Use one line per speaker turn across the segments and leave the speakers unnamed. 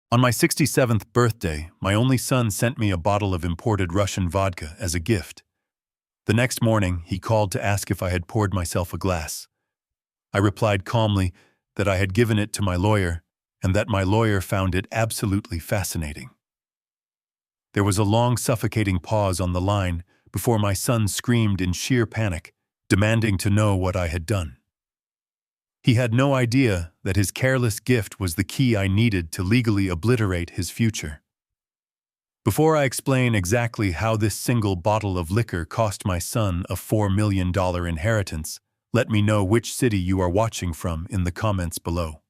On my 67th birthday, my only son sent me a bottle of imported Russian vodka as a gift. The next morning, he called to ask if I had poured myself a glass. I replied calmly that I had given it to my lawyer and that my lawyer found it absolutely fascinating. There was a long, suffocating pause on the line before my son screamed in sheer panic, demanding to know what I had done. He had no idea that his careless gift was the key I needed to legally obliterate his future. Before I explain exactly how this single bottle of liquor cost my son a $4 million inheritance, let me know which city you are watching from in the comments below.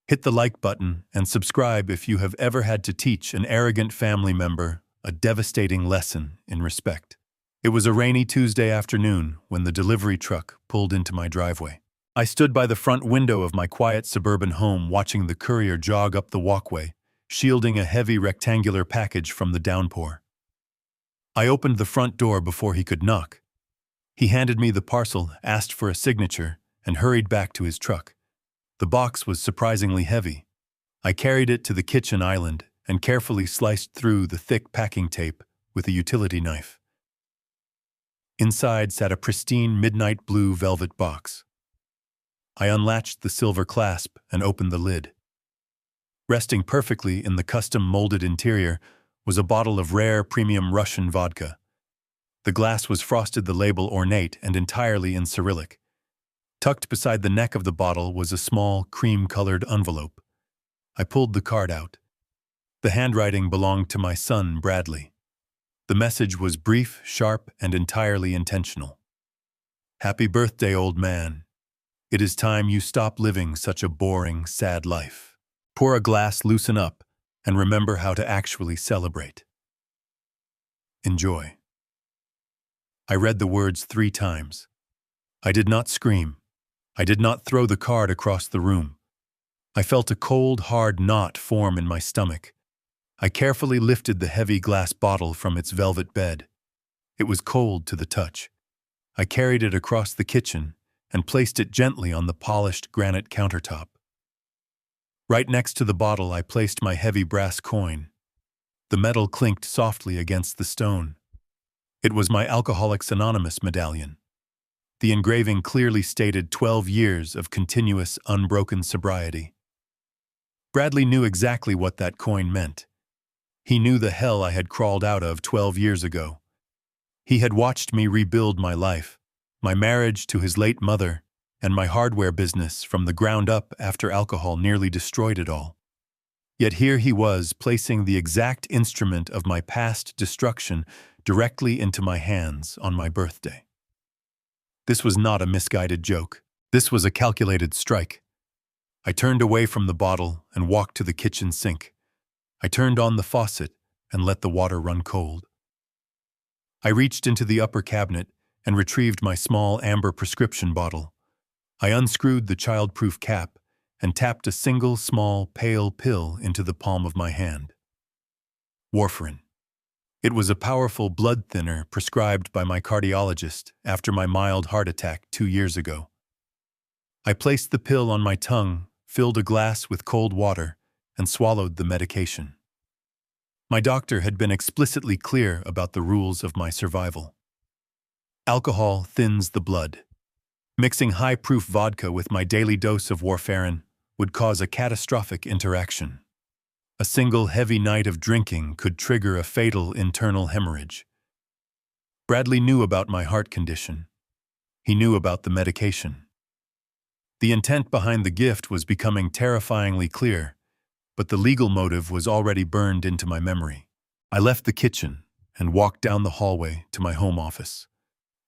Hit the like button and subscribe if you have ever had to teach an arrogant family member a devastating lesson in respect. It was a rainy Tuesday afternoon when the delivery truck pulled into my driveway. I stood by the front window of my quiet suburban home watching the courier jog up the walkway, shielding a heavy rectangular package from the downpour. I opened the front door before he could knock. He handed me the parcel, asked for a signature, and hurried back to his truck. The box was surprisingly heavy. I carried it to the kitchen island and carefully sliced through the thick packing tape with a utility knife. Inside sat a pristine midnight blue velvet box. I unlatched the silver clasp and opened the lid. Resting perfectly in the custom-molded interior was a bottle of rare premium Russian vodka. The glass was frosted, the label ornate and entirely in Cyrillic. Tucked beside the neck of the bottle was a small, cream-colored envelope. I pulled the card out. The handwriting belonged to my son, Bradley. The message was brief, sharp, and entirely intentional. "Happy birthday, old man. It is time you stop living such a boring, sad life. Pour a glass, loosen up, and remember how to actually celebrate. Enjoy." I read the words 3 times. I did not scream. I did not throw the card across the room. I felt a cold, hard knot form in my stomach. I carefully lifted the heavy glass bottle from its velvet bed. It was cold to the touch. I carried it across the kitchen and placed it gently on the polished granite countertop. Right next to the bottle, I placed my heavy brass coin. The metal clinked softly against the stone. It was my Alcoholics Anonymous medallion. The engraving clearly stated 12 years of continuous, unbroken sobriety. Bradley knew exactly what that coin meant. He knew the hell I had crawled out of 12 years ago. He had watched me rebuild my life, my marriage to his late mother, and my hardware business from the ground up after alcohol nearly destroyed it all. Yet here he was, placing the exact instrument of my past destruction directly into my hands on my birthday. This was not a misguided joke. This was a calculated strike. I turned away from the bottle and walked to the kitchen sink. I turned on the faucet and let the water run cold. I reached into the upper cabinet and retrieved my small amber prescription bottle. I unscrewed the child-proof cap and tapped a single small, pale pill into the palm of my hand. Warfarin. It was a powerful blood thinner prescribed by my cardiologist after my mild heart attack 2 years ago. I placed the pill on my tongue, filled a glass with cold water, and swallowed the medication. My doctor had been explicitly clear about the rules of my survival. Alcohol thins the blood. Mixing high-proof vodka with my daily dose of warfarin would cause a catastrophic interaction. A single heavy night of drinking could trigger a fatal internal hemorrhage. Bradley knew about my heart condition. He knew about the medication. The intent behind the gift was becoming terrifyingly clear, but the legal motive was already burned into my memory. I left the kitchen and walked down the hallway to my home office.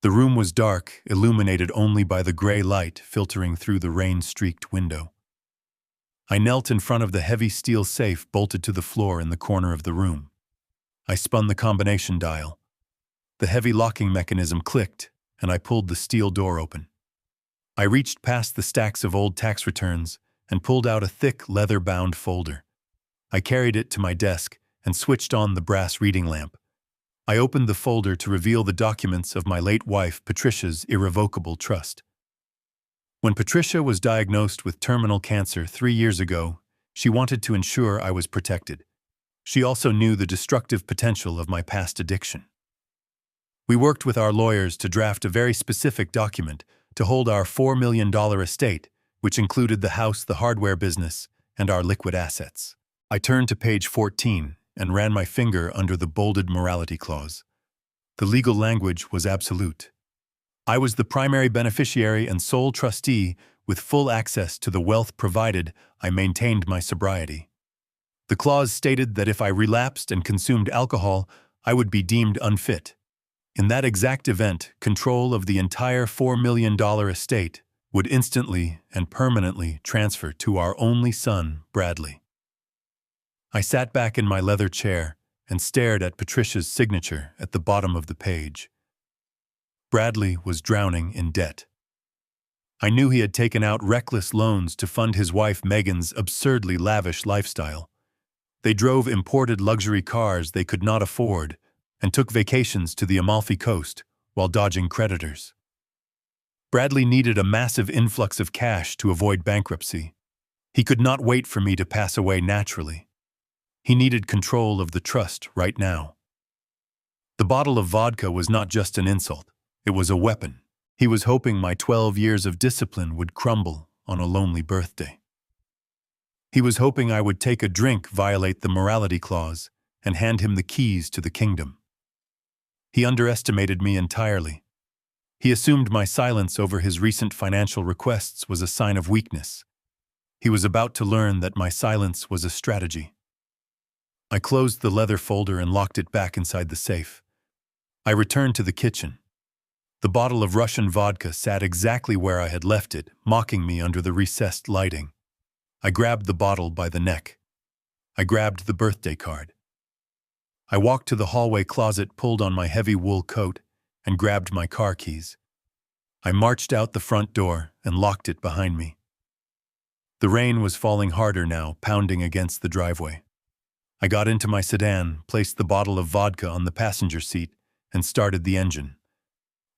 The room was dark, illuminated only by the gray light filtering through the rain-streaked window. I knelt in front of the heavy steel safe bolted to the floor in the corner of the room. I spun the combination dial. The heavy locking mechanism clicked, and I pulled the steel door open. I reached past the stacks of old tax returns and pulled out a thick, leather-bound folder. I carried it to my desk and switched on the brass reading lamp. I opened the folder to reveal the documents of my late wife, Patricia's irrevocable trust. When Patricia was diagnosed with terminal cancer 3 years ago, She wanted to ensure I was protected. She also knew the destructive potential of my past addiction. We worked with our lawyers to draft a very specific document to hold our $4 million estate, which included the house, the hardware business, and our liquid assets. I turned to page 14 and ran my finger under the bolded morality clause. The legal language was absolute. I was the primary beneficiary and sole trustee with full access to the wealth provided I maintained my sobriety. The clause stated that if I relapsed and consumed alcohol, I would be deemed unfit. In that exact event, control of the entire $4 million estate would instantly and permanently transfer to our only son, Bradley. I sat back in my leather chair and stared at Patricia's signature at the bottom of the page. Bradley was drowning in debt. I knew he had taken out reckless loans to fund his wife Megan's absurdly lavish lifestyle. They drove imported luxury cars they could not afford and took vacations to the Amalfi Coast while dodging creditors. Bradley needed a massive influx of cash to avoid bankruptcy. He could not wait for me to pass away naturally. He needed control of the trust right now. The bottle of vodka was not just an insult. It was a weapon. He was hoping my 12 years of discipline would crumble on a lonely birthday. He was hoping I would take a drink, violate the morality clause, and hand him the keys to the kingdom. He underestimated me entirely. He assumed my silence over his recent financial requests was a sign of weakness. He was about to learn that my silence was a strategy. I closed the leather folder and locked it back inside the safe. I returned to the kitchen. The bottle of Russian vodka sat exactly where I had left it, mocking me under the recessed lighting. I grabbed the bottle by the neck. I grabbed the birthday card. I walked to the hallway closet, pulled on my heavy wool coat, and grabbed my car keys. I marched out the front door and locked it behind me. The rain was falling harder now, pounding against the driveway. I got into my sedan, placed the bottle of vodka on the passenger seat, and started the engine.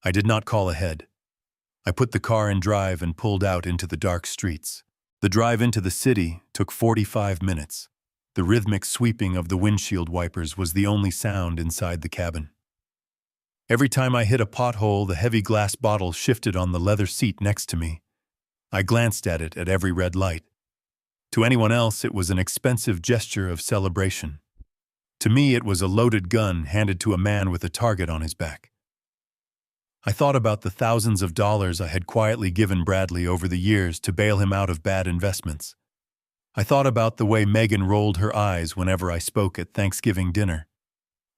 I did not call ahead. I put the car in drive and pulled out into the dark streets. The drive into the city took 45 minutes. The rhythmic sweeping of the windshield wipers was the only sound inside the cabin. Every time I hit a pothole, the heavy glass bottle shifted on the leather seat next to me. I glanced at it at every red light. To anyone else, it was an expensive gesture of celebration. To me, it was a loaded gun handed to a man with a target on his back. I thought about the thousands of dollars I had quietly given Bradley over the years to bail him out of bad investments. I thought about the way Megan rolled her eyes whenever I spoke at Thanksgiving dinner.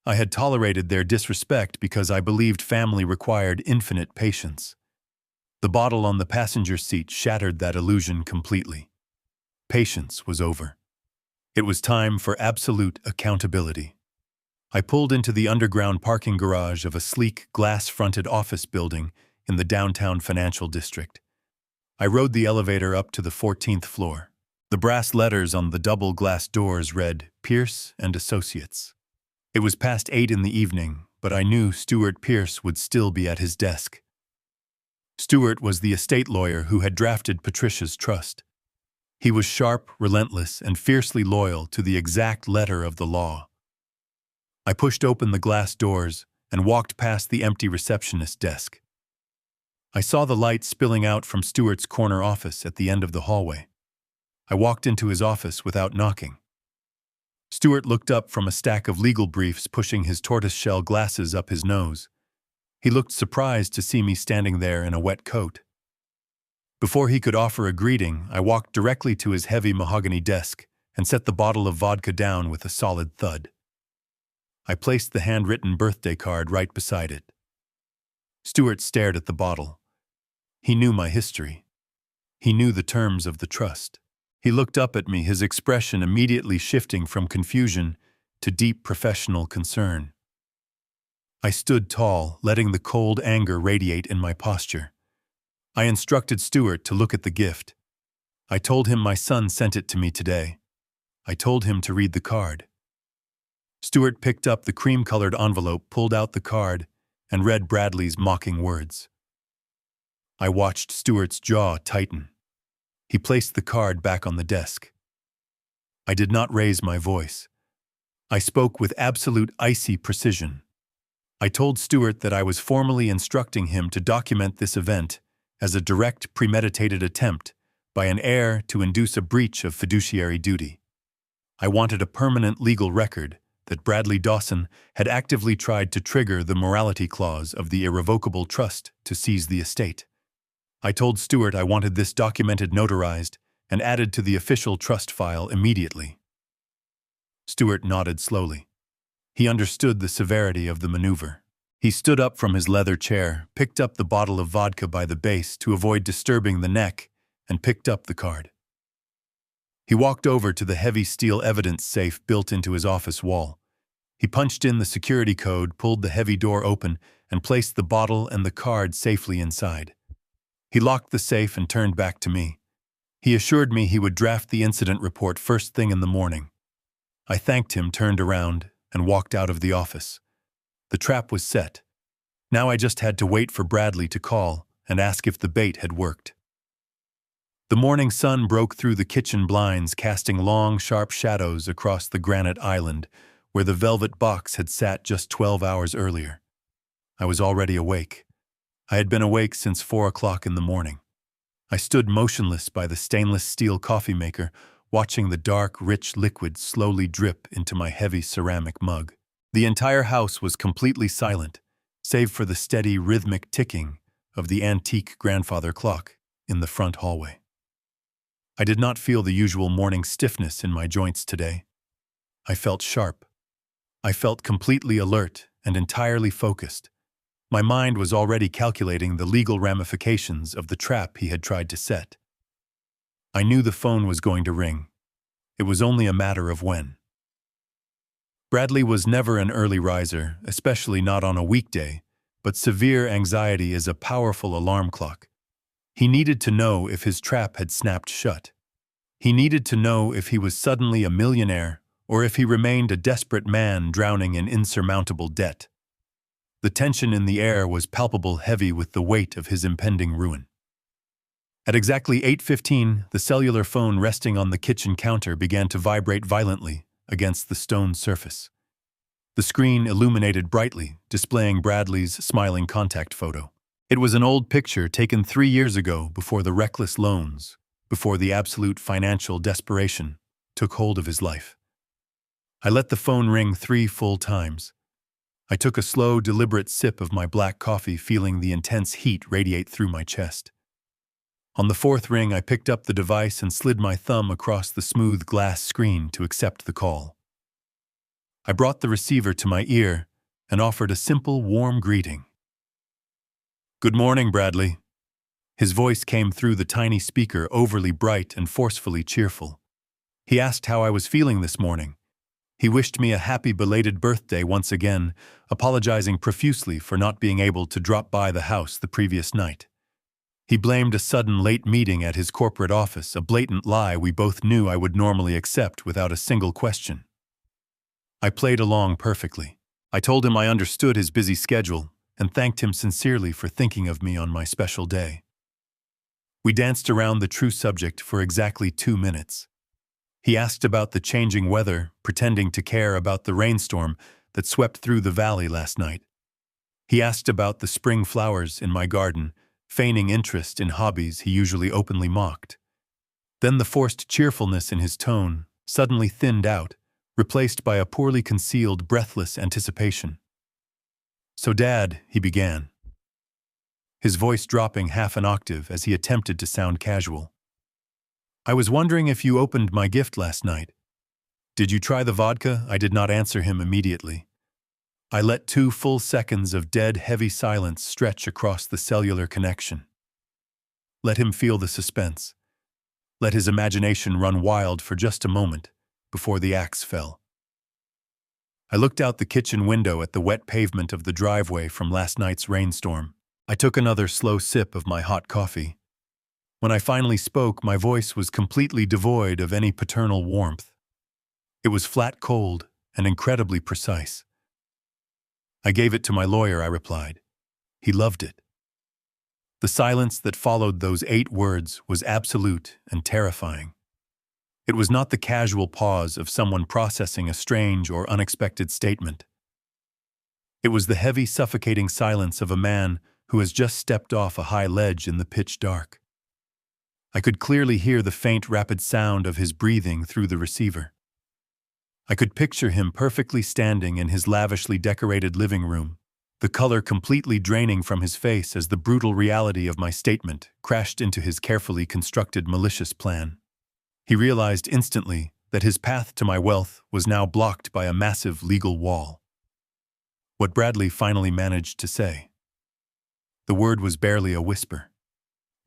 I had tolerated their disrespect because I believed family required infinite patience. The bottle on the passenger seat shattered that illusion completely. Patience was over. It was time for absolute accountability. I pulled into the underground parking garage of a sleek, glass-fronted office building in the downtown financial district. I rode the elevator up to the 14th floor. The brass letters on the double glass doors read, "Pierce and Associates." It was past 8 in the evening, but I knew Stuart Pierce would still be at his desk. Stuart was the estate lawyer who had drafted Patricia's trust. He was sharp, relentless, and fiercely loyal to the exact letter of the law. I pushed open the glass doors and walked past the empty receptionist desk. I saw the light spilling out from Stuart's corner office at the end of the hallway. I walked into his office without knocking. Stuart looked up from a stack of legal briefs, pushing his tortoiseshell glasses up his nose. He looked surprised to see me standing there in a wet coat. Before he could offer a greeting, I walked directly to his heavy mahogany desk and set the bottle of vodka down with a solid thud. I placed the handwritten birthday card right beside it. Stuart stared at the bottle. He knew my history. He knew the terms of the trust. He looked up at me, his expression immediately shifting from confusion to deep professional concern. I stood tall, letting the cold anger radiate in my posture. I instructed Stuart to look at the gift. I told him my son sent it to me today. I told him to read the card. Stuart picked up the cream-colored envelope, pulled out the card, and read Bradley's mocking words. I watched Stuart's jaw tighten. He placed the card back on the desk. I did not raise my voice. I spoke with absolute icy precision. I told Stewart that I was formally instructing him to document this event as a direct, premeditated attempt by an heir to induce a breach of fiduciary duty. I wanted a permanent legal record that Bradley Dawson had actively tried to trigger the morality clause of the irrevocable trust to seize the estate. I told Stewart I wanted this documented notarized and added to the official trust file immediately. Stewart nodded slowly. He understood the severity of the maneuver. He stood up from his leather chair, picked up the bottle of vodka by the base to avoid disturbing the neck, and picked up the card. He walked over to the heavy steel evidence safe built into his office wall. He punched in the security code, pulled the heavy door open, and placed the bottle and the card safely inside. He locked the safe and turned back to me. He assured me he would draft the incident report first thing in the morning. I thanked him, turned around, and walked out of the office. The trap was set. Now I just had to wait for Bradley to call and ask if the bait had worked. The morning sun broke through the kitchen blinds, casting long, sharp shadows across the granite island where the velvet box had sat just 12 hours earlier. I was already awake. I had been awake since 4 o'clock in the morning. I stood motionless by the stainless steel coffee maker, watching the dark, rich liquid slowly drip into my heavy ceramic mug. The entire house was completely silent, save for the steady, rhythmic ticking of the antique grandfather clock in the front hallway. I did not feel the usual morning stiffness in my joints today. I felt sharp. I felt completely alert and entirely focused. My mind was already calculating the legal ramifications of the trap he had tried to set. I knew the phone was going to ring. It was only a matter of when. Bradley was never an early riser, especially not on a weekday, but severe anxiety is a powerful alarm clock. He needed to know if his trap had snapped shut. He needed to know if he was suddenly a millionaire or if he remained a desperate man drowning in insurmountable debt. The tension in the air was palpable, heavy with the weight of his impending ruin. At exactly 8:15, the cellular phone resting on the kitchen counter began to vibrate violently against the stone surface. The screen illuminated brightly, displaying Bradley's smiling contact photo. It was an old picture taken 3 years ago, before the reckless loans, before the absolute financial desperation took hold of his life. I let the phone ring 3 full times. I took a slow, deliberate sip of my black coffee, feeling the intense heat radiate through my chest. On the 4th ring, I picked up the device and slid my thumb across the smooth glass screen to accept the call. I brought the receiver to my ear and offered a simple, warm greeting. "Good morning, Bradley." His voice came through the tiny speaker, overly bright and forcefully cheerful. He asked how I was feeling this morning. He wished me a happy belated birthday once again, apologizing profusely for not being able to drop by the house the previous night. He blamed a sudden late meeting at his corporate office, a blatant lie we both knew I would normally accept without a single question. I played along perfectly. I told him I understood his busy schedule and thanked him sincerely for thinking of me on my special day. We danced around the true subject for exactly 2 minutes. He asked about the changing weather, pretending to care about the rainstorm that swept through the valley last night. He asked about the spring flowers in my garden, feigning interest in hobbies he usually openly mocked. Then the forced cheerfulness in his tone suddenly thinned out, replaced by a poorly concealed, breathless anticipation. "So, Dad," he began, his voice dropping half an octave as he attempted to sound casual. "I was wondering if you opened my gift last night. Did you try the vodka?" I did not answer him immediately. I let 2 full seconds of dead, heavy silence stretch across the cellular connection. Let him feel the suspense. Let his imagination run wild for just a moment before the axe fell. I looked out the kitchen window at the wet pavement of the driveway from last night's rainstorm. I took another slow sip of my hot coffee. When I finally spoke, my voice was completely devoid of any paternal warmth. It was flat cold and incredibly precise. "I gave it to my lawyer," I replied. "He loved it." The silence that followed those 8 words was absolute and terrifying. It was not the casual pause of someone processing a strange or unexpected statement. It was the heavy, suffocating silence of a man who has just stepped off a high ledge in the pitch dark. I could clearly hear the faint, rapid sound of his breathing through the receiver. I could picture him perfectly standing in his lavishly decorated living room, the color completely draining from his face as the brutal reality of my statement crashed into his carefully constructed malicious plan. He realized instantly that his path to my wealth was now blocked by a massive legal wall. What Bradley finally managed to say. The word was barely a whisper.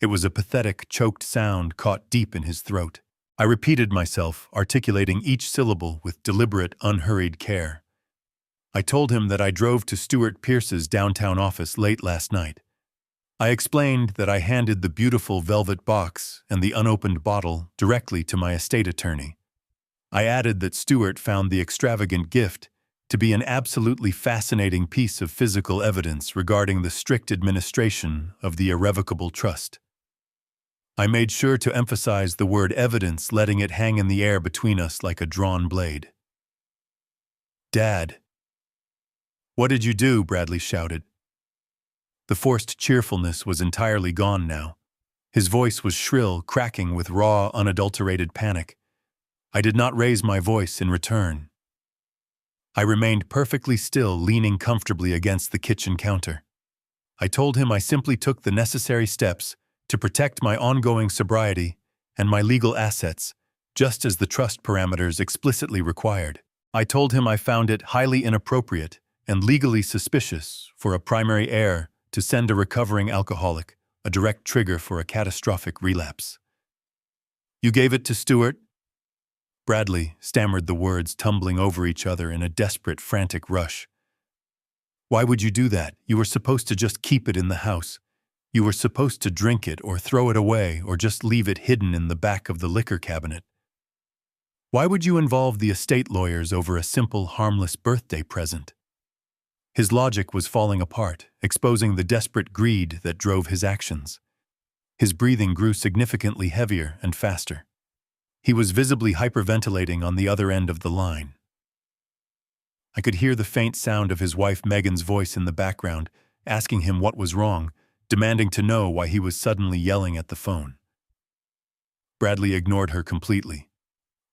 It was a pathetic, choked sound caught deep in his throat. I repeated myself, articulating each syllable with deliberate, unhurried care. I told him that I drove to Stuart Pierce's downtown office late last night. I explained that I handed the beautiful velvet box and the unopened bottle directly to my estate attorney. I added that Stuart found the extravagant gift to be an absolutely fascinating piece of physical evidence regarding the strict administration of the irrevocable trust. I made sure to emphasize the word evidence, letting it hang in the air between us like a drawn blade. "Dad." "What did you do?" Bradley shouted. The forced cheerfulness was entirely gone now. His voice was shrill, cracking with raw, unadulterated panic. I did not raise my voice in return. I remained perfectly still, leaning comfortably against the kitchen counter. I told him I simply took the necessary steps to protect my ongoing sobriety and my legal assets, just as the trust parameters explicitly required. I told him I found it highly inappropriate and legally suspicious for a primary heir to send a recovering alcoholic a direct trigger for a catastrophic relapse. "You gave it to Stuart?" Bradley stammered the words, tumbling over each other in a desperate, frantic rush. "Why would you do that? You were supposed to just keep it in the house. You were supposed to drink it or throw it away or just leave it hidden in the back of the liquor cabinet. Why would you involve the estate lawyers over a simple, harmless birthday present?" His logic was falling apart, exposing the desperate greed that drove his actions. His breathing grew significantly heavier and faster. He was visibly hyperventilating on the other end of the line. I could hear the faint sound of his wife Megan's voice in the background, asking him what was wrong, demanding to know why he was suddenly yelling at the phone. Bradley ignored her completely.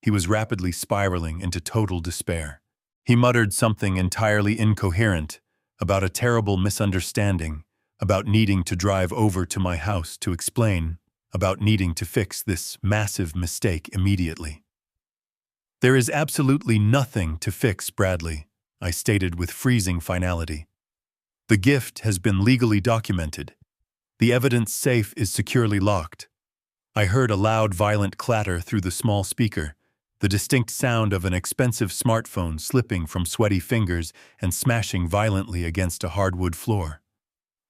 He was rapidly spiraling into total despair. He muttered something entirely incoherent about a terrible misunderstanding, about needing to drive over to my house to explain, about needing to fix this massive mistake immediately. "There is absolutely nothing to fix, Bradley," I stated with freezing finality. "The gift has been legally documented. The evidence safe is securely locked." I heard a loud, violent clatter through the small speaker, the distinct sound of an expensive smartphone slipping from sweaty fingers and smashing violently against a hardwood floor.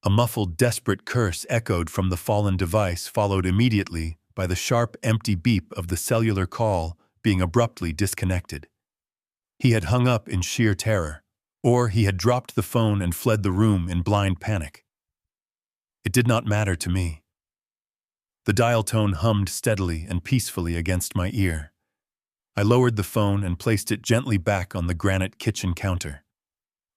A muffled, desperate curse echoed from the fallen device, followed immediately by the sharp, empty beep of the cellular call being abruptly disconnected. He had hung up in sheer terror, or he had dropped the phone and fled the room in blind panic. It did not matter to me. The dial tone hummed steadily and peacefully against my ear. I lowered the phone and placed it gently back on the granite kitchen counter.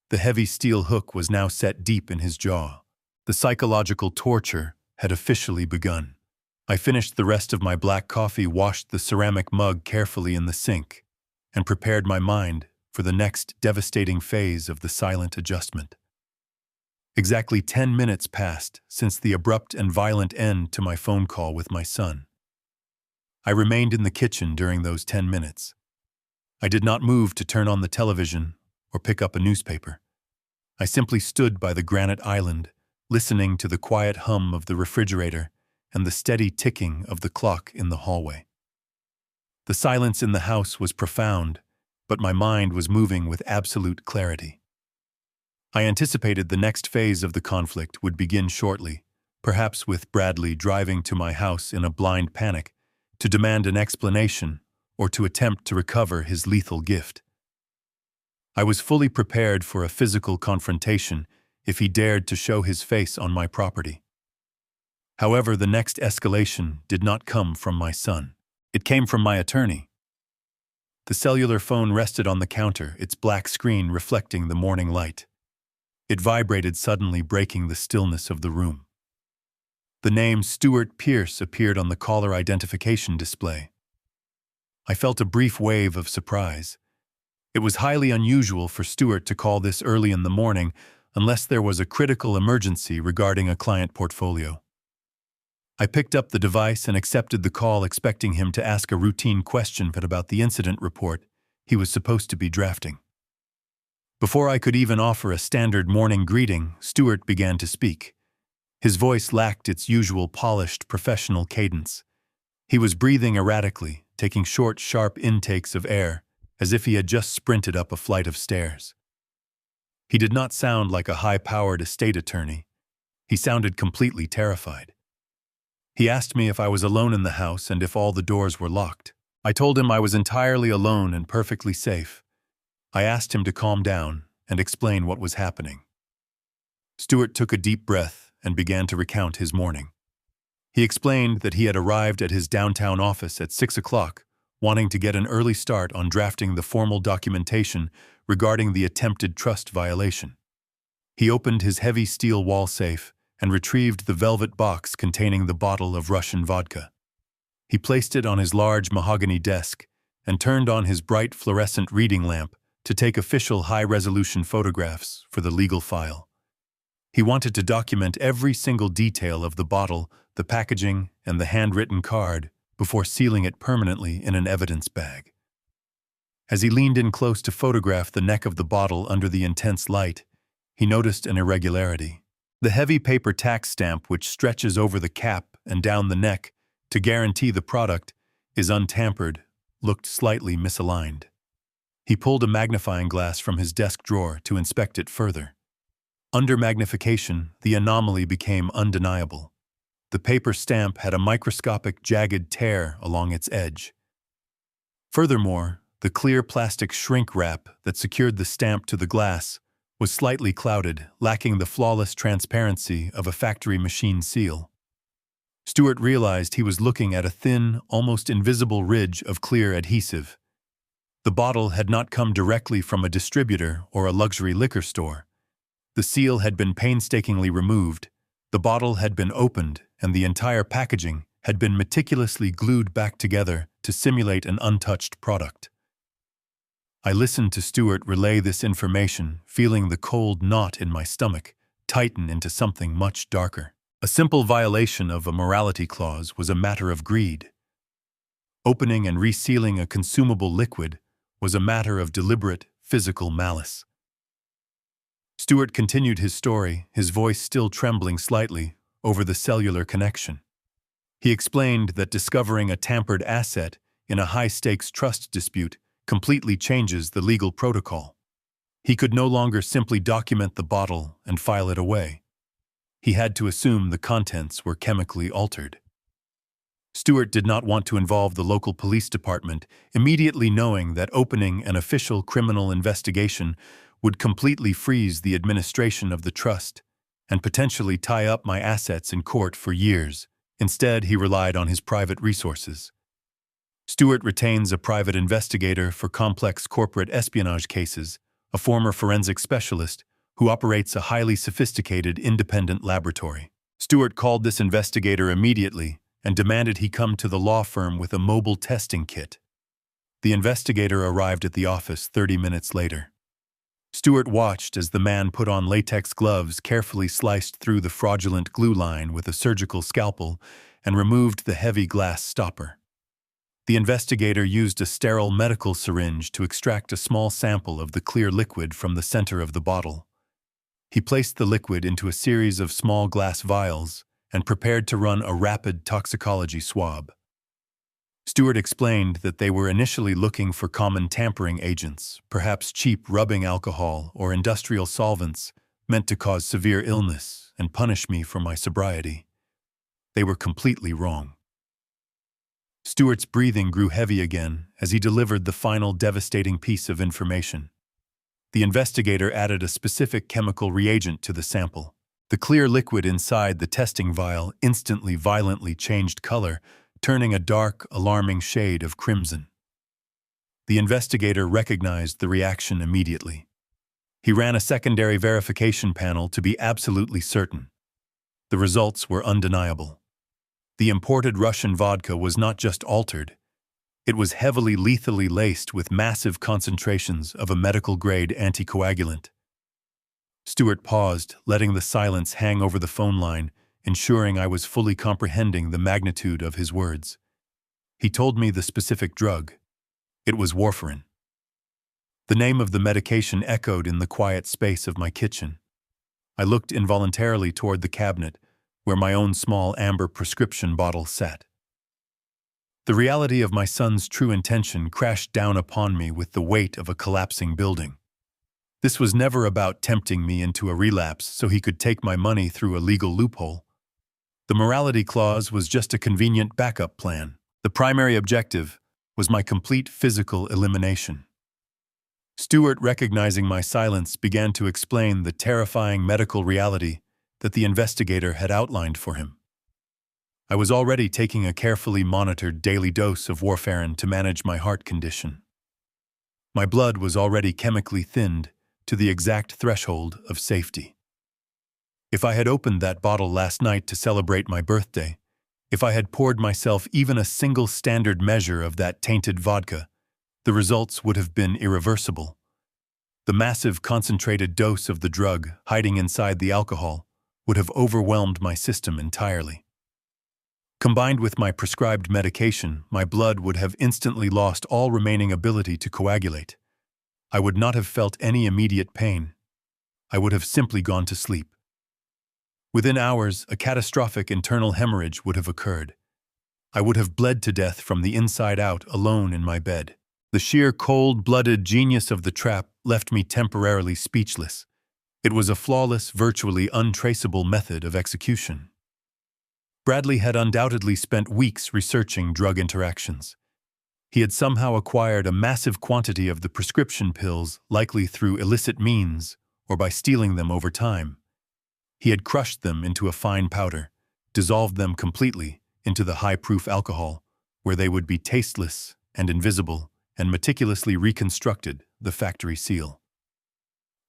The heavy steel hook was now set deep in his jaw. The psychological torture had officially begun. I finished the rest of my black coffee, washed the ceramic mug carefully in the sink, and prepared my mind for the next devastating phase of the silent adjustment. Exactly 10 minutes passed since the abrupt and violent end to my phone call with my son. I remained in the kitchen during those 10 minutes. I did not move to turn on the television or pick up a newspaper. I simply stood by the granite island, listening to the quiet hum of the refrigerator and the steady ticking of the clock in the hallway. The silence in the house was profound, but my mind was moving with absolute clarity. I anticipated the next phase of the conflict would begin shortly, perhaps with Bradley driving to my house in a blind panic to demand an explanation or to attempt to recover his lethal gift. I was fully prepared for a physical confrontation if he dared to show his face on my property. However, the next escalation did not come from my son. It came from my attorney. The cellular phone rested on the counter, its black screen reflecting the morning light. It vibrated suddenly, breaking the stillness of the room. The name Stuart Pierce appeared on the caller identification display. I felt a brief wave of surprise. It was highly unusual for Stuart to call this early in the morning unless there was a critical emergency regarding a client portfolio. I picked up the device and accepted the call, expecting him to ask a routine question about the incident report he was supposed to be drafting. Before I could even offer a standard morning greeting, Stuart began to speak. His voice lacked its usual polished, professional cadence. He was breathing erratically, taking short, sharp intakes of air, as if he had just sprinted up a flight of stairs. He did not sound like a high-powered estate attorney. He sounded completely terrified. He asked me if I was alone in the house and if all the doors were locked. I told him I was entirely alone and perfectly safe. I asked him to calm down and explain what was happening. Stuart took a deep breath and began to recount his morning. He explained that he had arrived at his downtown office at 6 o'clock, wanting to get an early start on drafting the formal documentation regarding the attempted trust violation. He opened his heavy steel wall safe and retrieved the velvet box containing the bottle of Russian vodka. He placed it on his large mahogany desk and turned on his bright fluorescent reading lamp to take official high-resolution photographs for the legal file. He wanted to document every single detail of the bottle, the packaging, and the handwritten card before sealing it permanently in an evidence bag. As he leaned in close to photograph the neck of the bottle under the intense light, he noticed an irregularity. The heavy paper tax stamp, which stretches over the cap and down the neck to guarantee the product is untampered, looked slightly misaligned. He pulled a magnifying glass from his desk drawer to inspect it further. Under magnification, the anomaly became undeniable. The paper stamp had a microscopic, jagged tear along its edge. Furthermore, the clear plastic shrink wrap that secured the stamp to the glass was slightly clouded, lacking the flawless transparency of a factory machine seal. Stuart realized he was looking at a thin, almost invisible ridge of clear adhesive. The bottle had not come directly from a distributor or a luxury liquor store. The seal had been painstakingly removed, the bottle had been opened, and the entire packaging had been meticulously glued back together to simulate an untouched product. I listened to Stuart relay this information, feeling the cold knot in my stomach tighten into something much darker. A simple violation of a morality clause was a matter of greed. Opening and resealing a consumable liquid was a matter of deliberate, physical malice. Stuart continued his story, his voice still trembling slightly over the cellular connection. He explained that discovering a tampered asset in a high-stakes trust dispute completely changes the legal protocol. He could no longer simply document the bottle and file it away. He had to assume the contents were chemically altered. Stuart did not want to involve the local police department, immediately knowing that opening an official criminal investigation would completely freeze the administration of the trust and potentially tie up my assets in court for years. Instead, he relied on his private resources. Stuart retains a private investigator for complex corporate espionage cases, a former forensic specialist who operates a highly sophisticated independent laboratory. Stuart called this investigator immediately and demanded he come to the law firm with a mobile testing kit. The investigator arrived at the office 30 minutes later. Stuart watched as the man put on latex gloves, carefully sliced through the fraudulent glue line with a surgical scalpel, and removed the heavy glass stopper. The investigator used a sterile medical syringe to extract a small sample of the clear liquid from the center of the bottle. He placed the liquid into a series of small glass vials and prepared to run a rapid toxicology swab. Stuart explained that they were initially looking for common tampering agents, perhaps cheap rubbing alcohol or industrial solvents meant to cause severe illness and punish me for my sobriety. They were completely wrong. Stuart's breathing grew heavy again as he delivered the final devastating piece of information. The investigator added a specific chemical reagent to the sample. The clear liquid inside the testing vial instantly violently changed color, turning a dark, alarming shade of crimson. The investigator recognized the reaction immediately. He ran a secondary verification panel to be absolutely certain. The results were undeniable. The imported Russian vodka was not just altered, it was heavily lethally laced with massive concentrations of a medical-grade anticoagulant. Stewart paused, letting the silence hang over the phone line, ensuring I was fully comprehending the magnitude of his words. He told me the specific drug. It was warfarin. The name of the medication echoed in the quiet space of my kitchen. I looked involuntarily toward the cabinet, where my own small amber prescription bottle sat. The reality of my son's true intention crashed down upon me with the weight of a collapsing building. This was never about tempting me into a relapse so he could take my money through a legal loophole. The morality clause was just a convenient backup plan. The primary objective was my complete physical elimination. Stewart, recognizing my silence, began to explain the terrifying medical reality that the investigator had outlined for him. I was already taking a carefully monitored daily dose of warfarin to manage my heart condition. My blood was already chemically thinned to the exact threshold of safety. If I had opened that bottle last night to celebrate my birthday, if I had poured myself even a single standard measure of that tainted vodka, the results would have been irreversible. The massive concentrated dose of the drug hiding inside the alcohol would have overwhelmed my system entirely. Combined with my prescribed medication, my blood would have instantly lost all remaining ability to coagulate. I would not have felt any immediate pain. I would have simply gone to sleep. Within hours, a catastrophic internal hemorrhage would have occurred. I would have bled to death from the inside out, alone in my bed. The sheer cold-blooded genius of the trap left me temporarily speechless. It was a flawless, virtually untraceable method of execution. Bradley had undoubtedly spent weeks researching drug interactions. He had somehow acquired a massive quantity of the prescription pills, likely through illicit means or by stealing them over time. He had crushed them into a fine powder, dissolved them completely into the high-proof alcohol, where they would be tasteless and invisible, and meticulously reconstructed the factory seal.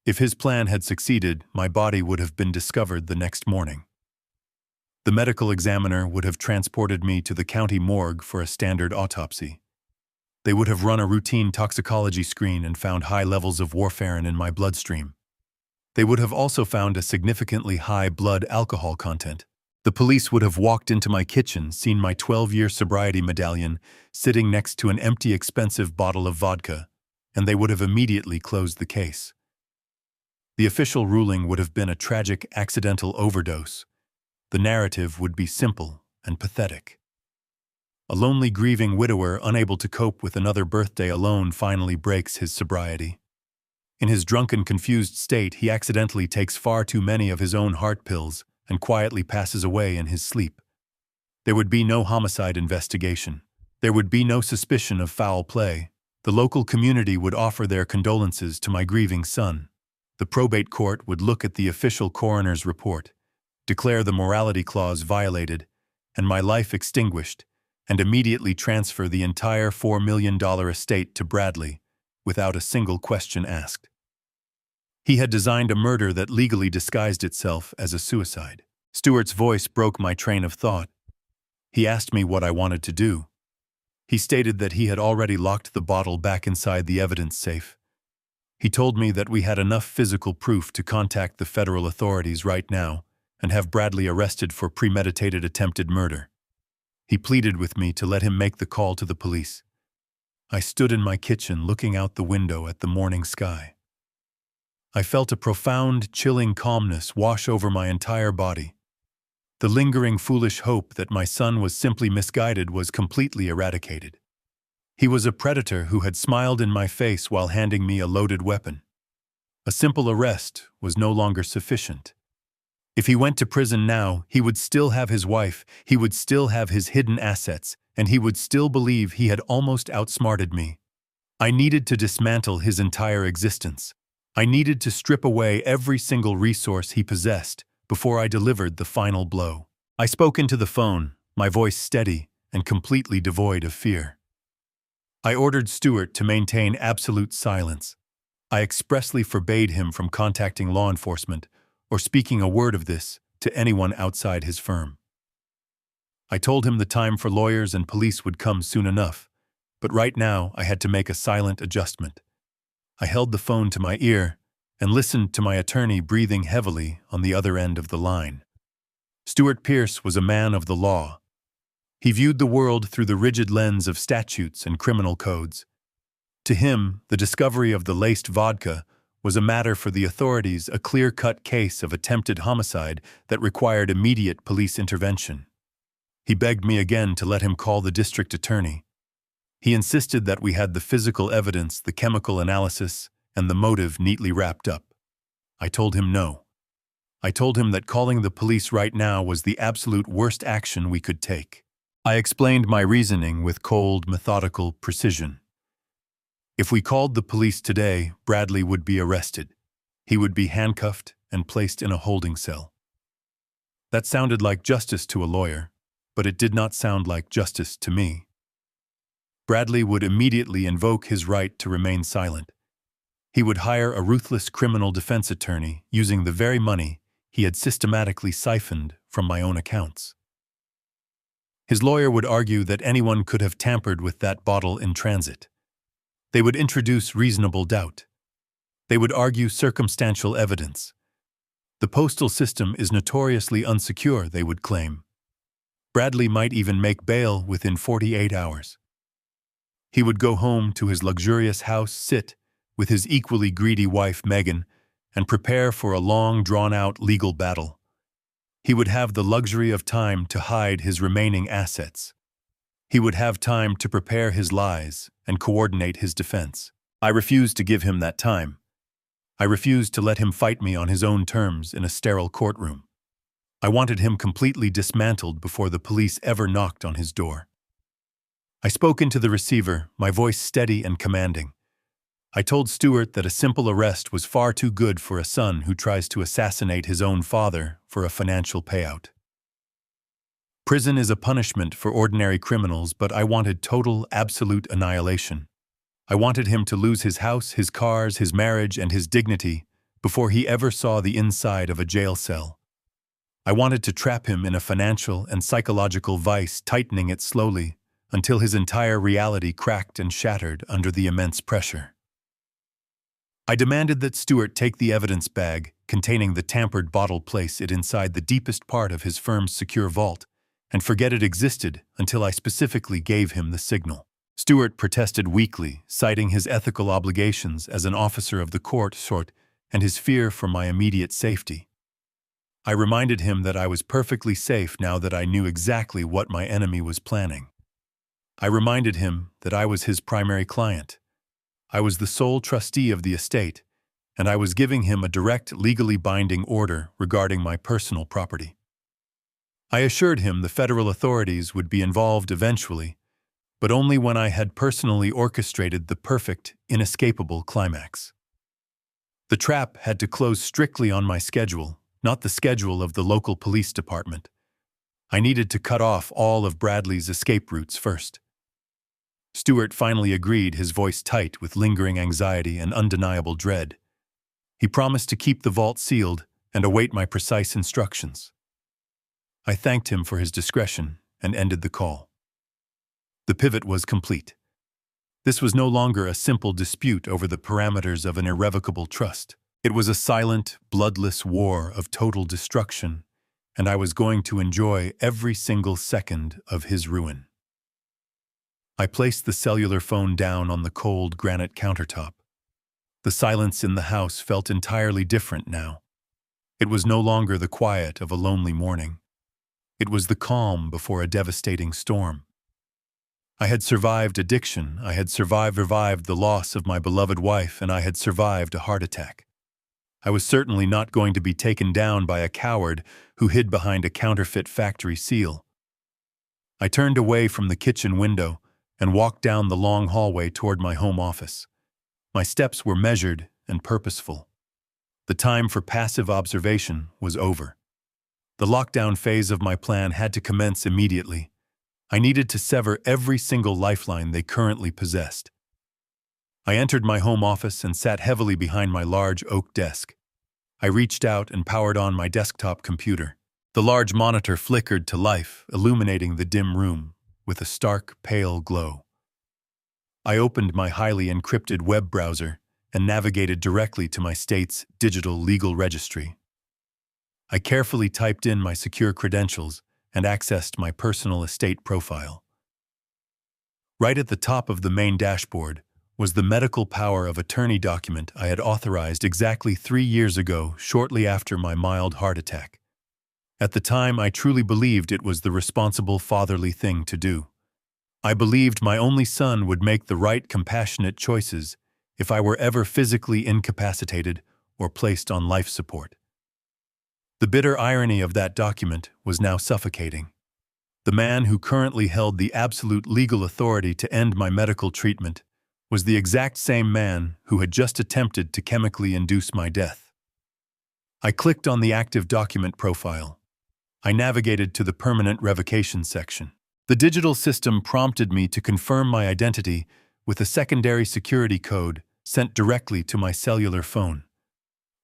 If his plan had succeeded, my body would have been discovered the next morning. The medical examiner would have transported me to the county morgue for a standard autopsy. They would have run a routine toxicology screen and found high levels of warfarin in my bloodstream. They would have also found a significantly high blood alcohol content. The police would have walked into my kitchen, seen my 12-year sobriety medallion sitting next to an empty, expensive bottle of vodka, and they would have immediately closed the case. The official ruling would have been a tragic accidental overdose. The narrative would be simple and pathetic. A lonely, grieving widower unable to cope with another birthday alone finally breaks his sobriety. In his drunken, confused state, he accidentally takes far too many of his own heart pills and quietly passes away in his sleep. There would be no homicide investigation. There would be no suspicion of foul play. The local community would offer their condolences to my grieving son. The probate court would look at the official coroner's report, declare the morality clause violated, and my life extinguished, and immediately transfer the entire $4 million estate to Bradley without a single question asked. He had designed a murder that legally disguised itself as a suicide. Stewart's voice broke my train of thought. He asked me what I wanted to do. He stated that he had already locked the bottle back inside the evidence safe. He told me that we had enough physical proof to contact the federal authorities right now and have Bradley arrested for premeditated attempted murder. He pleaded with me to let him make the call to the police. I stood in my kitchen looking out the window at the morning sky. I felt a profound, chilling calmness wash over my entire body. The lingering, foolish hope that my son was simply misguided was completely eradicated. He was a predator who had smiled in my face while handing me a loaded weapon. A simple arrest was no longer sufficient. If he went to prison now, he would still have his wife, he would still have his hidden assets, and he would still believe he had almost outsmarted me. I needed to dismantle his entire existence. I needed to strip away every single resource he possessed before I delivered the final blow. I spoke into the phone, my voice steady and completely devoid of fear. I ordered Stewart to maintain absolute silence. I expressly forbade him from contacting law enforcement or speaking a word of this to anyone outside his firm. I told him the time for lawyers and police would come soon enough, but right now I had to make a silent adjustment. I held the phone to my ear and listened to my attorney breathing heavily on the other end of the line. Stewart Pearce was a man of the law. He viewed the world through the rigid lens of statutes and criminal codes. To him, the discovery of the laced vodka was a matter for the authorities, a clear-cut case of attempted homicide that required immediate police intervention. He begged me again to let him call the district attorney. He insisted that we had the physical evidence, the chemical analysis, and the motive neatly wrapped up. I told him no. I told him that calling the police right now was the absolute worst action we could take. I explained my reasoning with cold, methodical precision. If we called the police today, Bradley would be arrested. He would be handcuffed and placed in a holding cell. That sounded like justice to a lawyer, but it did not sound like justice to me. Bradley would immediately invoke his right to remain silent. He would hire a ruthless criminal defense attorney using the very money he had systematically siphoned from my own accounts. His lawyer would argue that anyone could have tampered with that bottle in transit. They would introduce reasonable doubt. They would argue circumstantial evidence. The postal system is notoriously unsecure, they would claim. Bradley might even make bail within 48 hours. He would go home to his luxurious house, sit with his equally greedy wife, Megan, and prepare for a long, drawn-out legal battle. He would have the luxury of time to hide his remaining assets. He would have time to prepare his lies and coordinate his defense. I refused to give him that time. I refused to let him fight me on his own terms in a sterile courtroom. I wanted him completely dismantled before the police ever knocked on his door. I spoke into the receiver, my voice steady and commanding. I told Stewart that a simple arrest was far too good for a son who tries to assassinate his own father for a financial payout. Prison is a punishment for ordinary criminals, but I wanted total, absolute annihilation. I wanted him to lose his house, his cars, his marriage, and his dignity before he ever saw the inside of a jail cell. I wanted to trap him in a financial and psychological vice, tightening it slowly until his entire reality cracked and shattered under the immense pressure. I demanded that Stewart take the evidence bag containing the tampered bottle, place it inside the deepest part of his firm's secure vault, and forget it existed until I specifically gave him the signal. Stewart protested weakly, citing his ethical obligations as an officer of the court and his fear for my immediate safety. I reminded him that I was perfectly safe now that I knew exactly what my enemy was planning. I reminded him that I was his primary client. I was the sole trustee of the estate, and I was giving him a direct, legally binding order regarding my personal property. I assured him the federal authorities would be involved eventually, but only when I had personally orchestrated the perfect, inescapable climax. The trap had to close strictly on my schedule, not the schedule of the local police department. I needed to cut off all of Bradley's escape routes first. Stewart finally agreed, his voice tight with lingering anxiety and undeniable dread. He promised to keep the vault sealed and await my precise instructions. I thanked him for his discretion and ended the call. The pivot was complete. This was no longer a simple dispute over the parameters of an irrevocable trust. It was a silent, bloodless war of total destruction, and I was going to enjoy every single second of his ruin. I placed the cellular phone down on the cold granite countertop. The silence in the house felt entirely different now. It was no longer the quiet of a lonely morning. It was the calm before a devastating storm. I had survived addiction, I had survived the loss of my beloved wife, and I had survived a heart attack. I was certainly not going to be taken down by a coward who hid behind a counterfeit factory seal. I turned away from the kitchen window and walked down the long hallway toward my home office. My steps were measured and purposeful. The time for passive observation was over. The lockdown phase of my plan had to commence immediately. I needed to sever every single lifeline they currently possessed. I entered my home office and sat heavily behind my large oak desk. I reached out and powered on my desktop computer. The large monitor flickered to life, illuminating the dim room with a stark, pale glow. I opened my highly encrypted web browser and navigated directly to my state's digital legal registry. I carefully typed in my secure credentials and accessed my personal estate profile. Right at the top of the main dashboard was the medical power of attorney document I had authorized exactly 3 years ago, shortly after my mild heart attack. At the time, I truly believed it was the responsible fatherly thing to do. I believed my only son would make the right, compassionate choices if I were ever physically incapacitated or placed on life support. The bitter irony of that document was now suffocating. The man who currently held the absolute legal authority to end my medical treatment was the exact same man who had just attempted to chemically induce my death. I clicked on the active document profile. I navigated to the permanent revocation section. The digital system prompted me to confirm my identity with a secondary security code sent directly to my cellular phone.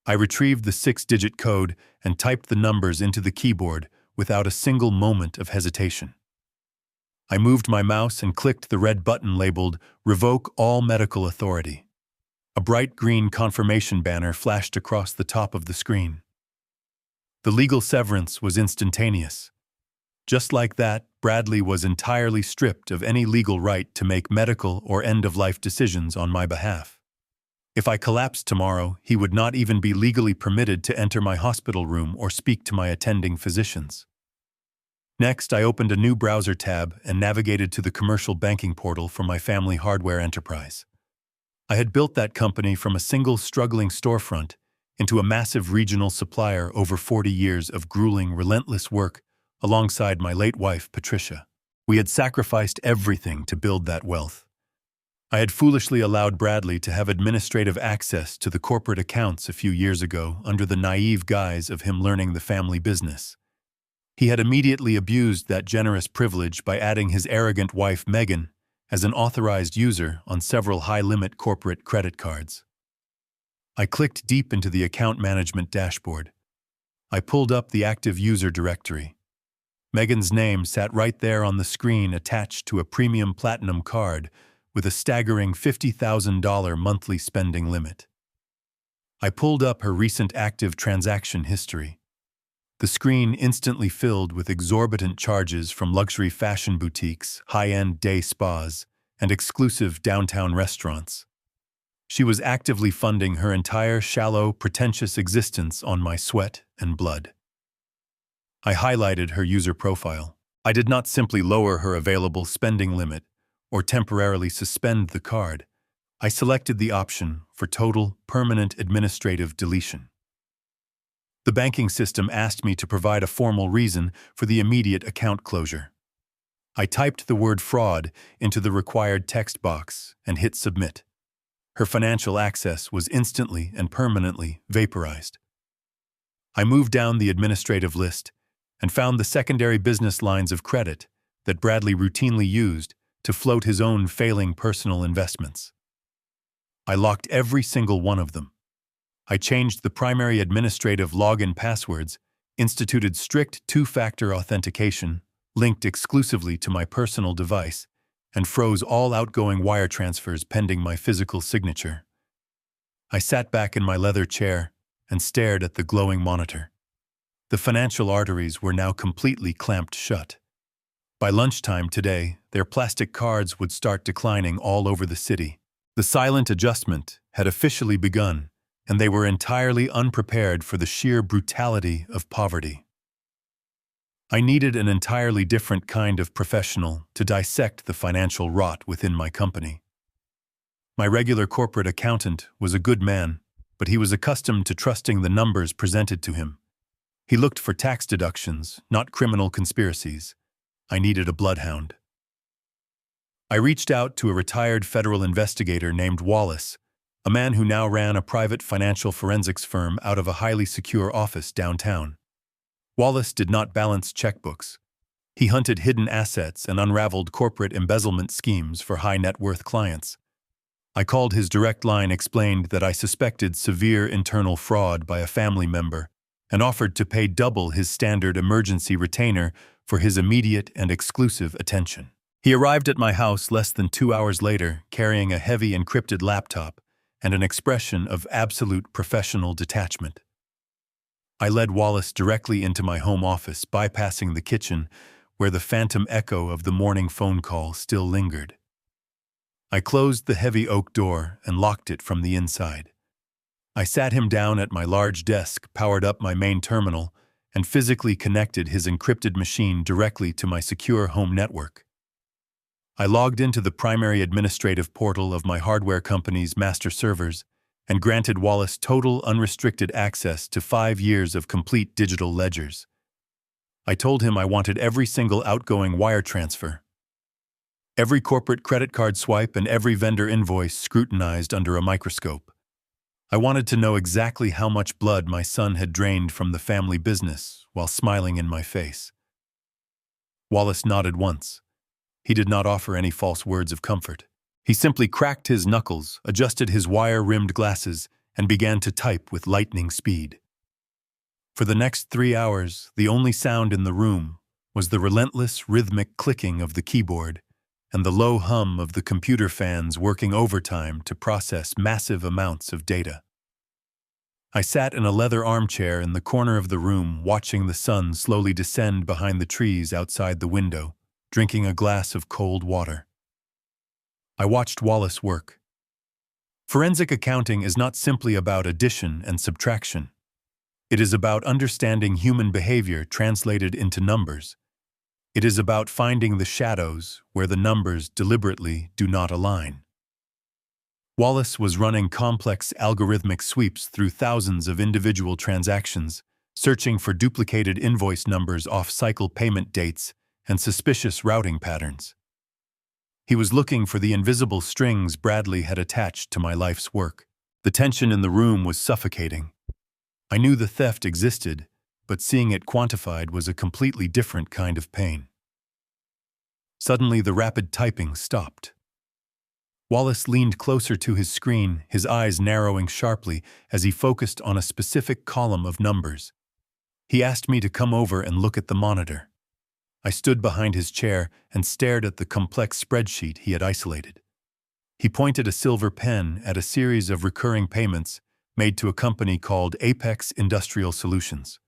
I retrieved the 6-digit code and typed the numbers into the keyboard without a single moment of hesitation. I moved my mouse and clicked the red button labeled Revoke All Medical Authority. A bright green confirmation banner flashed across the top of the screen. The legal severance was instantaneous. Just like that, Bradley was entirely stripped of any legal right to make medical or end-of-life decisions on my behalf. If I collapsed tomorrow, he would not even be legally permitted to enter my hospital room or speak to my attending physicians. Next, I opened a new browser tab and navigated to the commercial banking portal for my family hardware enterprise. I had built that company from a single struggling storefront into a massive regional supplier over 40 years of grueling, relentless work alongside my late wife, Patricia. We had sacrificed everything to build that wealth. I had foolishly allowed Bradley to have administrative access to the corporate accounts a few years ago under the naive guise of him learning the family business. He had immediately abused that generous privilege by adding his arrogant wife, Megan, as an authorized user on several high-limit corporate credit cards. I clicked deep into the account management dashboard. I pulled up the active user directory. Megan's name sat right there on the screen attached to a premium platinum card with a staggering $50,000 monthly spending limit. I pulled up her recent active transaction history. The screen instantly filled with exorbitant charges from luxury fashion boutiques, high-end day spas, and exclusive downtown restaurants. She was actively funding her entire shallow, pretentious existence on my sweat and blood. I highlighted her user profile. I did not simply lower her available spending limit or temporarily suspend the card. I selected the option for total, permanent administrative deletion. The banking system asked me to provide a formal reason for the immediate account closure. I typed the word fraud into the required text box and hit submit. Her financial access was instantly and permanently vaporized. I moved down the administrative list and found the secondary business lines of credit that Bradley routinely used to float his own failing personal investments. I locked every single one of them. I changed the primary administrative login passwords, instituted strict two-factor authentication, linked exclusively to my personal device, and froze all outgoing wire transfers pending my physical signature. I sat back in my leather chair and stared at the glowing monitor. The financial arteries were now completely clamped shut. By lunchtime today, their plastic cards would start declining all over the city. The silent adjustment had officially begun, and they were entirely unprepared for the sheer brutality of poverty. I needed an entirely different kind of professional to dissect the financial rot within my company. My regular corporate accountant was a good man, but he was accustomed to trusting the numbers presented to him. He looked for tax deductions, not criminal conspiracies. I needed a bloodhound. I reached out to a retired federal investigator named Wallace, a man who now ran a private financial forensics firm out of a highly secure office downtown. Wallace did not balance checkbooks. He hunted hidden assets and unraveled corporate embezzlement schemes for high-net-worth clients. I called his direct line, explained that I suspected severe internal fraud by a family member, and offered to pay double his standard emergency retainer for his immediate and exclusive attention. He arrived at my house less than 2 hours later, carrying a heavy encrypted laptop and an expression of absolute professional detachment. I led Wallace directly into my home office, bypassing the kitchen, where the phantom echo of the morning phone call still lingered. I closed the heavy oak door and locked it from the inside. I sat him down at my large desk, powered up my main terminal, and physically connected his encrypted machine directly to my secure home network. I logged into the primary administrative portal of my hardware company's master servers and granted Wallace total unrestricted access to 5 years of complete digital ledgers. I told him I wanted every single outgoing wire transfer, every corporate credit card swipe, and every vendor invoice scrutinized under a microscope. I wanted to know exactly how much blood my son had drained from the family business while smiling in my face. Wallace nodded once. He did not offer any false words of comfort. He simply cracked his knuckles, adjusted his wire-rimmed glasses, and began to type with lightning speed. For the next 3 hours, the only sound in the room was the relentless rhythmic clicking of the keyboard and the low hum of the computer fans working overtime to process massive amounts of data. I sat in a leather armchair in the corner of the room, watching the sun slowly descend behind the trees outside the window, drinking a glass of cold water. I watched Wallace work. Forensic accounting is not simply about addition and subtraction. It is about understanding human behavior translated into numbers. It is about finding the shadows where the numbers deliberately do not align. Wallace was running complex algorithmic sweeps through thousands of individual transactions, searching for duplicated invoice numbers, off-cycle payment dates, and suspicious routing patterns. He was looking for the invisible strings Bradley had attached to my life's work. The tension in the room was suffocating. I knew the theft existed, but seeing it quantified was a completely different kind of pain. Suddenly, the rapid typing stopped. Wallace leaned closer to his screen, his eyes narrowing sharply as he focused on a specific column of numbers. He asked me to come over and look at the monitor. I stood behind his chair and stared at the complex spreadsheet he had isolated. He pointed a silver pen at a series of recurring payments made to a company called Apex Industrial Solutions.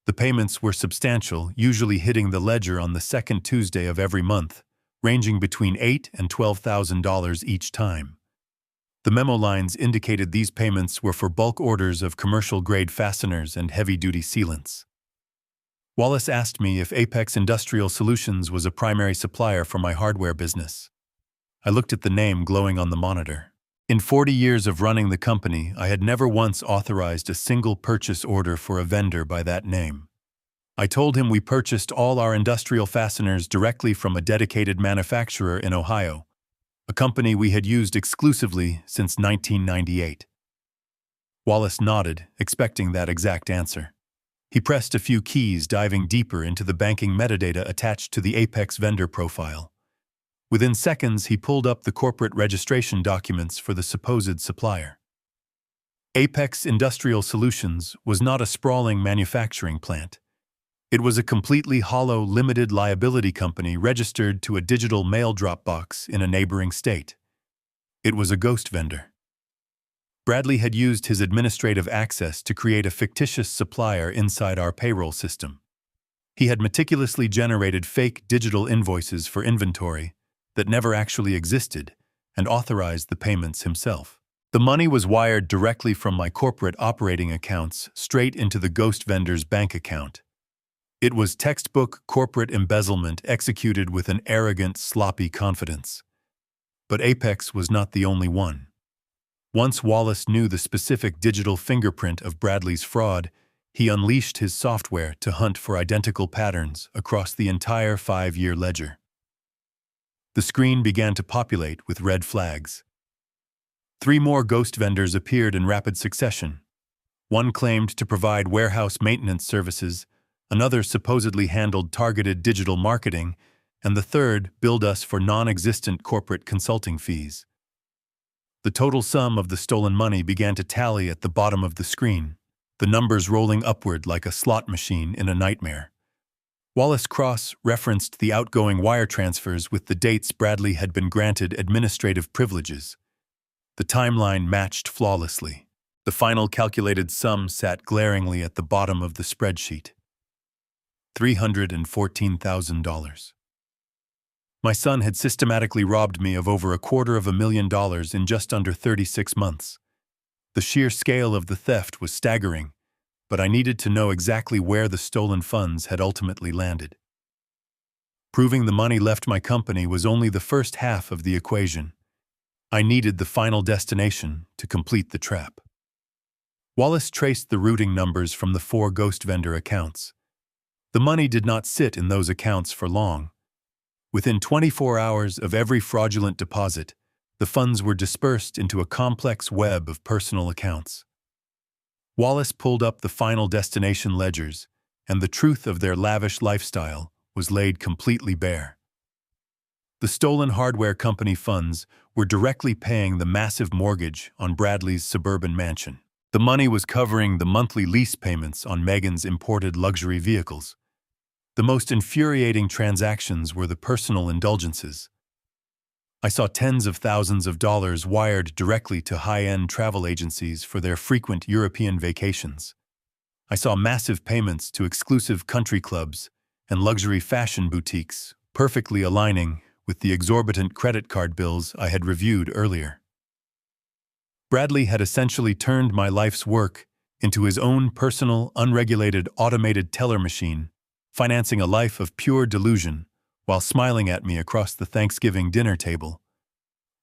The payments were substantial, usually hitting the ledger on the second Tuesday of every month, ranging between $8,000 and $12,000 each time. The memo lines indicated these payments were for bulk orders of commercial-grade fasteners and heavy-duty sealants. Wallace asked me if Apex Industrial Solutions was a primary supplier for my hardware business. I looked at the name glowing on the monitor. In 40 years of running the company, I had never once authorized a single purchase order for a vendor by that name. I told him we purchased all our industrial fasteners directly from a dedicated manufacturer in Ohio, a company we had used exclusively since 1998. Wallace nodded, expecting that exact answer. He pressed a few keys, diving deeper into the banking metadata attached to the Apex vendor profile. Within seconds, he pulled up the corporate registration documents for the supposed supplier. Apex Industrial Solutions was not a sprawling manufacturing plant. It was a completely hollow limited liability company registered to a digital mail drop box in a neighboring state. It was a ghost vendor. Bradley had used his administrative access to create a fictitious supplier inside our payroll system. He had meticulously generated fake digital invoices for inventory that never actually existed and authorized the payments himself. The money was wired directly from my corporate operating accounts straight into the ghost vendor's bank account. It was textbook corporate embezzlement executed with an arrogant, sloppy confidence. But Apex was not the only one. Once Wallace knew the specific digital fingerprint of Bradley's fraud, he unleashed his software to hunt for identical patterns across the entire 5-year ledger. The screen began to populate with red flags. 3 more ghost vendors appeared in rapid succession. One claimed to provide warehouse maintenance services, Another supposedly handled targeted digital marketing, and the third billed us for non-existent corporate consulting fees. The total sum of the stolen money began to tally at the bottom of the screen, the numbers rolling upward like a slot machine in a nightmare. Wallace cross-referenced the outgoing wire transfers with the dates Bradley had been granted administrative privileges. The timeline matched flawlessly. The final calculated sum sat glaringly at the bottom of the spreadsheet. $314,000. My son had systematically robbed me of over $250,000 in just under 36 months. The sheer scale of the theft was staggering, but I needed to know exactly where the stolen funds had ultimately landed. Proving the money left my company was only the first half of the equation. I needed the final destination to complete the trap. Wallace traced the routing numbers from the 4 ghost vendor accounts. The money did not sit in those accounts for long. Within 24 hours of every fraudulent deposit, the funds were dispersed into a complex web of personal accounts. Wallace pulled up the final destination ledgers, and the truth of their lavish lifestyle was laid completely bare. The stolen hardware company funds were directly paying the massive mortgage on Bradley's suburban mansion. The money was covering the monthly lease payments on Megan's imported luxury vehicles. The most infuriating transactions were the personal indulgences. I saw tens of thousands of dollars wired directly to high-end travel agencies for their frequent European vacations. I saw massive payments to exclusive country clubs and luxury fashion boutiques, perfectly aligning with the exorbitant credit card bills I had reviewed earlier. Bradley had essentially turned my life's work into his own personal, unregulated, automated teller machine, financing a life of pure delusion while smiling at me across the Thanksgiving dinner table.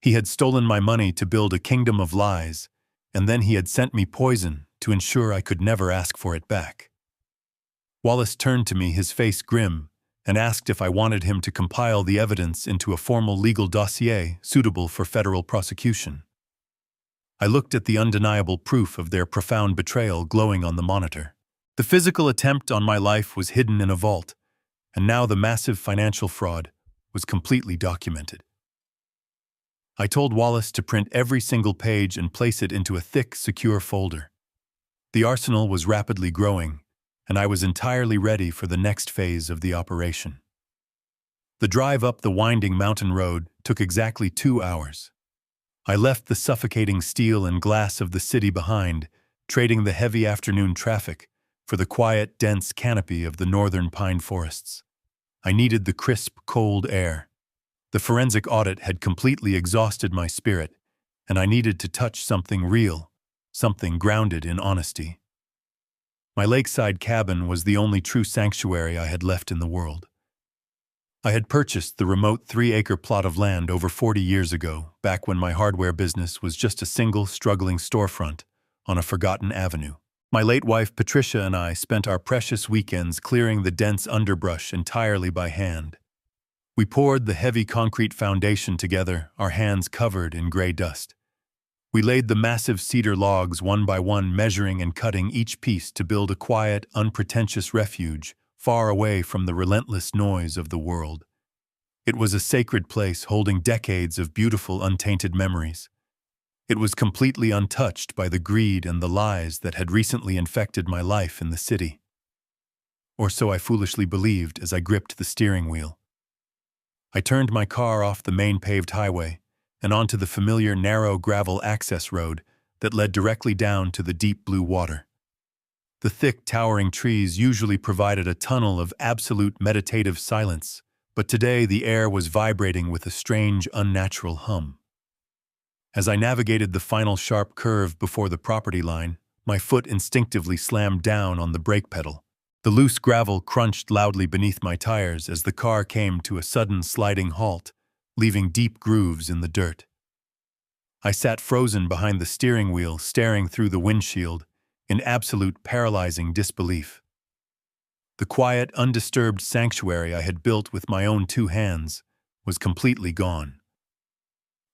He had stolen my money to build a kingdom of lies, and then he had sent me poison to ensure I could never ask for it back. Wallace turned to me, his face grim, and asked if I wanted him to compile the evidence into a formal legal dossier suitable for federal prosecution. I looked at the undeniable proof of their profound betrayal glowing on the monitor. The physical attempt on my life was hidden in a vault, and now the massive financial fraud was completely documented. I told Wallace to print every single page and place it into a thick, secure folder. The arsenal was rapidly growing, and I was entirely ready for the next phase of the operation. The drive up the winding mountain road took exactly 2 hours. I left the suffocating steel and glass of the city behind, trading the heavy afternoon traffic for the quiet, dense canopy of the northern pine forests. I needed the crisp, cold air. The forensic audit had completely exhausted my spirit, and I needed to touch something real, something grounded in honesty. My lakeside cabin was the only true sanctuary I had left in the world. I had purchased the remote 3-acre plot of land over 40 years ago, back when my hardware business was just a single, struggling storefront on a forgotten avenue. My late wife Patricia and I spent our precious weekends clearing the dense underbrush entirely by hand. We poured the heavy concrete foundation together, our hands covered in gray dust. We laid the massive cedar logs one by one, measuring and cutting each piece to build a quiet, unpretentious refuge far away from the relentless noise of the world. It was a sacred place holding decades of beautiful, untainted memories. It was completely untouched by the greed and the lies that had recently infected my life in the city. Or so I foolishly believed as I gripped the steering wheel. I turned my car off the main paved highway and onto the familiar narrow gravel access road that led directly down to the deep blue water. The thick, towering trees usually provided a tunnel of absolute meditative silence, but today the air was vibrating with a strange, unnatural hum. As I navigated the final sharp curve before the property line, my foot instinctively slammed down on the brake pedal. The loose gravel crunched loudly beneath my tires as the car came to a sudden sliding halt, leaving deep grooves in the dirt. I sat frozen behind the steering wheel, staring through the windshield, in absolute paralyzing disbelief. The quiet, undisturbed sanctuary I had built with my own 2 hands was completely gone.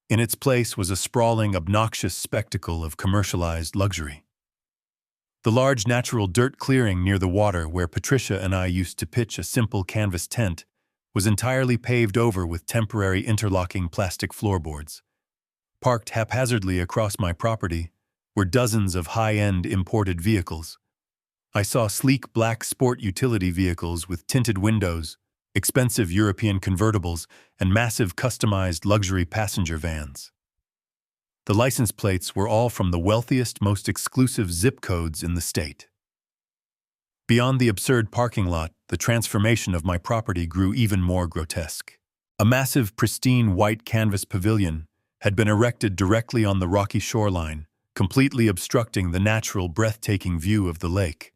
In its place was a sprawling, obnoxious spectacle of commercialized luxury. The large natural dirt clearing near the water where Patricia and I used to pitch a simple canvas tent was entirely paved over with temporary interlocking plastic floorboards. Parked haphazardly across my property were dozens of high-end imported vehicles. I saw sleek black sport utility vehicles with tinted windows, expensive European convertibles, and massive customized luxury passenger vans. The license plates were all from the wealthiest, most exclusive zip codes in the state. Beyond the absurd parking lot, the transformation of my property grew even more grotesque. A massive, pristine white canvas pavilion had been erected directly on the rocky shoreline, completely obstructing the natural, breathtaking view of the lake.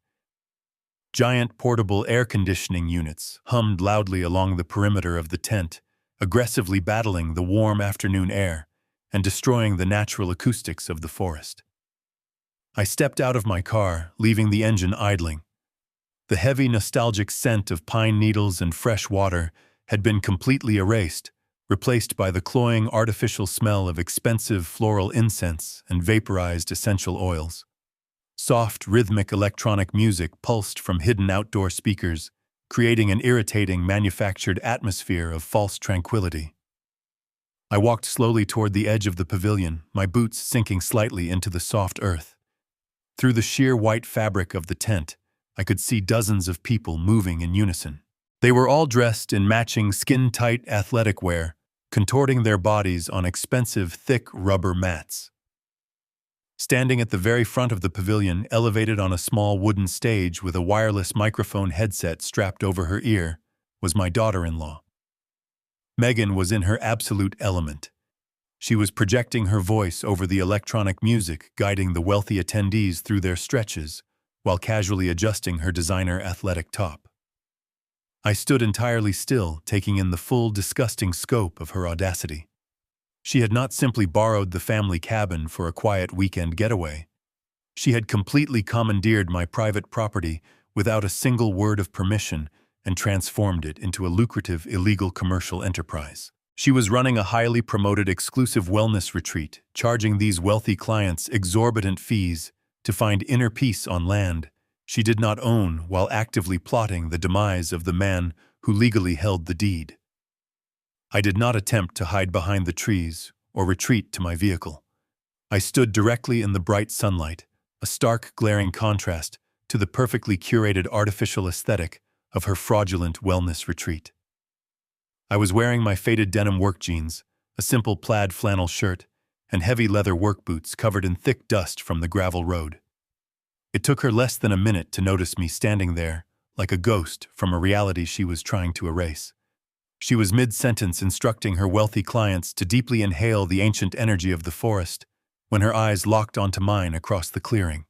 Giant portable air conditioning units hummed loudly along the perimeter of the tent, aggressively battling the warm afternoon air and destroying the natural acoustics of the forest. I stepped out of my car, leaving the engine idling. The heavy, nostalgic scent of pine needles and fresh water had been completely erased, replaced by the cloying artificial smell of expensive floral incense and vaporized essential oils. Soft, rhythmic electronic music pulsed from hidden outdoor speakers, creating an irritating, manufactured atmosphere of false tranquility. I walked slowly toward the edge of the pavilion, my boots sinking slightly into the soft earth. Through the sheer white fabric of the tent, I could see dozens of people moving in unison. They were all dressed in matching skin-tight athletic wear, contorting their bodies on expensive, thick rubber mats. Standing at the very front of the pavilion, elevated on a small wooden stage with a wireless microphone headset strapped over her ear, was my daughter-in-law. Megan was in her absolute element. She was projecting her voice over the electronic music, guiding the wealthy attendees through their stretches, while casually adjusting her designer athletic top. I stood entirely still, taking in the full, disgusting scope of her audacity. She had not simply borrowed the family cabin for a quiet weekend getaway. She had completely commandeered my private property without a single word of permission and transformed it into a lucrative, illegal commercial enterprise. She was running a highly promoted exclusive wellness retreat, charging these wealthy clients exorbitant fees to find inner peace on land she did not own, while actively plotting the demise of the man who legally held the deed. I did not attempt to hide behind the trees or retreat to my vehicle. I stood directly in the bright sunlight, a stark, glaring contrast to the perfectly curated artificial aesthetic of her fraudulent wellness retreat. I was wearing my faded denim work jeans, a simple plaid flannel shirt, and heavy leather work boots covered in thick dust from the gravel road. It took her less than a minute to notice me standing there, like a ghost from a reality she was trying to erase. She was mid-sentence instructing her wealthy clients to deeply inhale the ancient energy of the forest when her eyes locked onto mine across the clearing.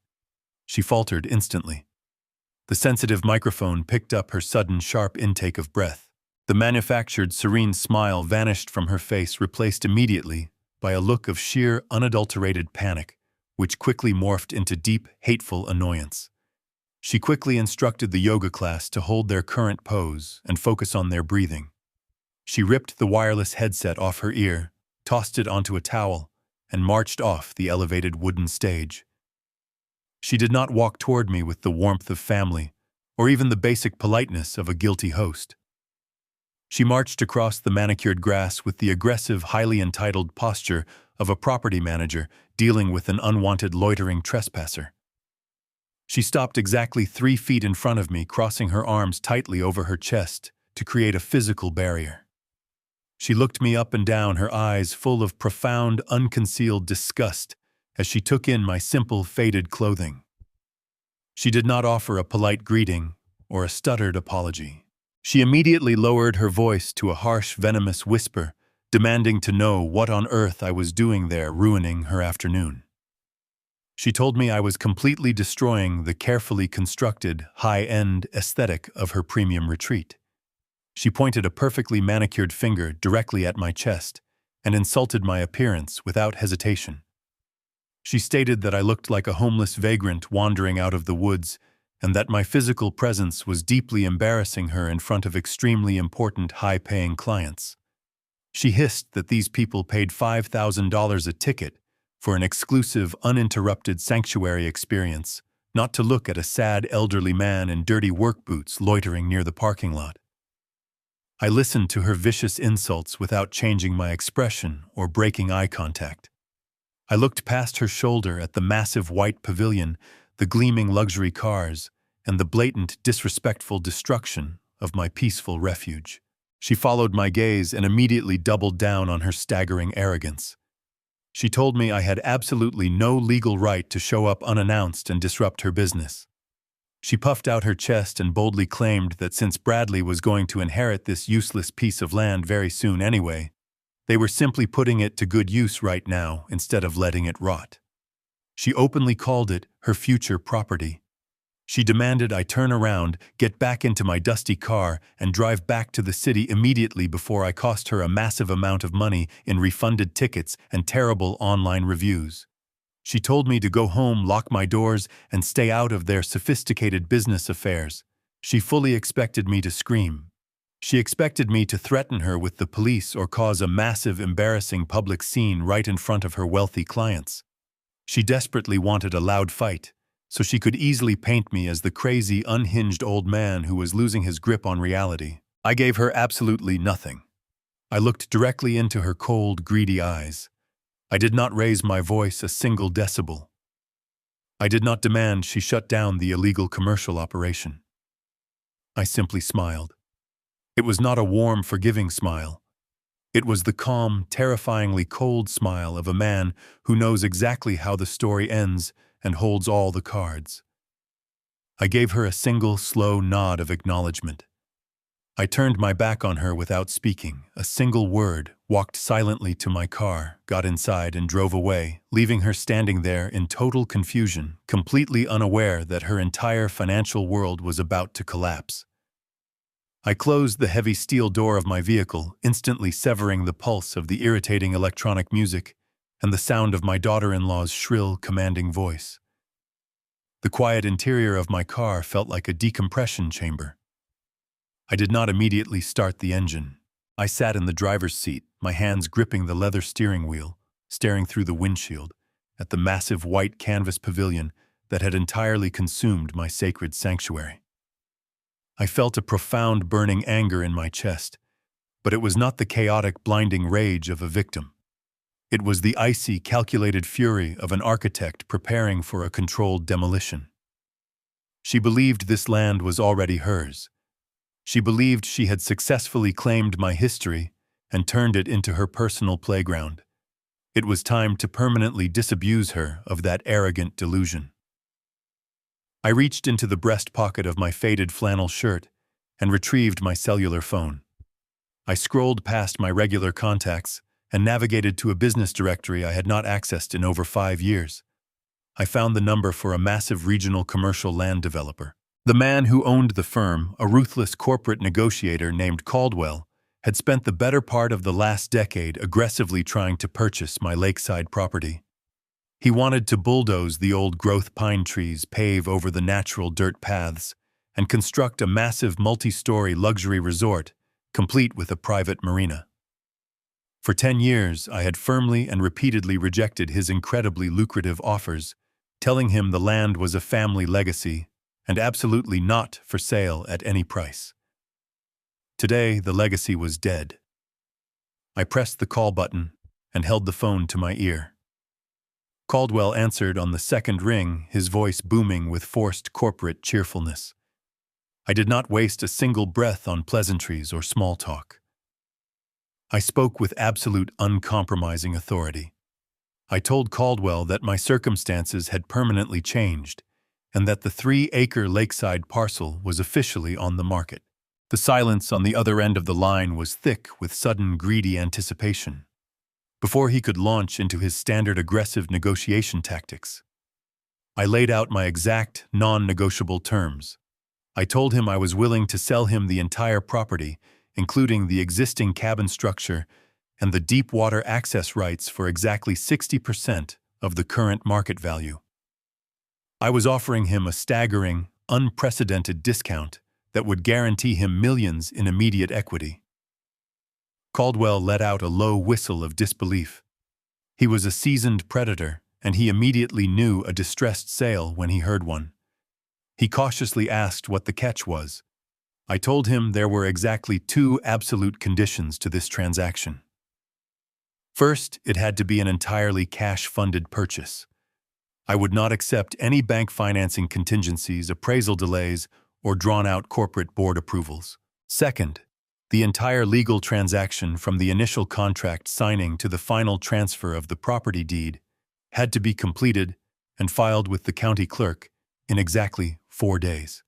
She faltered instantly. The sensitive microphone picked up her sudden, sharp intake of breath. The manufactured, serene smile vanished from her face, replaced immediately by a look of sheer, unadulterated panic, which quickly morphed into deep, hateful annoyance. She quickly instructed the yoga class to hold their current pose and focus on their breathing. She ripped the wireless headset off her ear, tossed it onto a towel, and marched off the elevated wooden stage. She did not walk toward me with the warmth of family, or even the basic politeness of a guilty host. She marched across the manicured grass with the aggressive, highly entitled posture of a property manager dealing with an unwanted loitering trespasser. She stopped exactly 3 feet in front of me, crossing her arms tightly over her chest to create a physical barrier. She looked me up and down, her eyes full of profound, unconcealed disgust as she took in my simple, faded clothing. She did not offer a polite greeting or a stuttered apology. She immediately lowered her voice to a harsh, venomous whisper, demanding to know what on earth I was doing there, ruining her afternoon. She told me I was completely destroying the carefully constructed, high-end aesthetic of her premium retreat. She pointed a perfectly manicured finger directly at my chest and insulted my appearance without hesitation. She stated that I looked like a homeless vagrant wandering out of the woods and that my physical presence was deeply embarrassing her in front of extremely important, high-paying clients. She hissed that these people paid $5,000 a ticket for an exclusive, uninterrupted sanctuary experience, not to look at a sad elderly man in dirty work boots loitering near the parking lot. I listened to her vicious insults without changing my expression or breaking eye contact. I looked past her shoulder at the massive white pavilion, the gleaming luxury cars, and the blatant, disrespectful destruction of my peaceful refuge. She followed my gaze and immediately doubled down on her staggering arrogance. She told me I had absolutely no legal right to show up unannounced and disrupt her business. She puffed out her chest and boldly claimed that since Bradley was going to inherit this useless piece of land very soon anyway, they were simply putting it to good use right now instead of letting it rot. She openly called it her future property. She demanded I turn around, get back into my dusty car, and drive back to the city immediately before I cost her a massive amount of money in refunded tickets and terrible online reviews. She told me to go home, lock my doors, and stay out of their sophisticated business affairs. She fully expected me to scream. She expected me to threaten her with the police or cause a massive, embarrassing public scene right in front of her wealthy clients. She desperately wanted a loud fight, so she could easily paint me as the crazy, unhinged old man who was losing his grip on reality. I gave her absolutely nothing. I looked directly into her cold, greedy eyes. I did not raise my voice a single decibel. I did not demand she shut down the illegal commercial operation. I simply smiled. It was not a warm, forgiving smile. It was the calm, terrifyingly cold smile of a man who knows exactly how the story ends and holds all the cards. I gave her a single, slow nod of acknowledgement. I turned my back on her without speaking a single word, walked silently to my car, got inside and drove away, leaving her standing there in total confusion, completely unaware that her entire financial world was about to collapse. I closed the heavy steel door of my vehicle, instantly severing the pulse of the irritating electronic music and the sound of my daughter-in-law's shrill, commanding voice. The quiet interior of my car felt like a decompression chamber. I did not immediately start the engine. I sat in the driver's seat, my hands gripping the leather steering wheel, staring through the windshield at the massive white canvas pavilion that had entirely consumed my sacred sanctuary. I felt a profound burning anger in my chest, but it was not the chaotic, blinding rage of a victim. It was the icy, calculated fury of an architect preparing for a controlled demolition. She believed this land was already hers. She believed she had successfully claimed my history and turned it into her personal playground. It was time to permanently disabuse her of that arrogant delusion. I reached into the breast pocket of my faded flannel shirt and retrieved my cellular phone. I scrolled past my regular contacts and navigated to a business directory I had not accessed in over 5 years. I found the number for a massive regional commercial land developer. The man who owned the firm, a ruthless corporate negotiator named Caldwell, had spent the better part of the last decade aggressively trying to purchase my lakeside property. He wanted to bulldoze the old growth pine trees, pave over the natural dirt paths, and construct a massive multi-story luxury resort, complete with a private marina. For 10 years, I had firmly and repeatedly rejected his incredibly lucrative offers, telling him the land was a family legacy and absolutely not for sale at any price. Today, the legacy was dead. I pressed the call button and held the phone to my ear. Caldwell answered on the second ring, his voice booming with forced corporate cheerfulness. I did not waste a single breath on pleasantries or small talk. I spoke with absolute uncompromising authority. I told Caldwell that my circumstances had permanently changed and that the 3-acre lakeside parcel was officially on the market. The silence on the other end of the line was thick with sudden greedy anticipation. Before he could launch into his standard aggressive negotiation tactics, I laid out my exact, non-negotiable terms. I told him I was willing to sell him the entire property, including the existing cabin structure and the deep water access rights for exactly 60% of the current market value. I was offering him a staggering, unprecedented discount that would guarantee him millions in immediate equity. Caldwell let out a low whistle of disbelief. He was a seasoned predator, and he immediately knew a distressed sale when he heard one. He cautiously asked what the catch was. I told him there were exactly two absolute conditions to this transaction. First, it had to be an entirely cash-funded purchase. I would not accept any bank financing contingencies, appraisal delays, or drawn-out corporate board approvals. Second, the entire legal transaction from the initial contract signing to the final transfer of the property deed had to be completed and filed with the county clerk in exactly 4 days.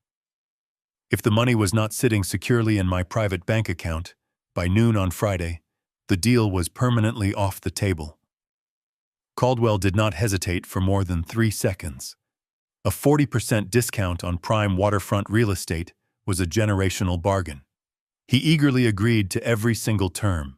If the money was not sitting securely in my private bank account by noon on Friday, the deal was permanently off the table. Caldwell did not hesitate for more than 3 seconds. A 40% discount on prime waterfront real estate was a generational bargain. He eagerly agreed to every single term.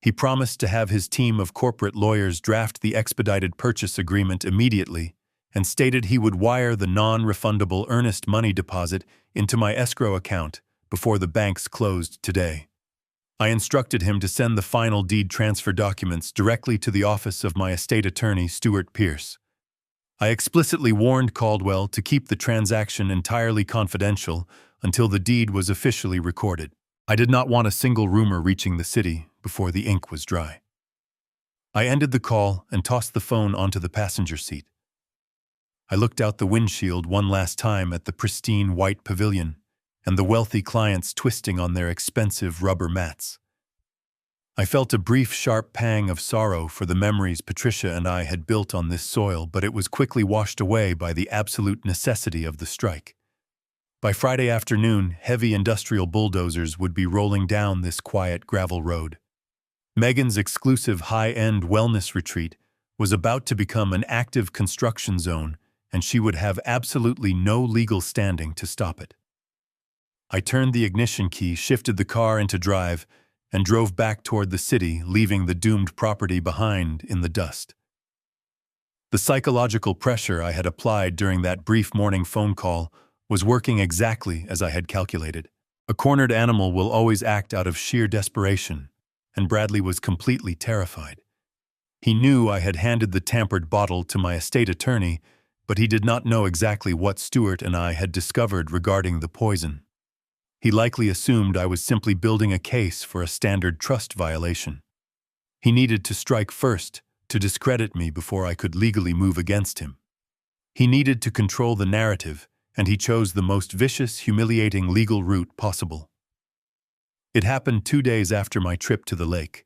He promised to have his team of corporate lawyers draft the expedited purchase agreement immediately and stated he would wire the non-refundable earnest money deposit into my escrow account before the banks closed today. I instructed him to send the final deed transfer documents directly to the office of my estate attorney, Stuart Pierce. I explicitly warned Caldwell to keep the transaction entirely confidential until the deed was officially recorded. I did not want a single rumor reaching the city before the ink was dry. I ended the call and tossed the phone onto the passenger seat. I looked out the windshield one last time at the pristine white pavilion and the wealthy clients twisting on their expensive rubber mats. I felt a brief, sharp pang of sorrow for the memories Patricia and I had built on this soil, but it was quickly washed away by the absolute necessity of the strike. By Friday afternoon, heavy industrial bulldozers would be rolling down this quiet gravel road. Megan's exclusive high-end wellness retreat was about to become an active construction zone, and she would have absolutely no legal standing to stop it. I turned the ignition key, shifted the car into drive, and drove back toward the city, leaving the doomed property behind in the dust. The psychological pressure I had applied during that brief morning phone call was working exactly as I had calculated. A cornered animal will always act out of sheer desperation, and Bradley was completely terrified. He knew I had handed the tampered bottle to my estate attorney, but he did not know exactly what Stuart and I had discovered regarding the poison. He likely assumed I was simply building a case for a standard trust violation. He needed to strike first to discredit me before I could legally move against him. He needed to control the narrative, and he chose the most vicious, humiliating legal route possible. It happened 2 days after my trip to the lake.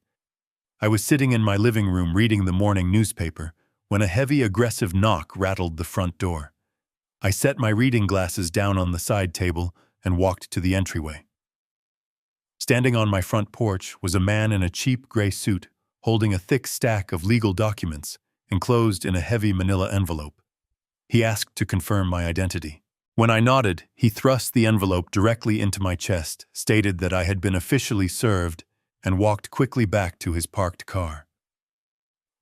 I was sitting in my living room reading the morning newspaper when a heavy, aggressive knock rattled the front door. I set my reading glasses down on the side table and walked to the entryway. Standing on my front porch was a man in a cheap gray suit holding a thick stack of legal documents enclosed in a heavy manila envelope. He asked to confirm my identity. When I nodded, he thrust the envelope directly into my chest, stated that I had been officially served, and walked quickly back to his parked car.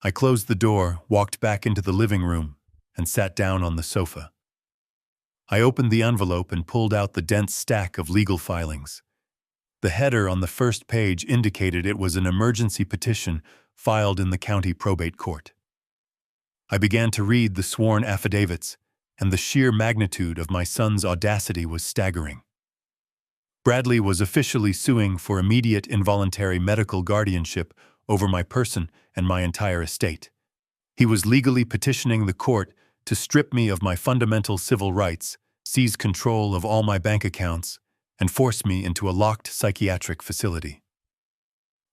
I closed the door, walked back into the living room, and sat down on the sofa. I opened the envelope and pulled out the dense stack of legal filings. The header on the first page indicated it was an emergency petition filed in the county probate court. I began to read the sworn affidavits, and the sheer magnitude of my son's audacity was staggering. Bradley was officially suing for immediate involuntary medical guardianship over my person and my entire estate. He was legally petitioning the court to strip me of my fundamental civil rights, seize control of all my bank accounts, and force me into a locked psychiatric facility.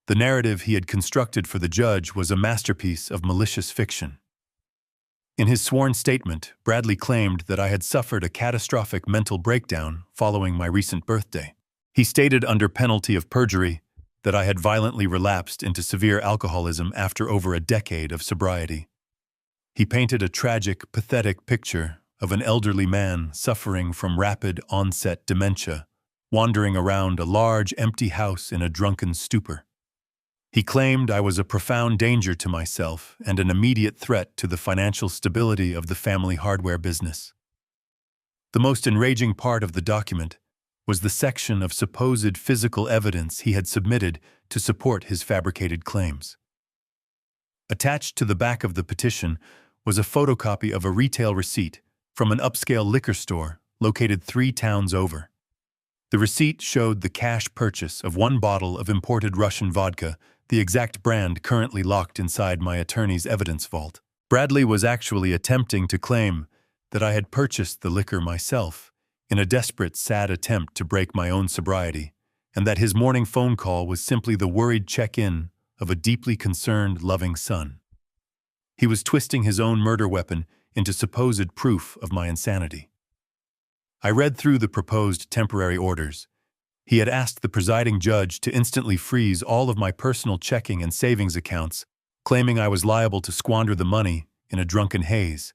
The narrative he had constructed for the judge was a masterpiece of malicious fiction. In his sworn statement, Bradley claimed that I had suffered a catastrophic mental breakdown following my recent birthday. He stated under penalty of perjury that I had violently relapsed into severe alcoholism after over a decade of sobriety. He painted a tragic, pathetic picture of an elderly man suffering from rapid onset dementia, wandering around a large, empty house in a drunken stupor. He claimed I was a profound danger to myself and an immediate threat to the financial stability of the family hardware business. The most enraging part of the document was the section of supposed physical evidence he had submitted to support his fabricated claims. Attached to the back of the petition was a photocopy of a retail receipt from an upscale liquor store located 3 towns over. The receipt showed the cash purchase of 1 bottle of imported Russian vodka, the exact brand currently locked inside my attorney's evidence vault. Bradley was actually attempting to claim that I had purchased the liquor myself in a desperate, sad attempt to break my own sobriety, and that his morning phone call was simply the worried check-in of a deeply concerned, loving son. He was twisting his own murder weapon into supposed proof of my insanity. I read through the proposed temporary orders. He had asked the presiding judge to instantly freeze all of my personal checking and savings accounts, claiming I was liable to squander the money in a drunken haze.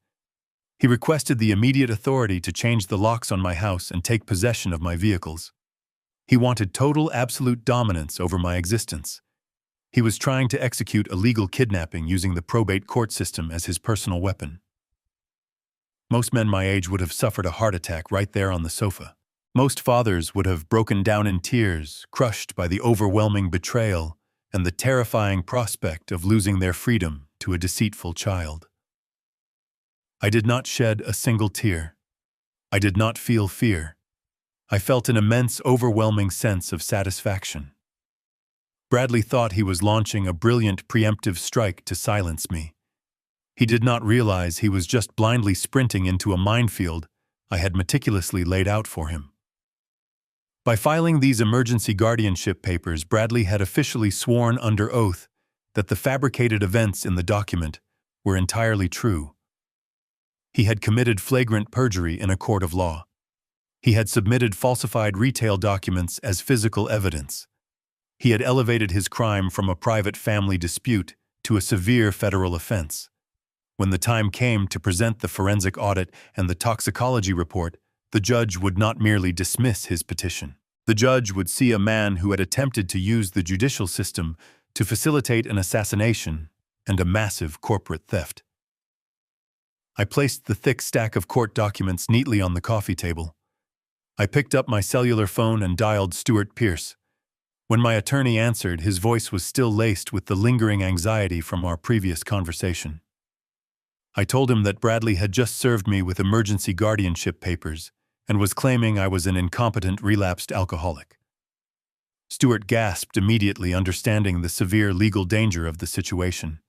He requested the immediate authority to change the locks on my house and take possession of my vehicles. He wanted total, absolute dominance over my existence. He was trying to execute a legal kidnapping using the probate court system as his personal weapon. Most men my age would have suffered a heart attack right there on the sofa. Most fathers would have broken down in tears, crushed by the overwhelming betrayal and the terrifying prospect of losing their freedom to a deceitful child. I did not shed a single tear. I did not feel fear. I felt an immense, overwhelming sense of satisfaction. Bradley thought he was launching a brilliant preemptive strike to silence me. He did not realize he was just blindly sprinting into a minefield I had meticulously laid out for him. By filing these emergency guardianship papers, Bradley had officially sworn under oath that the fabricated events in the document were entirely true. He had committed flagrant perjury in a court of law. He had submitted falsified retail documents as physical evidence. He had elevated his crime from a private family dispute to a severe federal offense. When the time came to present the forensic audit and the toxicology report, the judge would not merely dismiss his petition. The judge would see a man who had attempted to use the judicial system to facilitate an assassination and a massive corporate theft. I placed the thick stack of court documents neatly on the coffee table. I picked up my cellular phone and dialed Stuart Pierce. When my attorney answered, his voice was still laced with the lingering anxiety from our previous conversation. I told him that Bradley had just served me with emergency guardianship papers and was claiming I was an incompetent, relapsed alcoholic. Stuart gasped immediately, understanding the severe legal danger of the situation.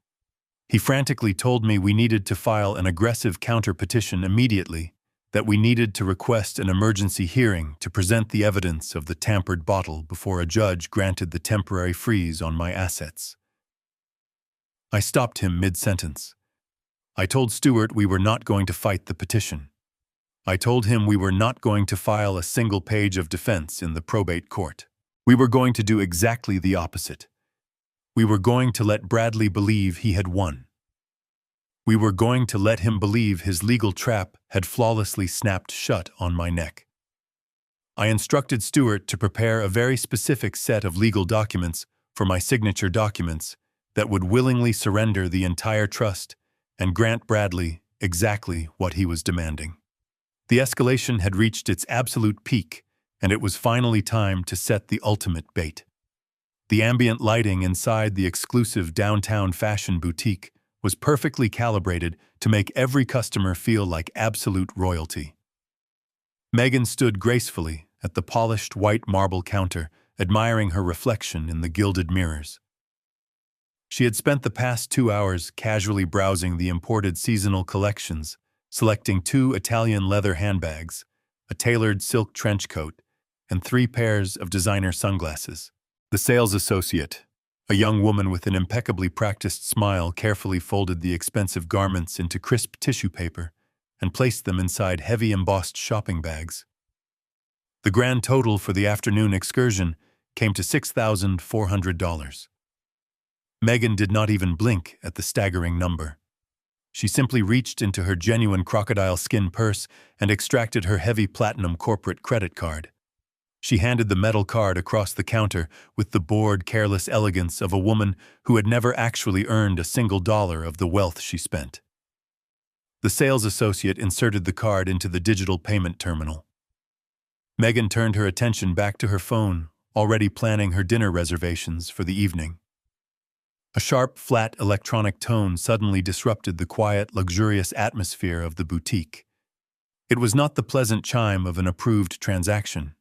He frantically told me we needed to file an aggressive counter-petition immediately, that we needed to request an emergency hearing to present the evidence of the tampered bottle before a judge granted the temporary freeze on my assets. I stopped him mid-sentence. I told Stuart we were not going to fight the petition. I told him we were not going to file a single page of defense in the probate court. We were going to do exactly the opposite. We were going to let Bradley believe he had won. We were going to let him believe his legal trap had flawlessly snapped shut on my neck. I instructed Stuart to prepare a very specific set of legal documents for my signature documents that would willingly surrender the entire trust and grant Bradley exactly what he was demanding. The escalation had reached its absolute peak, and it was finally time to set the ultimate bait. The ambient lighting inside the exclusive downtown fashion boutique was perfectly calibrated to make every customer feel like absolute royalty. Megan stood gracefully at the polished white marble counter, admiring her reflection in the gilded mirrors. She had spent the past 2 hours casually browsing the imported seasonal collections, selecting 2 Italian leather handbags, a tailored silk trench coat, and 3 pairs of designer sunglasses. The sales associate, a young woman with an impeccably practiced smile, carefully folded the expensive garments into crisp tissue paper and placed them inside heavy embossed shopping bags. The grand total for the afternoon excursion came to $6,400. Megan did not even blink at the staggering number. She simply reached into her genuine crocodile skin purse and extracted her heavy platinum corporate credit card. She handed the metal card across the counter with the bored, careless elegance of a woman who had never actually earned a single dollar of the wealth she spent. The sales associate inserted the card into the digital payment terminal. Megan turned her attention back to her phone, already planning her dinner reservations for the evening. A sharp, flat electronic tone suddenly disrupted the quiet, luxurious atmosphere of the boutique. It was not the pleasant chime of an approved transaction.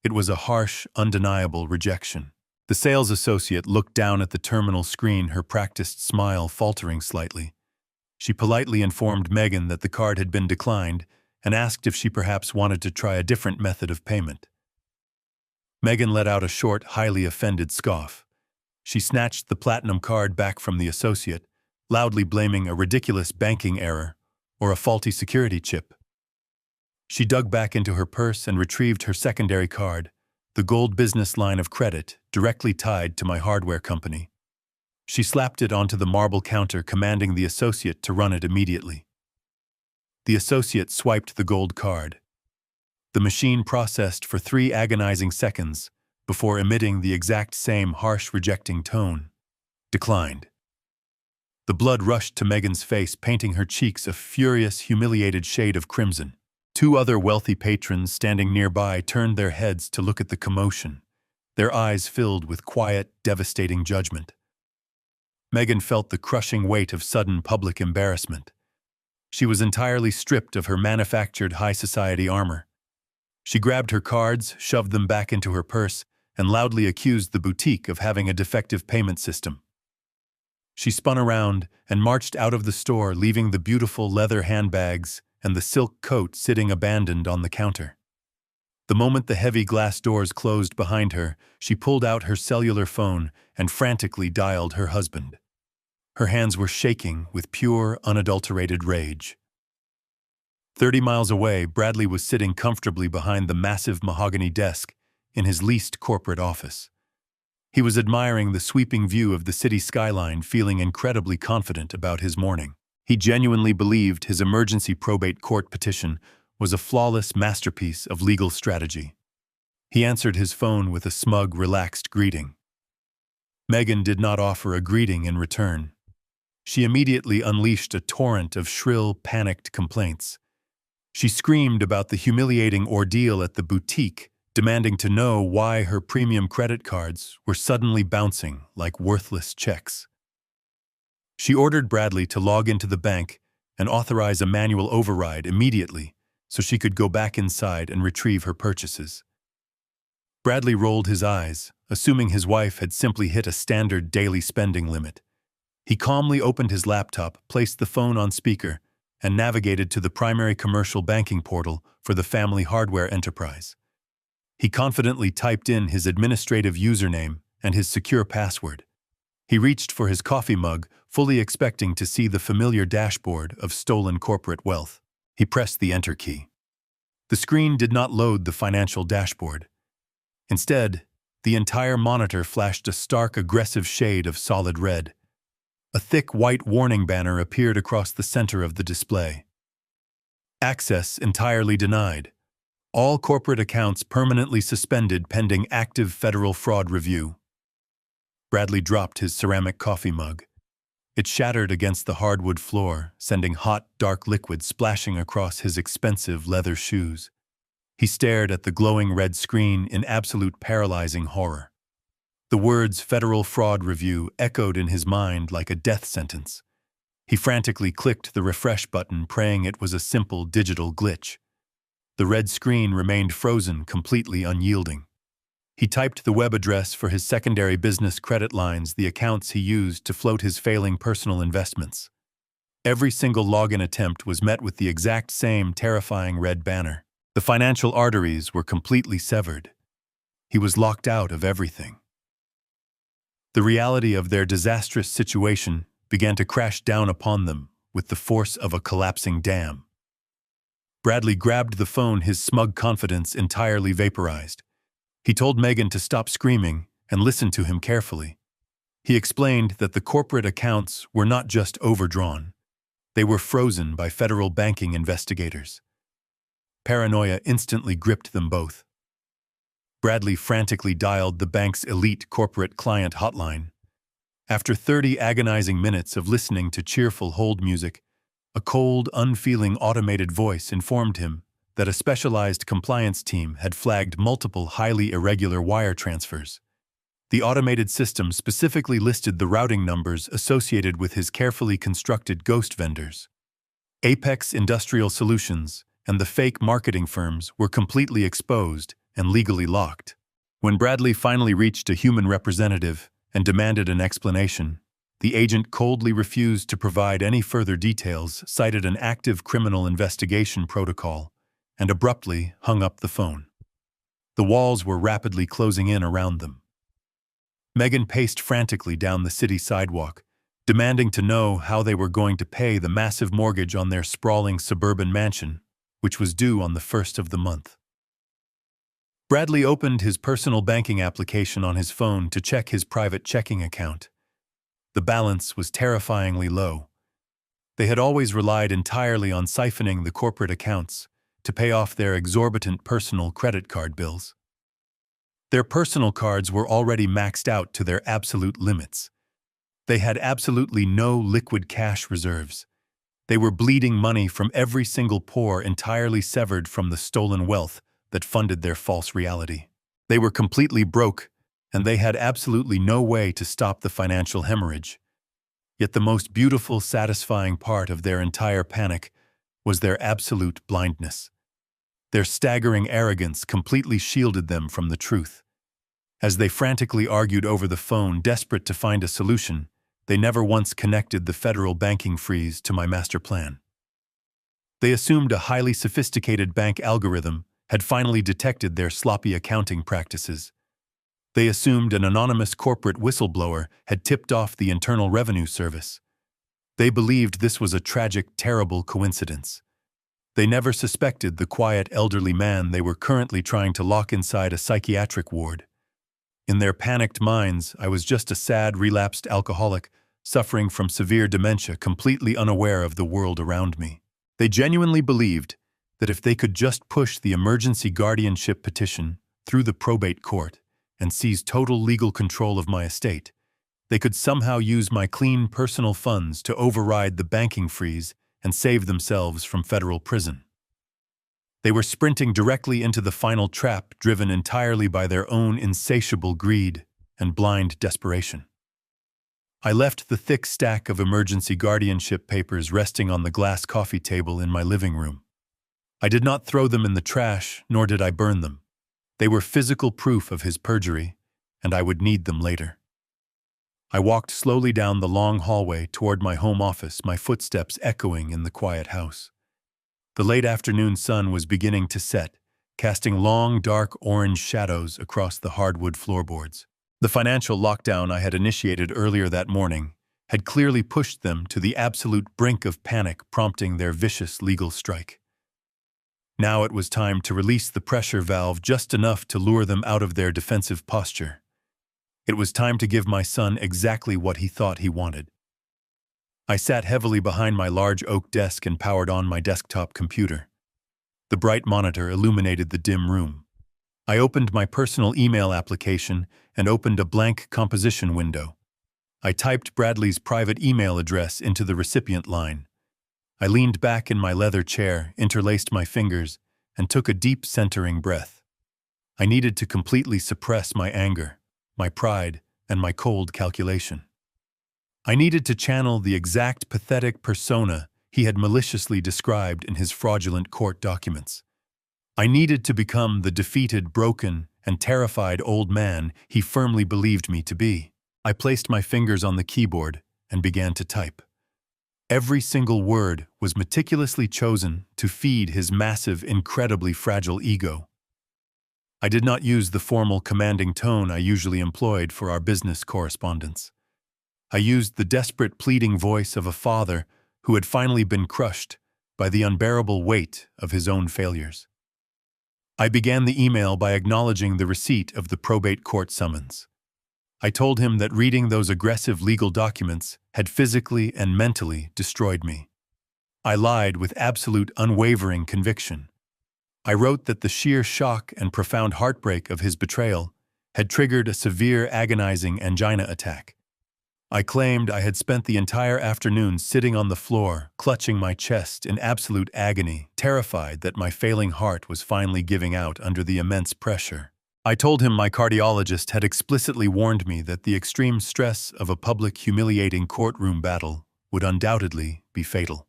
It was a harsh, undeniable rejection. The sales associate looked down at the terminal screen, her practiced smile faltering slightly. She politely informed Megan that the card had been declined and asked if she perhaps wanted to try a different method of payment. Megan let out a short, highly offended scoff. She snatched the platinum card back from the associate, loudly blaming a ridiculous banking error or a faulty security chip. She dug back into her purse and retrieved her secondary card, the gold business line of credit directly tied to my hardware company. She slapped it onto the marble counter, commanding the associate to run it immediately. The associate swiped the gold card. The machine processed for 3 agonizing seconds before emitting the exact same harsh, rejecting tone. Declined. The blood rushed to Megan's face, painting her cheeks a furious, humiliated shade of crimson. 2 other wealthy patrons standing nearby turned their heads to look at the commotion, their eyes filled with quiet, devastating judgment. Megan felt the crushing weight of sudden public embarrassment. She was entirely stripped of her manufactured high society armor. She grabbed her cards, shoved them back into her purse, and loudly accused the boutique of having a defective payment system. She spun around and marched out of the store, leaving the beautiful leather handbags and the silk coat sitting abandoned on the counter. The moment the heavy glass doors closed behind her, she pulled out her cellular phone and frantically dialed her husband. Her hands were shaking with pure, unadulterated rage. 30 miles away, Bradley was sitting comfortably behind the massive mahogany desk in his leased corporate office. He was admiring the sweeping view of the city skyline, feeling incredibly confident about his morning. He genuinely believed his emergency probate court petition was a flawless masterpiece of legal strategy. He answered his phone with a smug, relaxed greeting. Megan did not offer a greeting in return. She immediately unleashed a torrent of shrill, panicked complaints. She screamed about the humiliating ordeal at the boutique, demanding to know why her premium credit cards were suddenly bouncing like worthless checks. She ordered Bradley to log into the bank and authorize a manual override immediately so she could go back inside and retrieve her purchases. Bradley rolled his eyes, assuming his wife had simply hit a standard daily spending limit. He calmly opened his laptop, placed the phone on speaker, and navigated to the primary commercial banking portal for the family hardware enterprise. He confidently typed in his administrative username and his secure password. He reached for his coffee mug, fully expecting to see the familiar dashboard of stolen corporate wealth. He pressed the enter key. The screen did not load the financial dashboard. Instead, the entire monitor flashed a stark, aggressive shade of solid red. A thick white warning banner appeared across the center of the display. Access entirely denied. All corporate accounts permanently suspended pending active federal fraud review. Bradley dropped his ceramic coffee mug. It shattered against the hardwood floor, sending hot, dark liquid splashing across his expensive leather shoes. He stared at the glowing red screen in absolute paralyzing horror. The words "Federal Fraud Review" echoed in his mind like a death sentence. He frantically clicked the refresh button, praying it was a simple digital glitch. The red screen remained frozen, completely unyielding. He typed the web address for his secondary business credit lines, the accounts he used to float his failing personal investments. Every single login attempt was met with the exact same terrifying red banner. The financial arteries were completely severed. He was locked out of everything. The reality of their disastrous situation began to crash down upon them with the force of a collapsing dam. Bradley grabbed the phone, his smug confidence entirely vaporized. He told Megan to stop screaming and listen to him carefully. He explained that the corporate accounts were not just overdrawn. They were frozen by federal banking investigators. Paranoia instantly gripped them both. Bradley frantically dialed the bank's elite corporate client hotline. After 30 agonizing minutes of listening to cheerful hold music, a cold, unfeeling automated voice informed him that a specialized compliance team had flagged multiple highly irregular wire transfers. The automated system specifically listed the routing numbers associated with his carefully constructed ghost vendors. Apex Industrial Solutions and the fake marketing firms were completely exposed and legally locked. When Bradley finally reached a human representative and demanded an explanation, the agent coldly refused to provide any further details, cited an active criminal investigation protocol, and abruptly hung up the phone. The walls were rapidly closing in around them. Megan paced frantically down the city sidewalk, demanding to know how they were going to pay the massive mortgage on their sprawling suburban mansion, which was due on the 1st of the month. Bradley opened his personal banking application on his phone to check his private checking account. The balance was terrifyingly low. They had always relied entirely on siphoning the corporate accounts to pay off their exorbitant personal credit card bills. Their personal cards were already maxed out to their absolute limits. They had absolutely no liquid cash reserves. They were bleeding money from every single pore entirely severed from the stolen wealth that funded their false reality. They were completely broke, and they had absolutely no way to stop the financial hemorrhage. Yet the most beautiful, satisfying part of their entire panic was their absolute blindness. Their staggering arrogance completely shielded them from the truth. As they frantically argued over the phone, desperate to find a solution, they never once connected the federal banking freeze to my master plan. They assumed a highly sophisticated bank algorithm had finally detected their sloppy accounting practices. They assumed an anonymous corporate whistleblower had tipped off the Internal Revenue Service. They believed this was a tragic, terrible coincidence. They never suspected the quiet elderly man they were currently trying to lock inside a psychiatric ward. In their panicked minds, I was just a sad, relapsed alcoholic suffering from severe dementia, completely unaware of the world around me. They genuinely believed that if they could just push the emergency guardianship petition through the probate court and seize total legal control of my estate, they could somehow use my clean personal funds to override the banking freeze and save themselves from federal prison. They were sprinting directly into the final trap, driven entirely by their own insatiable greed and blind desperation. I left the thick stack of emergency guardianship papers resting on the glass coffee table in my living room. I did not throw them in the trash, nor did I burn them. They were physical proof of his perjury, and I would need them later. I walked slowly down the long hallway toward my home office, my footsteps echoing in the quiet house. The late afternoon sun was beginning to set, casting long, dark orange shadows across the hardwood floorboards. The financial lockdown I had initiated earlier that morning had clearly pushed them to the absolute brink of panic, prompting their vicious legal strike. Now it was time to release the pressure valve just enough to lure them out of their defensive posture. It was time to give my son exactly what he thought he wanted. I sat heavily behind my large oak desk and powered on my desktop computer. The bright monitor illuminated the dim room. I opened my personal email application and opened a blank composition window. I typed Bradley's private email address into the recipient line. I leaned back in my leather chair, interlaced my fingers, and took a deep centering breath. I needed to completely suppress my anger, my pride, and my cold calculation. I needed to channel the exact pathetic persona he had maliciously described in his fraudulent court documents. I needed to become the defeated, broken, and terrified old man he firmly believed me to be. I placed my fingers on the keyboard and began to type. Every single word was meticulously chosen to feed his massive, incredibly fragile ego. I did not use the formal, commanding tone I usually employed for our business correspondence. I used the desperate, pleading voice of a father who had finally been crushed by the unbearable weight of his own failures. I began the email by acknowledging the receipt of the probate court summons. I told him that reading those aggressive legal documents had physically and mentally destroyed me. I lied with absolute, unwavering conviction. I wrote that the sheer shock and profound heartbreak of his betrayal had triggered a severe, agonizing angina attack. I claimed I had spent the entire afternoon sitting on the floor, clutching my chest in absolute agony, terrified that my failing heart was finally giving out under the immense pressure. I told him my cardiologist had explicitly warned me that the extreme stress of a public, humiliating courtroom battle would undoubtedly be fatal.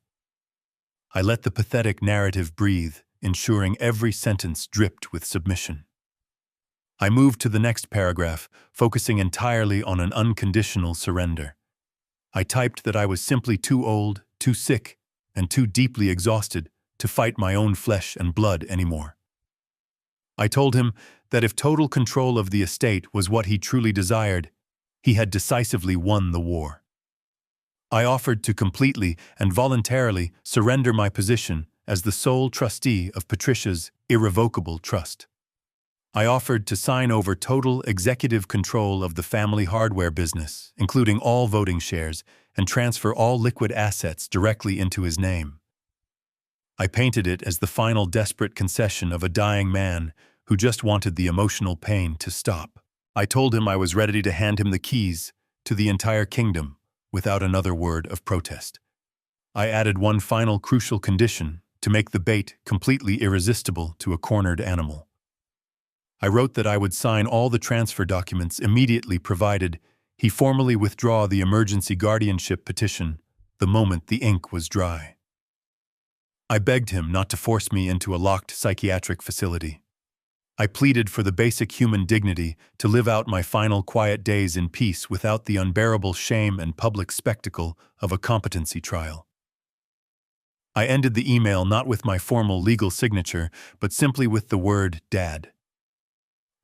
I let the pathetic narrative breathe, ensuring every sentence dripped with submission. I moved to the next paragraph, focusing entirely on an unconditional surrender. I typed that I was simply too old, too sick, and too deeply exhausted to fight my own flesh and blood anymore. I told him that if total control of the estate was what he truly desired, he had decisively won the war. I offered to completely and voluntarily surrender my position as the sole trustee of Patricia's irrevocable trust. I offered to sign over total executive control of the family hardware business, including all voting shares, and transfer all liquid assets directly into his name. I painted it as the final desperate concession of a dying man who just wanted the emotional pain to stop. I told him I was ready to hand him the keys to the entire kingdom without another word of protest. I added one final crucial condition to make the bait completely irresistible to a cornered animal. I wrote that I would sign all the transfer documents immediately provided he formally withdraw the emergency guardianship petition the moment the ink was dry. I begged him not to force me into a locked psychiatric facility. I pleaded for the basic human dignity to live out my final quiet days in peace without the unbearable shame and public spectacle of a competency trial. I ended the email not with my formal legal signature, but simply with the word "Dad."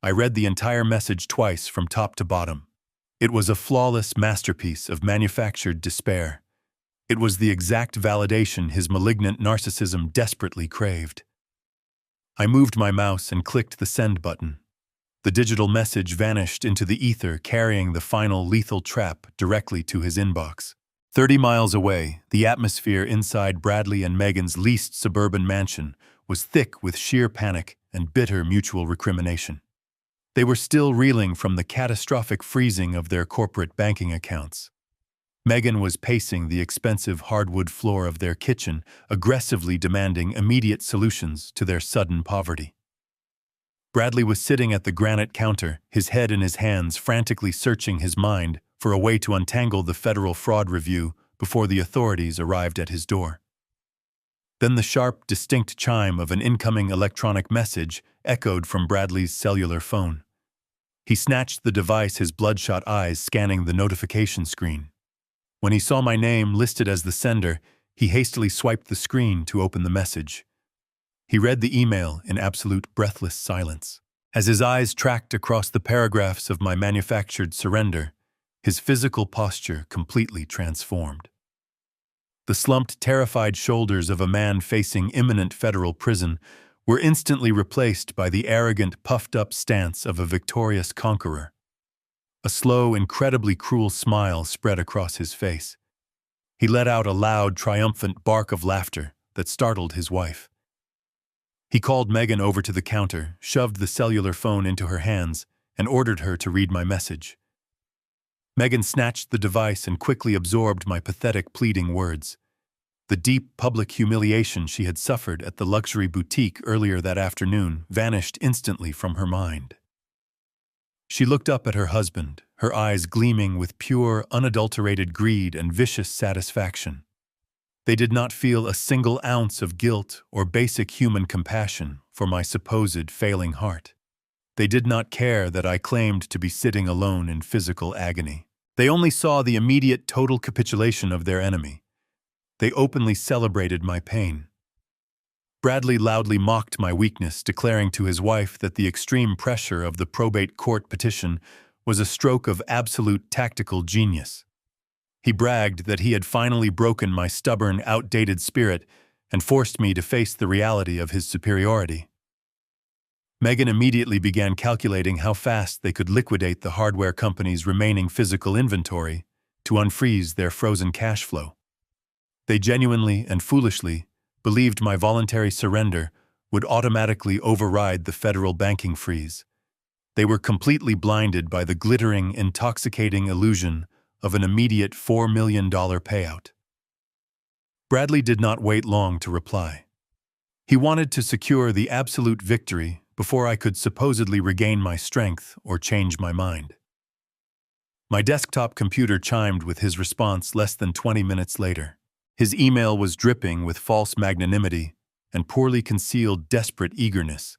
I read the entire message twice from top to bottom. It was a flawless masterpiece of manufactured despair. It was the exact validation his malignant narcissism desperately craved. I moved my mouse and clicked the send button. The digital message vanished into the ether, carrying the final lethal trap directly to his inbox. 30 miles away, the atmosphere inside Bradley and Megan's leased suburban mansion was thick with sheer panic and bitter mutual recrimination. They were still reeling from the catastrophic freezing of their corporate banking accounts. Megan was pacing the expensive hardwood floor of their kitchen, aggressively demanding immediate solutions to their sudden poverty. Bradley was sitting at the granite counter, his head in his hands, frantically searching his mind for a way to untangle the federal fraud review before the authorities arrived at his door. Then the sharp, distinct chime of an incoming electronic message echoed from Bradley's cellular phone. He snatched the device, his bloodshot eyes scanning the notification screen. When he saw my name listed as the sender, he hastily swiped the screen to open the message. He read the email in absolute breathless silence. As his eyes tracked across the paragraphs of my manufactured surrender, his physical posture completely transformed. The slumped, terrified shoulders of a man facing imminent federal prison were instantly replaced by the arrogant, puffed-up stance of a victorious conqueror. A slow, incredibly cruel smile spread across his face. He let out a loud, triumphant bark of laughter that startled his wife. He called Megan over to the counter, shoved the cellular phone into her hands, and ordered her to read my message. Megan snatched the device and quickly absorbed my pathetic, pleading words. The deep public humiliation she had suffered at the luxury boutique earlier that afternoon vanished instantly from her mind. She looked up at her husband, her eyes gleaming with pure, unadulterated greed and vicious satisfaction. They did not feel a single ounce of guilt or basic human compassion for my supposed failing heart. They did not care that I claimed to be sitting alone in physical agony. They only saw the immediate total capitulation of their enemy. They openly celebrated my pain. Bradley loudly mocked my weakness, declaring to his wife that the extreme pressure of the probate court petition was a stroke of absolute tactical genius. He bragged that he had finally broken my stubborn, outdated spirit and forced me to face the reality of his superiority. Megan immediately began calculating how fast they could liquidate the hardware company's remaining physical inventory to unfreeze their frozen cash flow. They genuinely and foolishly believed my voluntary surrender would automatically override the federal banking freeze. They were completely blinded by the glittering, intoxicating illusion of an immediate $4 million payout. Bradley did not wait long to reply. He wanted to secure the absolute victory before I could supposedly regain my strength or change my mind. My desktop computer chimed with his response less than 20 minutes later. His email was dripping with false magnanimity and poorly concealed desperate eagerness.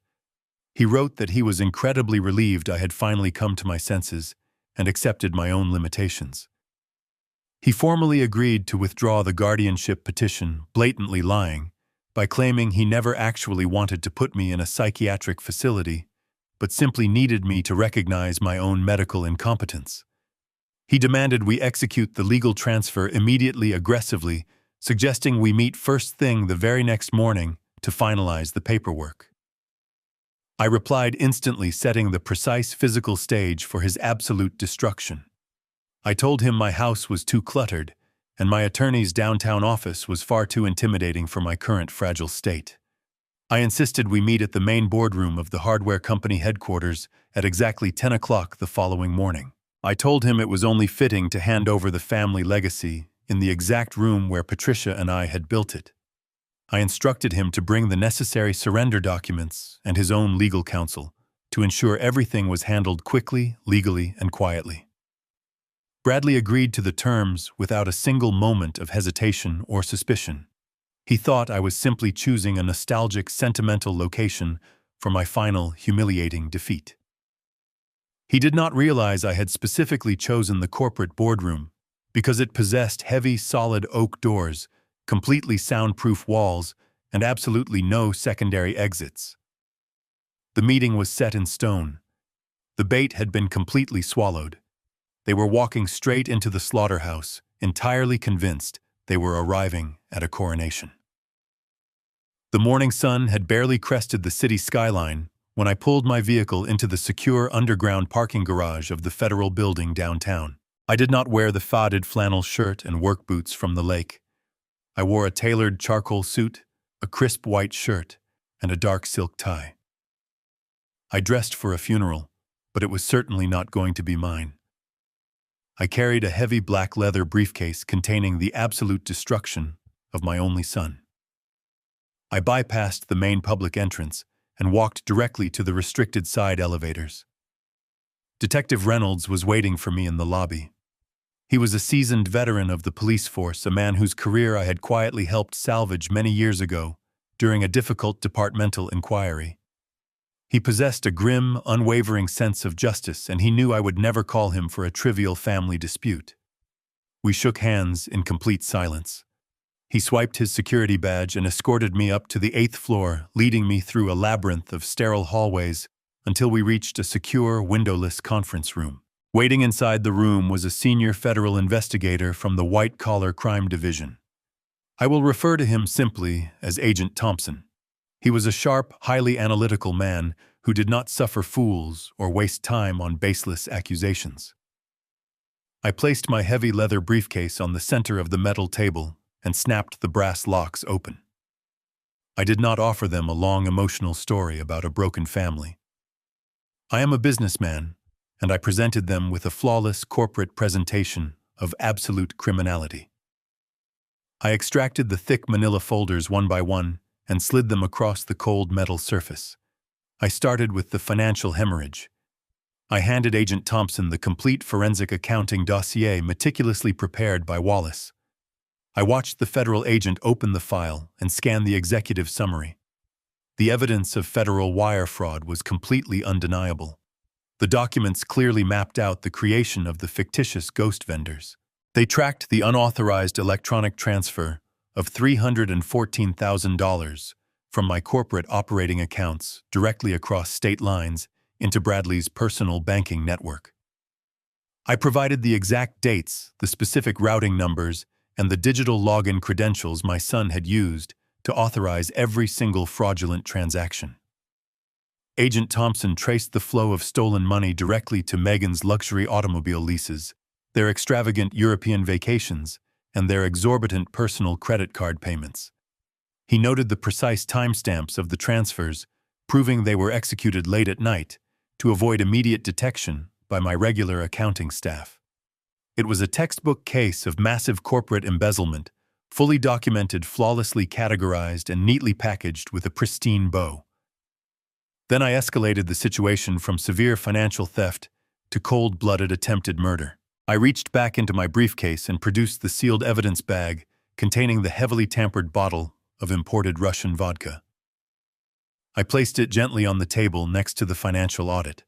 He wrote that he was incredibly relieved I had finally come to my senses and accepted my own limitations. He formally agreed to withdraw the guardianship petition, blatantly lying, by claiming he never actually wanted to put me in a psychiatric facility, but simply needed me to recognize my own medical incompetence. He demanded we execute the legal transfer immediately aggressively, suggesting we meet first thing the very next morning to finalize the paperwork. I replied instantly, setting the precise physical stage for his absolute destruction. I told him my house was too cluttered, and my attorney's downtown office was far too intimidating for my current fragile state. I insisted we meet at the main boardroom of the hardware company headquarters at exactly 10 o'clock the following morning. I told him it was only fitting to hand over the family legacy in the exact room where Patricia and I had built it. I instructed him to bring the necessary surrender documents and his own legal counsel to ensure everything was handled quickly, legally, and quietly. Bradley agreed to the terms without a single moment of hesitation or suspicion. He thought I was simply choosing a nostalgic, sentimental location for my final, humiliating defeat. He did not realize I had specifically chosen the corporate boardroom because it possessed heavy, solid oak doors, completely soundproof walls, and absolutely no secondary exits. The meeting was set in stone. The bait had been completely swallowed. They were walking straight into the slaughterhouse, entirely convinced they were arriving at a coronation. The morning sun had barely crested the city skyline when I pulled my vehicle into the secure underground parking garage of the federal building downtown. I did not wear the faded flannel shirt and work boots from the lake. I wore a tailored charcoal suit, a crisp white shirt, and a dark silk tie. I dressed for a funeral, but it was certainly not going to be mine. I carried a heavy black leather briefcase containing the absolute destruction of my only son. I bypassed the main public entrance and walked directly to the restricted side elevators. Detective Reynolds was waiting for me in the lobby. He was a seasoned veteran of the police force, a man whose career I had quietly helped salvage many years ago during a difficult departmental inquiry. He possessed a grim, unwavering sense of justice, and he knew I would never call him for a trivial family dispute. We shook hands in complete silence. He swiped his security badge and escorted me up to the 8th floor, leading me through a labyrinth of sterile hallways until we reached a secure, windowless conference room. Waiting inside the room was a senior federal investigator from the White-Collar Crime Division. I will refer to him simply as Agent Thompson. He was a sharp, highly analytical man who did not suffer fools or waste time on baseless accusations. I placed my heavy leather briefcase on the center of the metal table and snapped the brass locks open. I did not offer them a long emotional story about a broken family. I am a businessman, and I presented them with a flawless corporate presentation of absolute criminality. I extracted the thick manila folders one by one and slid them across the cold metal surface. I started with the financial hemorrhage. I handed Agent Thompson the complete forensic accounting dossier meticulously prepared by Wallace. I watched the federal agent open the file and scan the executive summary. The evidence of federal wire fraud was completely undeniable. The documents clearly mapped out the creation of the fictitious ghost vendors. They tracked the unauthorized electronic transfer of $314,000 from my corporate operating accounts directly across state lines into Bradley's personal banking network. I provided the exact dates, the specific routing numbers, and the digital login credentials my son had used to authorize every single fraudulent transaction. Agent Thompson traced the flow of stolen money directly to Megan's luxury automobile leases, their extravagant European vacations, and their exorbitant personal credit card payments. He noted the precise timestamps of the transfers, proving they were executed late at night to avoid immediate detection by my regular accounting staff. It was a textbook case of massive corporate embezzlement, fully documented, flawlessly categorized, and neatly packaged with a pristine bow. Then I escalated the situation from severe financial theft to cold-blooded attempted murder. I reached back into my briefcase and produced the sealed evidence bag containing the heavily tampered bottle of imported Russian vodka. I placed it gently on the table next to the financial audit.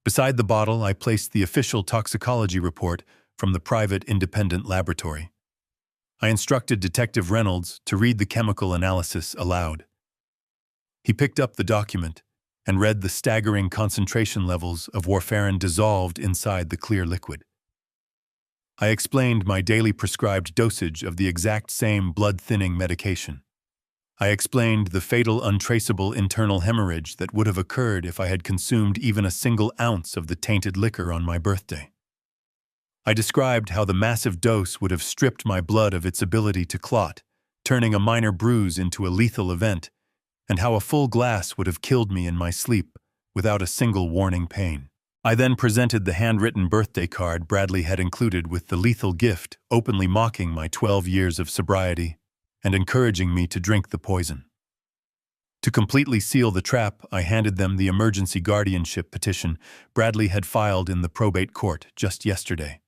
Beside the bottle, I placed the official toxicology report from the private independent laboratory. I instructed Detective Reynolds to read the chemical analysis aloud. He picked up the document and read the staggering concentration levels of warfarin dissolved inside the clear liquid. I explained my daily prescribed dosage of the exact same blood-thinning medication. I explained the fatal untraceable internal hemorrhage that would have occurred if I had consumed even a single ounce of the tainted liquor on my birthday. I described how the massive dose would have stripped my blood of its ability to clot, turning a minor bruise into a lethal event, and how a full glass would have killed me in my sleep without a single warning pain. I then presented the handwritten birthday card Bradley had included with the lethal gift, openly mocking my 12 years of sobriety and encouraging me to drink the poison. To completely seal the trap, I handed them the emergency guardianship petition Bradley had filed in the probate court just yesterday.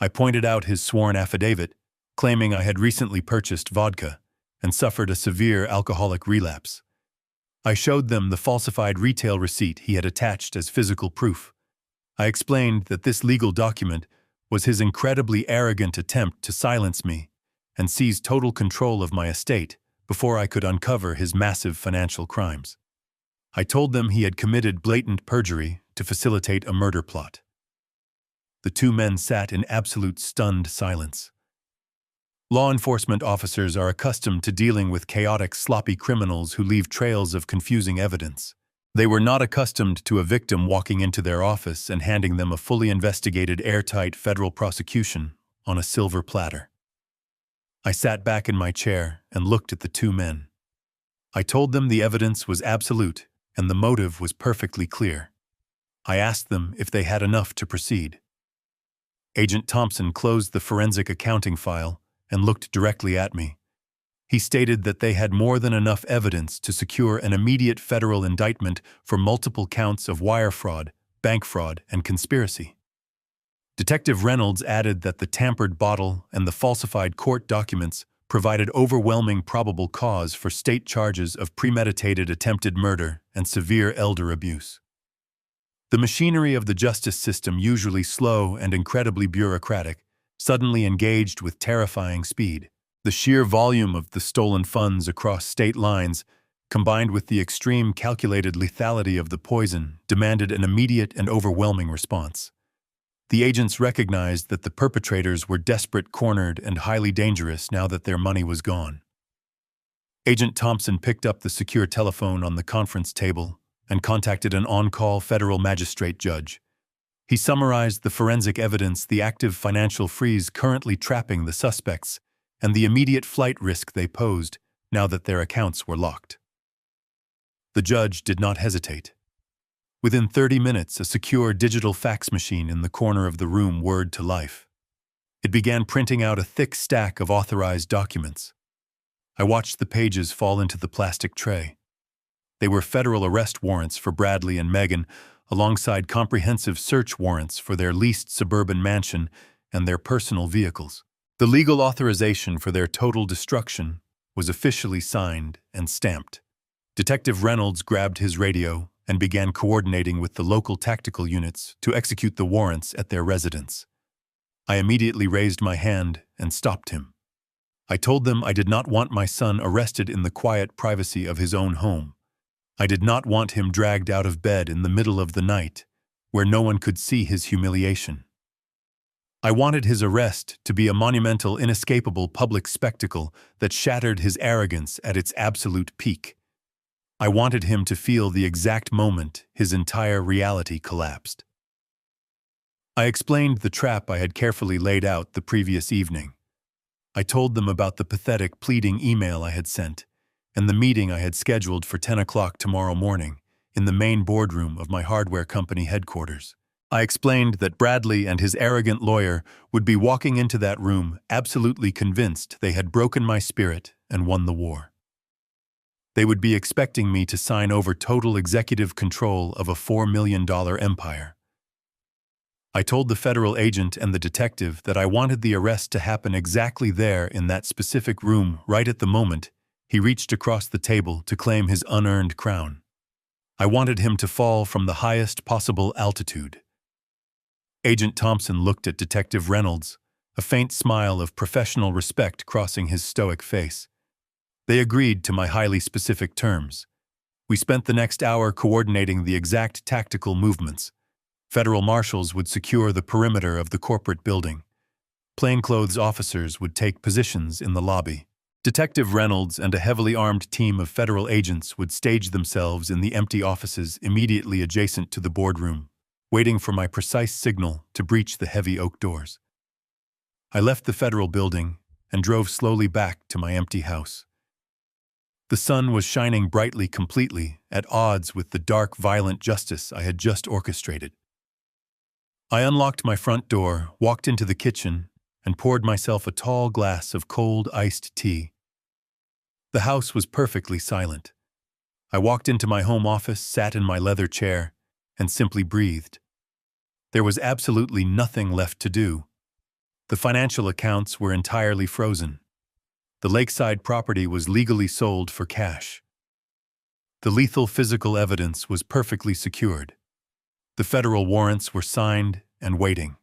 I pointed out his sworn affidavit, claiming I had recently purchased vodka and suffered a severe alcoholic relapse. I showed them the falsified retail receipt he had attached as physical proof. I explained that this legal document was his incredibly arrogant attempt to silence me and seize total control of my estate before I could uncover his massive financial crimes. I told them he had committed blatant perjury to facilitate a murder plot. The two men sat in absolute stunned silence. Law enforcement officers are accustomed to dealing with chaotic, sloppy criminals who leave trails of confusing evidence. They were not accustomed to a victim walking into their office and handing them a fully investigated, airtight federal prosecution on a silver platter. I sat back in my chair and looked at the two men. I told them the evidence was absolute and the motive was perfectly clear. I asked them if they had enough to proceed. Agent Thompson closed the forensic accounting file and looked directly at me. He stated that they had more than enough evidence to secure an immediate federal indictment for multiple counts of wire fraud, bank fraud, and conspiracy. Detective Reynolds added that the tampered bottle and the falsified court documents provided overwhelming probable cause for state charges of premeditated attempted murder and severe elder abuse. The machinery of the justice system, usually slow and incredibly bureaucratic, suddenly engaged with terrifying speed. The sheer volume of the stolen funds across state lines, combined with the extreme calculated lethality of the poison, demanded an immediate and overwhelming response. The agents recognized that the perpetrators were desperate, cornered, and highly dangerous now that their money was gone. Agent Thompson picked up the secure telephone on the conference table and contacted an on-call federal magistrate judge. He summarized the forensic evidence, the active financial freeze currently trapping the suspects, and the immediate flight risk they posed now that their accounts were locked. The judge did not hesitate. Within 30 minutes, a secure digital fax machine in the corner of the room whirred to life. It began printing out a thick stack of authorized documents. I watched the pages fall into the plastic tray. They were federal arrest warrants for Bradley and Megan, alongside comprehensive search warrants for their leased suburban mansion and their personal vehicles. The legal authorization for their total destruction was officially signed and stamped. Detective Reynolds grabbed his radio and began coordinating with the local tactical units to execute the warrants at their residence. I immediately raised my hand and stopped him. I told them I did not want my son arrested in the quiet privacy of his own home. I did not want him dragged out of bed in the middle of the night, where no one could see his humiliation. I wanted his arrest to be a monumental, inescapable public spectacle that shattered his arrogance at its absolute peak. I wanted him to feel the exact moment his entire reality collapsed. I explained the trap I had carefully laid out the previous evening. I told them about the pathetic, pleading email I had sent and the meeting I had scheduled for 10 o'clock tomorrow morning in the main boardroom of my hardware company headquarters. I explained that Bradley and his arrogant lawyer would be walking into that room absolutely convinced they had broken my spirit and won the war. They would be expecting me to sign over total executive control of a $4 million empire. I told the federal agent and the detective that I wanted the arrest to happen exactly there in that specific room right at the moment He reached across the table to claim his unearned crown. I wanted him to fall from the highest possible altitude. Agent Thompson looked at Detective Reynolds, a faint smile of professional respect crossing his stoic face. They agreed to my highly specific terms. We spent the next hour coordinating the exact tactical movements. Federal marshals would secure the perimeter of the corporate building. Plainclothes officers would take positions in the lobby. Detective Reynolds and a heavily armed team of federal agents would stage themselves in the empty offices immediately adjacent to the boardroom, waiting for my precise signal to breach the heavy oak doors. I left the federal building and drove slowly back to my empty house. The sun was shining brightly completely at odds with the dark, violent justice I had just orchestrated. I unlocked my front door, walked into the kitchen, and poured myself a tall glass of cold iced tea. The house was perfectly silent. I walked into my home office, sat in my leather chair, and simply breathed. There was absolutely nothing left to do. The financial accounts were entirely frozen. The lakeside property was legally sold for cash. The lethal physical evidence was perfectly secured. The federal warrants were signed and waiting.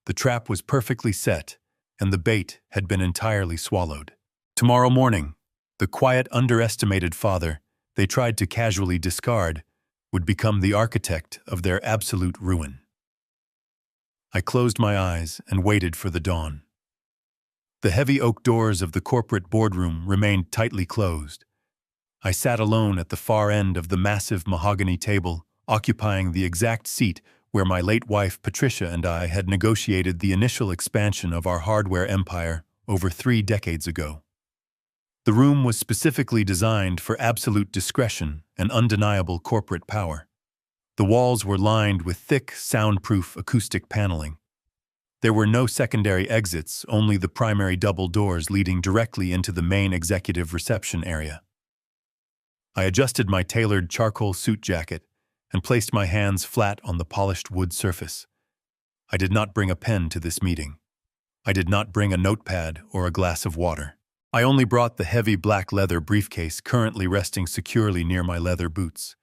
The trap was perfectly set, and the bait had been entirely swallowed. Tomorrow morning, the quiet, underestimated father they tried to casually discard would become the architect of their absolute ruin. I closed my eyes and waited for the dawn. The heavy oak doors of the corporate boardroom remained tightly closed. I sat alone at the far end of the massive mahogany table, occupying the exact seat where my late wife Patricia and I had negotiated the initial expansion of our hardware empire over 3 decades ago. The room was specifically designed for absolute discretion and undeniable corporate power. The walls were lined with thick, soundproof acoustic paneling. There were no secondary exits, only the primary double doors leading directly into the main executive reception area. I adjusted my tailored charcoal suit jacket and placed my hands flat on the polished wood surface. I did not bring a pen to this meeting. I did not bring a notepad or a glass of water. I only brought the heavy black leather briefcase currently resting securely near my leather boots.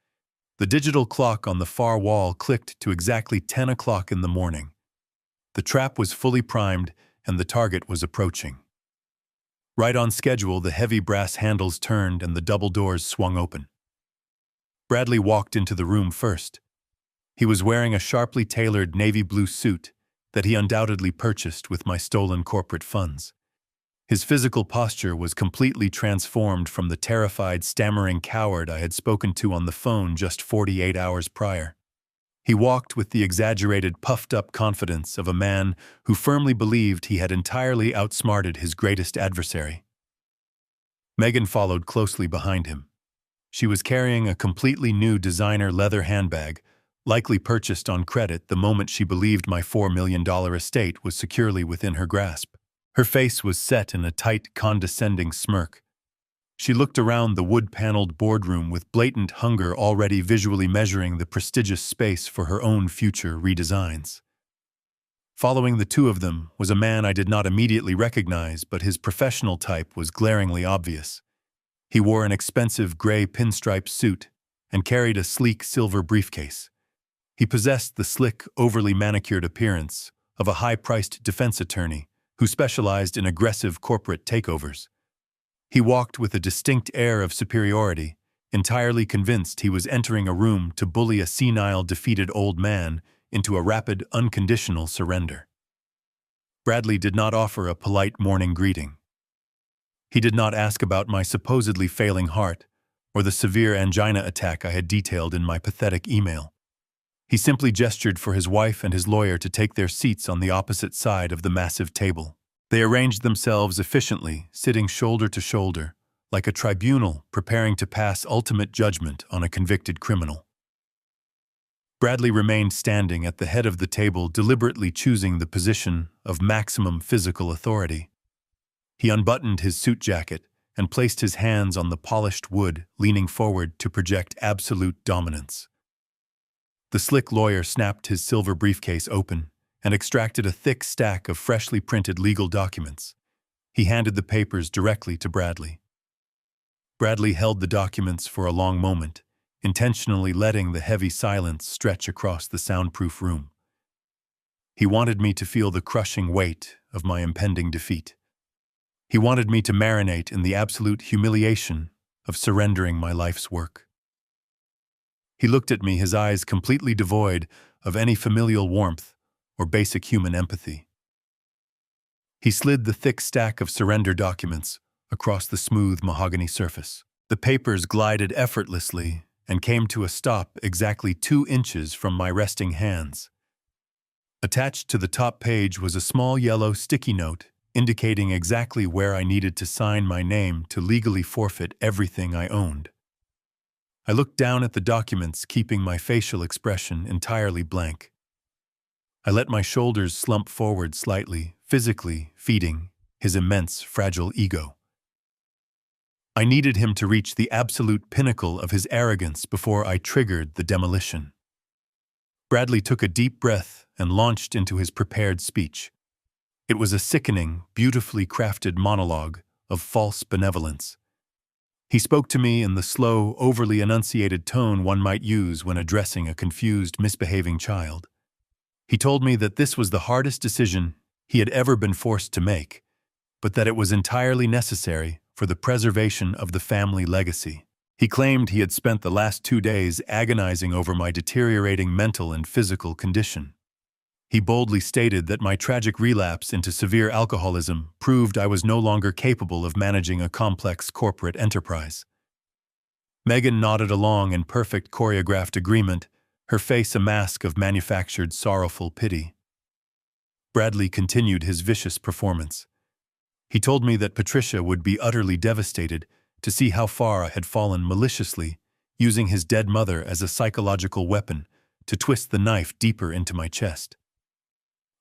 The digital clock on the far wall clicked to exactly 10 o'clock in the morning. The trap was fully primed, and the target was approaching. Right on schedule, the heavy brass handles turned and the double doors swung open. Bradley walked into the room first. He was wearing a sharply tailored navy blue suit that he undoubtedly purchased with my stolen corporate funds. His physical posture was completely transformed from the terrified, stammering coward I had spoken to on the phone just 48 hours prior. He walked with the exaggerated, puffed-up confidence of a man who firmly believed he had entirely outsmarted his greatest adversary. Megan followed closely behind him. She was carrying a completely new designer leather handbag, likely purchased on credit the moment she believed my $4 million estate was securely within her grasp. Her face was set in a tight, condescending smirk. She looked around the wood-paneled boardroom with blatant hunger already visually measuring the prestigious space for her own future redesigns. Following the two of them was a man I did not immediately recognize, but his professional type was glaringly obvious. He wore an expensive gray pinstripe suit and carried a sleek silver briefcase. He possessed the slick, overly manicured appearance of a high-priced defense attorney who specialized in aggressive corporate takeovers. He walked with a distinct air of superiority, entirely convinced he was entering a room to bully a senile, defeated old man into a rapid, unconditional surrender. Bradley did not offer a polite morning greeting. He did not ask about my supposedly failing heart or the severe angina attack I had detailed in my pathetic email. He simply gestured for his wife and his lawyer to take their seats on the opposite side of the massive table. They arranged themselves efficiently, sitting shoulder to shoulder, like a tribunal preparing to pass ultimate judgment on a convicted criminal. Bradley remained standing at the head of the table, deliberately choosing the position of maximum physical authority. He unbuttoned his suit jacket and placed his hands on the polished wood, leaning forward to project absolute dominance. The slick lawyer snapped his silver briefcase open and extracted a thick stack of freshly printed legal documents. He handed the papers directly to Bradley. Bradley held the documents for a long moment, intentionally letting the heavy silence stretch across the soundproof room. He wanted me to feel the crushing weight of my impending defeat. He wanted me to marinate in the absolute humiliation of surrendering my life's work. He looked at me, his eyes completely devoid of any familial warmth or basic human empathy. He slid the thick stack of surrender documents across the smooth mahogany surface. The papers glided effortlessly and came to a stop exactly 2 inches from my resting hands. Attached to the top page was a small yellow sticky note indicating exactly where I needed to sign my name to legally forfeit everything I owned. I looked down at the documents, keeping my facial expression entirely blank. I let my shoulders slump forward slightly, physically feeding his immense, fragile ego. I needed him to reach the absolute pinnacle of his arrogance before I triggered the demolition. Bradley took a deep breath and launched into his prepared speech. It was a sickening, beautifully crafted monologue of false benevolence. He spoke to me in the slow, overly enunciated tone one might use when addressing a confused, misbehaving child. He told me that this was the hardest decision he had ever been forced to make, but that it was entirely necessary for the preservation of the family legacy. He claimed he had spent the last 2 days agonizing over my deteriorating mental and physical condition. He boldly stated that my tragic relapse into severe alcoholism proved I was no longer capable of managing a complex corporate enterprise. Megan nodded along in perfect choreographed agreement, her face a mask of manufactured sorrowful pity. Bradley continued his vicious performance. He told me that Patricia would be utterly devastated to see how far I had fallen maliciously, using his dead mother as a psychological weapon to twist the knife deeper into my chest.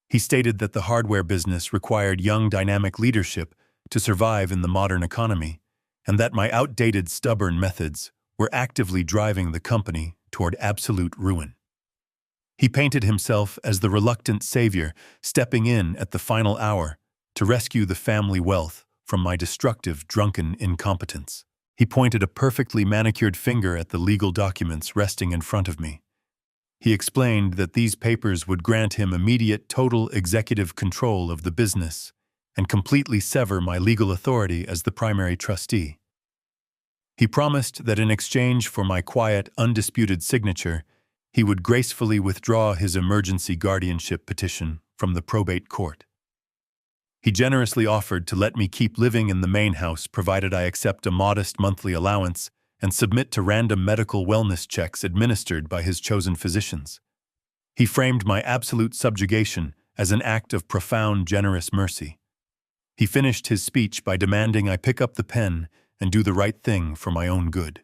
He stated that the hardware business required young, dynamic leadership to survive in the modern economy, and that my outdated, stubborn methods were actively driving the company toward absolute ruin. He painted himself as the reluctant savior stepping in at the final hour to rescue the family wealth from my destructive, drunken incompetence. He pointed a perfectly manicured finger at the legal documents resting in front of me. He explained that these papers would grant him immediate total executive control of the business and completely sever my legal authority as the primary trustee. He promised that in exchange for my quiet, undisputed signature, he would gracefully withdraw his emergency guardianship petition from the probate court. He generously offered to let me keep living in the main house provided I accept a modest monthly allowance and submit to random medical wellness checks administered by his chosen physicians. He framed my absolute subjugation as an act of profound, generous mercy. He finished his speech by demanding I pick up the pen and do the right thing for my own good.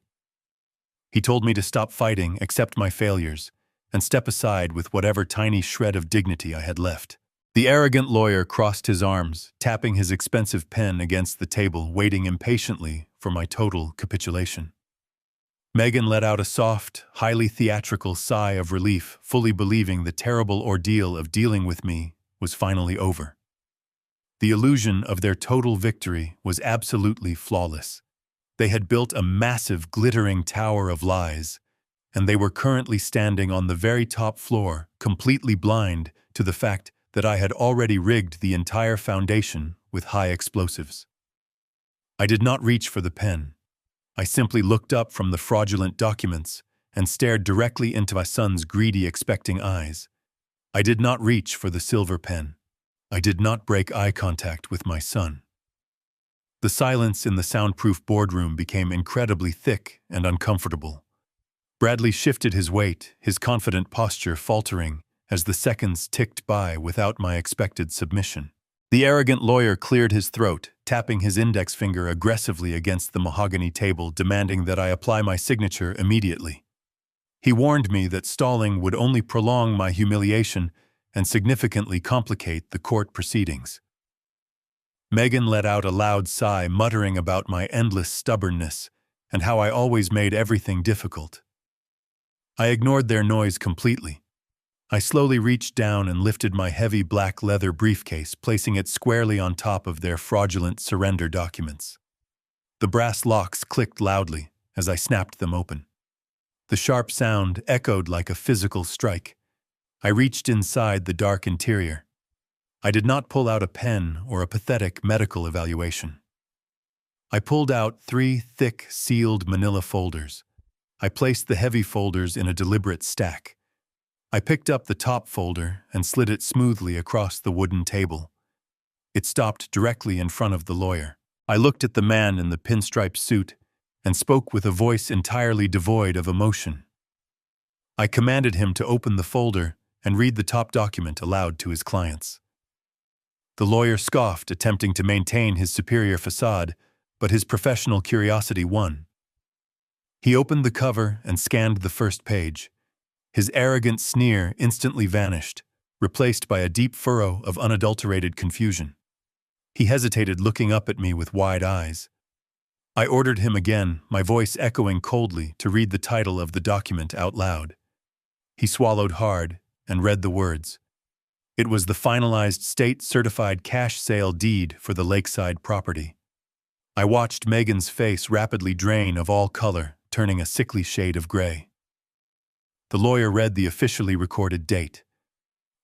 He told me to stop fighting, accept my failures, and step aside with whatever tiny shred of dignity I had left. The arrogant lawyer crossed his arms, tapping his expensive pen against the table, waiting impatiently for my total capitulation. Megan let out a soft, highly theatrical sigh of relief, fully believing the terrible ordeal of dealing with me was finally over. The illusion of their total victory was absolutely flawless. They had built a massive, glittering tower of lies, and they were currently standing on the very top floor, completely blind to the fact that I had already rigged the entire foundation with high explosives. I did not reach for the pen. I simply looked up from the fraudulent documents and stared directly into my son's greedy, expecting eyes. I did not reach for the silver pen. I did not break eye contact with my son. The silence in the soundproof boardroom became incredibly thick and uncomfortable. Bradley shifted his weight, his confident posture faltering as the seconds ticked by without my expected submission. The arrogant lawyer cleared his throat, tapping his index finger aggressively against the mahogany table, demanding that I apply my signature immediately. He warned me that stalling would only prolong my humiliation and significantly complicate the court proceedings. Megan let out a loud sigh, muttering about my endless stubbornness and how I always made everything difficult. I ignored their noise completely. I slowly reached down and lifted my heavy black leather briefcase, placing it squarely on top of their fraudulent surrender documents. The brass locks clicked loudly as I snapped them open. The sharp sound echoed like a physical strike. I reached inside the dark interior. I did not pull out a pen or a pathetic medical evaluation. I pulled out 3 thick, sealed manila folders. I placed the heavy folders in a deliberate stack. I picked up the top folder and slid it smoothly across the wooden table. It stopped directly in front of the lawyer. I looked at the man in the pinstripe suit and spoke with a voice entirely devoid of emotion. I commanded him to open the folder and read the top document aloud to his clients. The lawyer scoffed, attempting to maintain his superior facade, but his professional curiosity won. He opened the cover and scanned the first page. His arrogant sneer instantly vanished, replaced by a deep furrow of unadulterated confusion. He hesitated, looking up at me with wide eyes. I ordered him again, my voice echoing coldly, to read the title of the document out loud. He swallowed hard and read the words. It was the finalized state-certified cash sale deed for the lakeside property. I watched Megan's face rapidly drain of all color, turning a sickly shade of gray. The lawyer read the officially recorded date.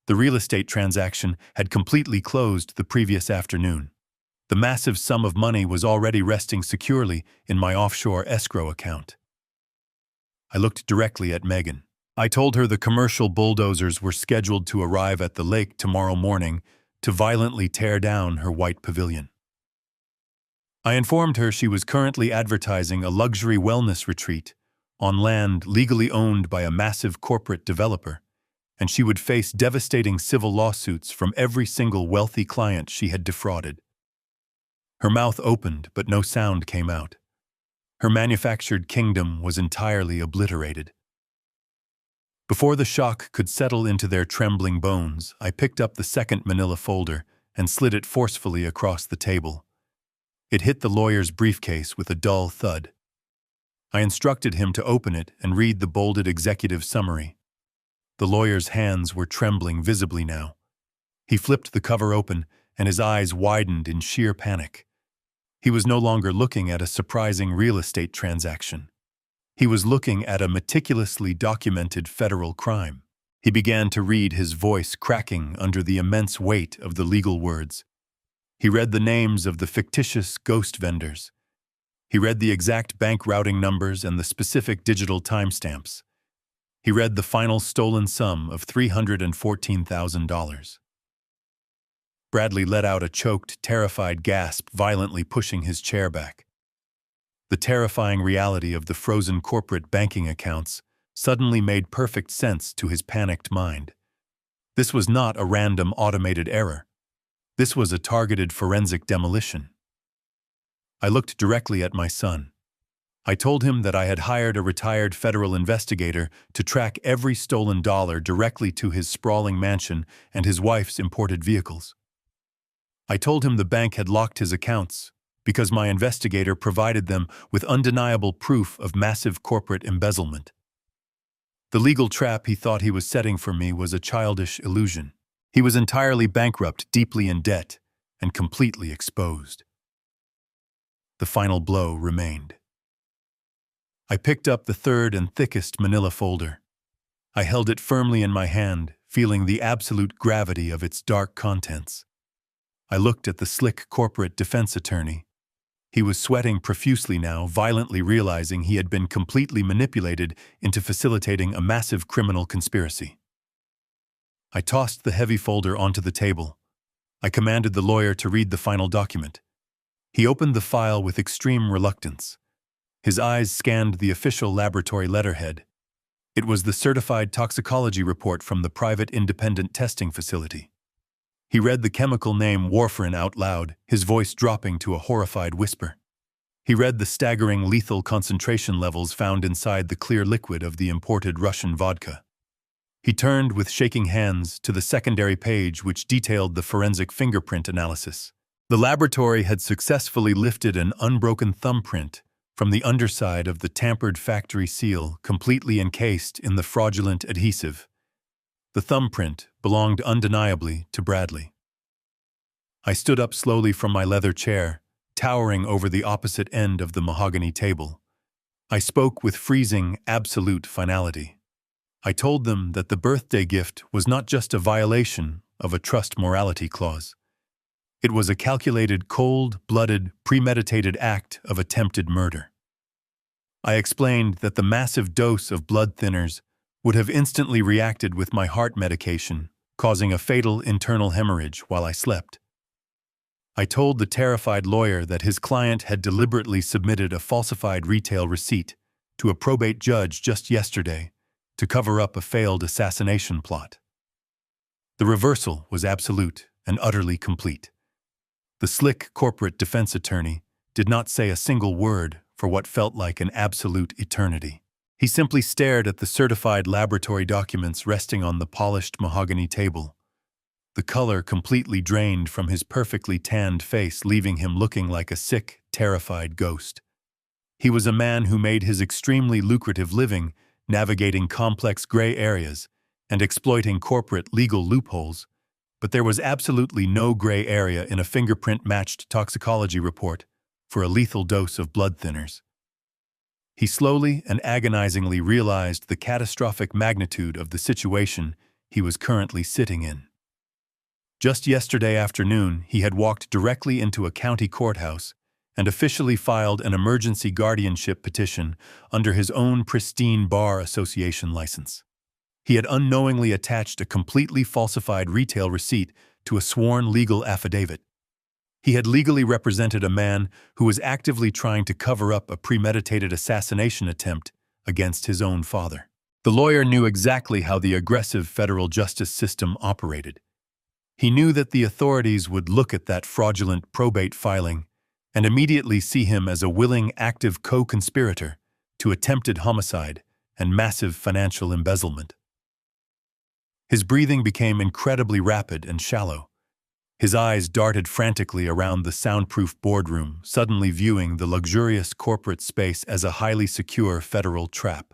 The real estate transaction had completely closed the previous afternoon. The massive sum of money was already resting securely in my offshore escrow account. I looked directly at Megan. I told her the commercial bulldozers were scheduled to arrive at the lake tomorrow morning to violently tear down her white pavilion. I informed her she was currently advertising a luxury wellness retreat on land legally owned by a massive corporate developer, and she would face devastating civil lawsuits from every single wealthy client she had defrauded. Her mouth opened, but no sound came out. Her manufactured kingdom was entirely obliterated. Before the shock could settle into their trembling bones, I picked up the second manila folder and slid it forcefully across the table. It hit the lawyer's briefcase with a dull thud. I instructed him to open it and read the bolded executive summary. The lawyer's hands were trembling visibly now. He flipped the cover open, and his eyes widened in sheer panic. He was no longer looking at a surprising real estate transaction. He was looking at a meticulously documented federal crime. He began to read, his voice cracking under the immense weight of the legal words. He read the names of the fictitious ghost vendors. He read the exact bank routing numbers and the specific digital timestamps. He read the final stolen sum of $314,000. Bradley let out a choked, terrified gasp, violently pushing his chair back. The terrifying reality of the frozen corporate banking accounts suddenly made perfect sense to his panicked mind. This was not a random automated error. This was a targeted forensic demolition. I looked directly at my son. I told him that I had hired a retired federal investigator to track every stolen dollar directly to his sprawling mansion and his wife's imported vehicles. I told him the bank had locked his accounts because my investigator provided them with undeniable proof of massive corporate embezzlement. The legal trap he thought he was setting for me was a childish illusion. He was entirely bankrupt, deeply in debt, and completely exposed. The final blow remained. I picked up the third and thickest manila folder. I held it firmly in my hand, feeling the absolute gravity of its dark contents. I looked at the slick corporate defense attorney. He was sweating profusely now, violently realizing he had been completely manipulated into facilitating a massive criminal conspiracy. I tossed the heavy folder onto the table. I commanded the lawyer to read the final document. He opened the file with extreme reluctance. His eyes scanned the official laboratory letterhead. It was the certified toxicology report from the private independent testing facility. He read the chemical name warfarin out loud, his voice dropping to a horrified whisper. He read the staggering lethal concentration levels found inside the clear liquid of the imported Russian vodka. He turned with shaking hands to the secondary page which detailed the forensic fingerprint analysis. The laboratory had successfully lifted an unbroken thumbprint from the underside of the tampered factory seal, completely encased in the fraudulent adhesive. The thumbprint belonged undeniably to Bradley. I stood up slowly from my leather chair, towering over the opposite end of the mahogany table. I spoke with freezing, absolute finality. I told them that the birthday gift was not just a violation of a trust morality clause. It was a calculated, cold-blooded, premeditated act of attempted murder. I explained that the massive dose of blood thinners would have instantly reacted with my heart medication, causing a fatal internal hemorrhage while I slept. I told the terrified lawyer that his client had deliberately submitted a falsified retail receipt to a probate judge just yesterday to cover up a failed assassination plot. The reversal was absolute and utterly complete. The slick corporate defense attorney did not say a single word for what felt like an absolute eternity. He simply stared at the certified laboratory documents resting on the polished mahogany table. The color completely drained from his perfectly tanned face, leaving him looking like a sick, terrified ghost. He was a man who made his extremely lucrative living navigating complex gray areas and exploiting corporate legal loopholes, but there was absolutely no gray area in a fingerprint-matched toxicology report for a lethal dose of blood thinners. He slowly and agonizingly realized the catastrophic magnitude of the situation he was currently sitting in. Just yesterday afternoon, he had walked directly into a county courthouse and officially filed an emergency guardianship petition under his own pristine bar association license. He had unknowingly attached a completely falsified retail receipt to a sworn legal affidavit. He had legally represented a man who was actively trying to cover up a premeditated assassination attempt against his own father. The lawyer knew exactly how the aggressive federal justice system operated. He knew that the authorities would look at that fraudulent probate filing and immediately see him as a willing, active co-conspirator to attempted homicide and massive financial embezzlement. His breathing became incredibly rapid and shallow. His eyes darted frantically around the soundproof boardroom, suddenly viewing the luxurious corporate space as a highly secure federal trap.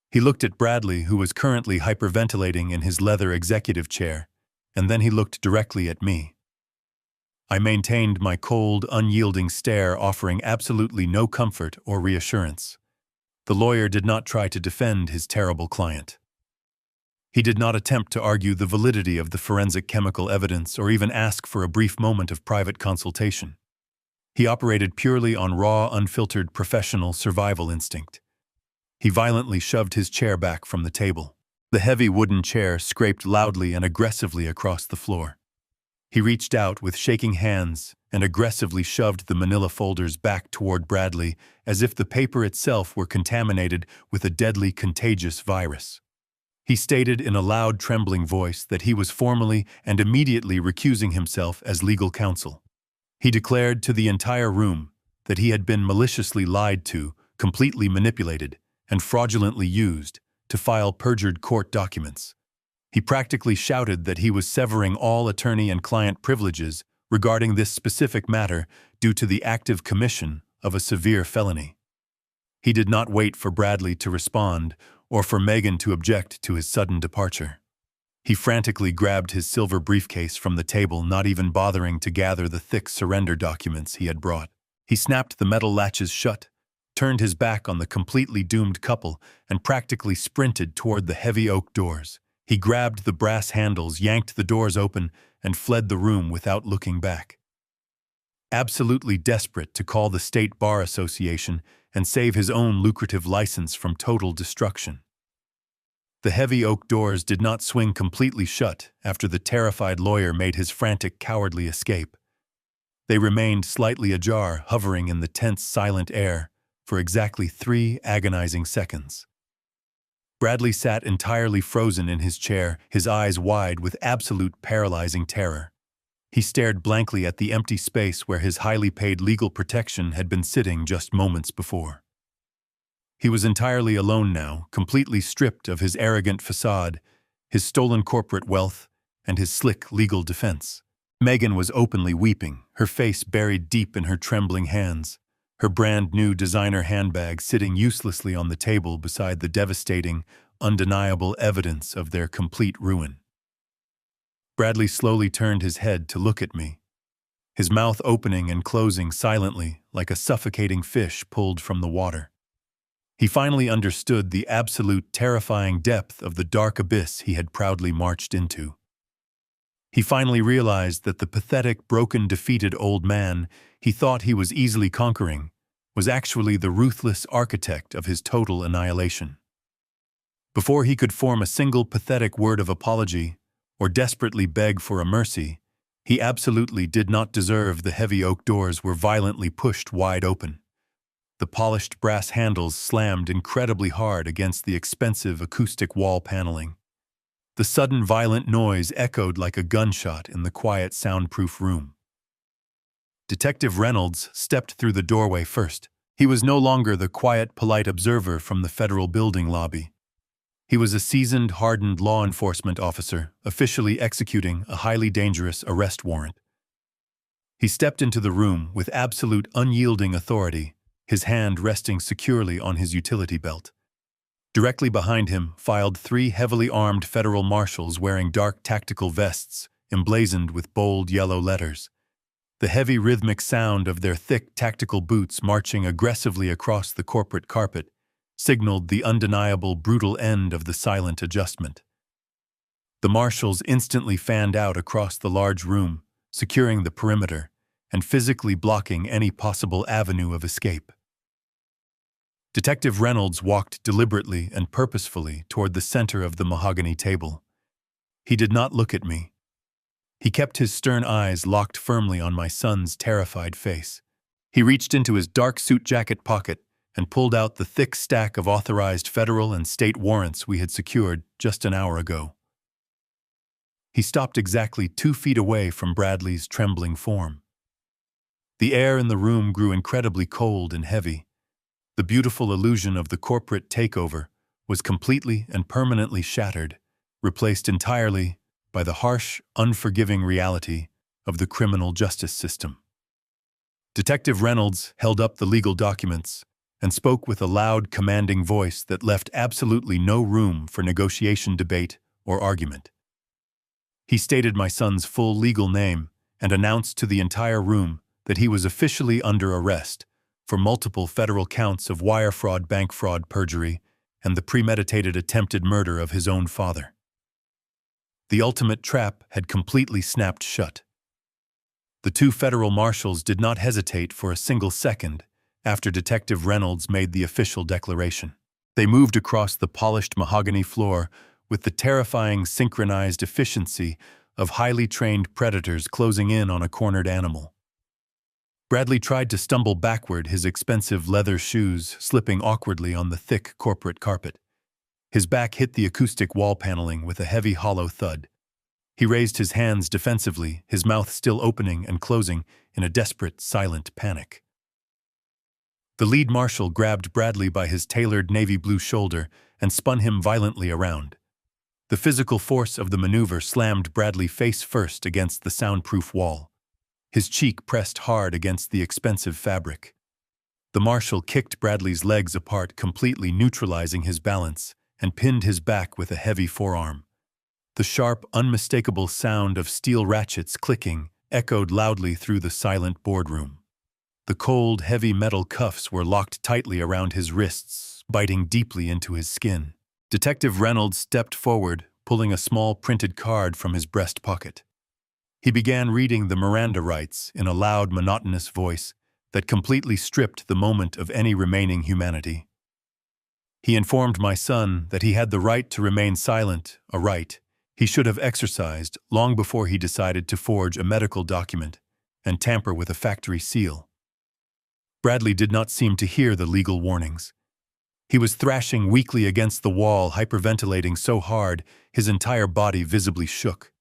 He looked at Bradley, who was currently hyperventilating in his leather executive chair, and then he looked directly at me. I maintained my cold, unyielding stare, offering absolutely no comfort or reassurance. The lawyer did not try to defend his terrible client. He did not attempt to argue the validity of the forensic chemical evidence or even ask for a brief moment of private consultation. He operated purely on raw, unfiltered professional survival instinct. He violently shoved his chair back from the table. The heavy wooden chair scraped loudly and aggressively across the floor. He reached out with shaking hands and aggressively shoved the manila folders back toward Bradley as if the paper itself were contaminated with a deadly, contagious virus. He stated in a loud, trembling voice that he was formally and immediately recusing himself as legal counsel. He declared to the entire room that he had been maliciously lied to, completely manipulated, and fraudulently used to file perjured court documents. He practically shouted that he was severing all attorney and client privileges regarding this specific matter due to the active commission of a severe felony. He did not wait for Bradley to respond or for Megan to object to his sudden departure. He frantically grabbed his silver briefcase from the table, not even bothering to gather the thick surrender documents he had brought. He snapped the metal latches shut, turned his back on the completely doomed couple, and practically sprinted toward the heavy oak doors. He grabbed the brass handles, yanked the doors open, and fled the room without looking back. Absolutely desperate to call the State Bar Association and save his own lucrative license from total destruction. The heavy oak doors did not swing completely shut after the terrified lawyer made his frantic, cowardly escape. They remained slightly ajar, hovering in the tense, silent air for exactly 3 agonizing seconds. Bradley sat entirely frozen in his chair, his eyes wide with absolute paralyzing terror. He stared blankly at the empty space where his highly paid legal protection had been sitting just moments before. He was entirely alone now, completely stripped of his arrogant facade, his stolen corporate wealth, and his slick legal defense. Megan was openly weeping, her face buried deep in her trembling hands, her brand-new designer handbag sitting uselessly on the table beside the devastating, undeniable evidence of their complete ruin. Bradley slowly turned his head to look at me. his mouth opening and closing silently like a suffocating fish pulled from the water. He finally understood the absolute terrifying depth of the dark abyss he had proudly marched into. He finally realized that the pathetic, broken, defeated old man he thought he was easily conquering was actually the ruthless architect of his total annihilation. Before he could form a single pathetic word of apology or desperately beg for a mercy, he absolutely did not deserve. The heavy oak doors were violently pushed wide open. The polished brass handles slammed incredibly hard against the expensive acoustic wall paneling. The sudden violent noise echoed like a gunshot in the quiet, soundproof room. Detective Reynolds stepped through the doorway first. He was no longer the quiet, polite observer from the federal building lobby. He was a seasoned, hardened law enforcement officer, officially executing a highly dangerous arrest warrant. He stepped into the room with absolute unyielding authority, his hand resting securely on his utility belt. Directly behind him filed 3 heavily armed federal marshals wearing dark tactical vests emblazoned with bold yellow letters. The heavy rhythmic sound of their thick tactical boots marching aggressively across the corporate carpet signaled the undeniable brutal end of the silent adjustment. The marshals instantly fanned out across the large room, securing the perimeter and physically blocking any possible avenue of escape. Detective Reynolds walked deliberately and purposefully toward the center of the mahogany table. He did not look at me. He kept his stern eyes locked firmly on my son's terrified face. He reached into his dark suit jacket pocket and pulled out the thick stack of authorized federal and state warrants we had secured just an hour ago. He stopped exactly 2 feet away from Bradley's trembling form. The air in the room grew incredibly cold and heavy. The beautiful illusion of the corporate takeover was completely and permanently shattered, replaced entirely by the harsh, unforgiving reality of the criminal justice system. Detective Reynolds held up the legal documents and spoke with a loud, commanding voice that left absolutely no room for negotiation, debate, or argument. He stated my son's full legal name and announced to the entire room that he was officially under arrest for multiple federal counts of wire fraud, bank fraud, perjury, and the premeditated attempted murder of his own father. The ultimate trap had completely snapped shut. The 2 federal marshals did not hesitate for a single second after Detective Reynolds made the official declaration. They moved across the polished mahogany floor with the terrifying synchronized efficiency of highly trained predators closing in on a cornered animal. Bradley tried to stumble backward, his expensive leather shoes slipping awkwardly on the thick corporate carpet. His back hit the acoustic wall paneling with a heavy, hollow thud. He raised his hands defensively, his mouth still opening and closing in a desperate, silent panic. The lead marshal grabbed Bradley by his tailored navy blue shoulder and spun him violently around. The physical force of the maneuver slammed Bradley face first against the soundproof wall. His cheek pressed hard against the expensive fabric. The marshal kicked Bradley's legs apart, completely neutralizing his balance, and pinned his back with a heavy forearm. The sharp, unmistakable sound of steel ratchets clicking echoed loudly through the silent boardroom. The cold, heavy metal cuffs were locked tightly around his wrists, biting deeply into his skin. Detective Reynolds stepped forward, pulling a small printed card from his breast pocket. He began reading the Miranda rights in a loud, monotonous voice that completely stripped the moment of any remaining humanity. He informed my son that he had the right to remain silent, a right he should have exercised long before he decided to forge a medical document and tamper with a factory seal. Bradley did not seem to hear the legal warnings. He was thrashing weakly against the wall, hyperventilating so hard his entire body visibly shook.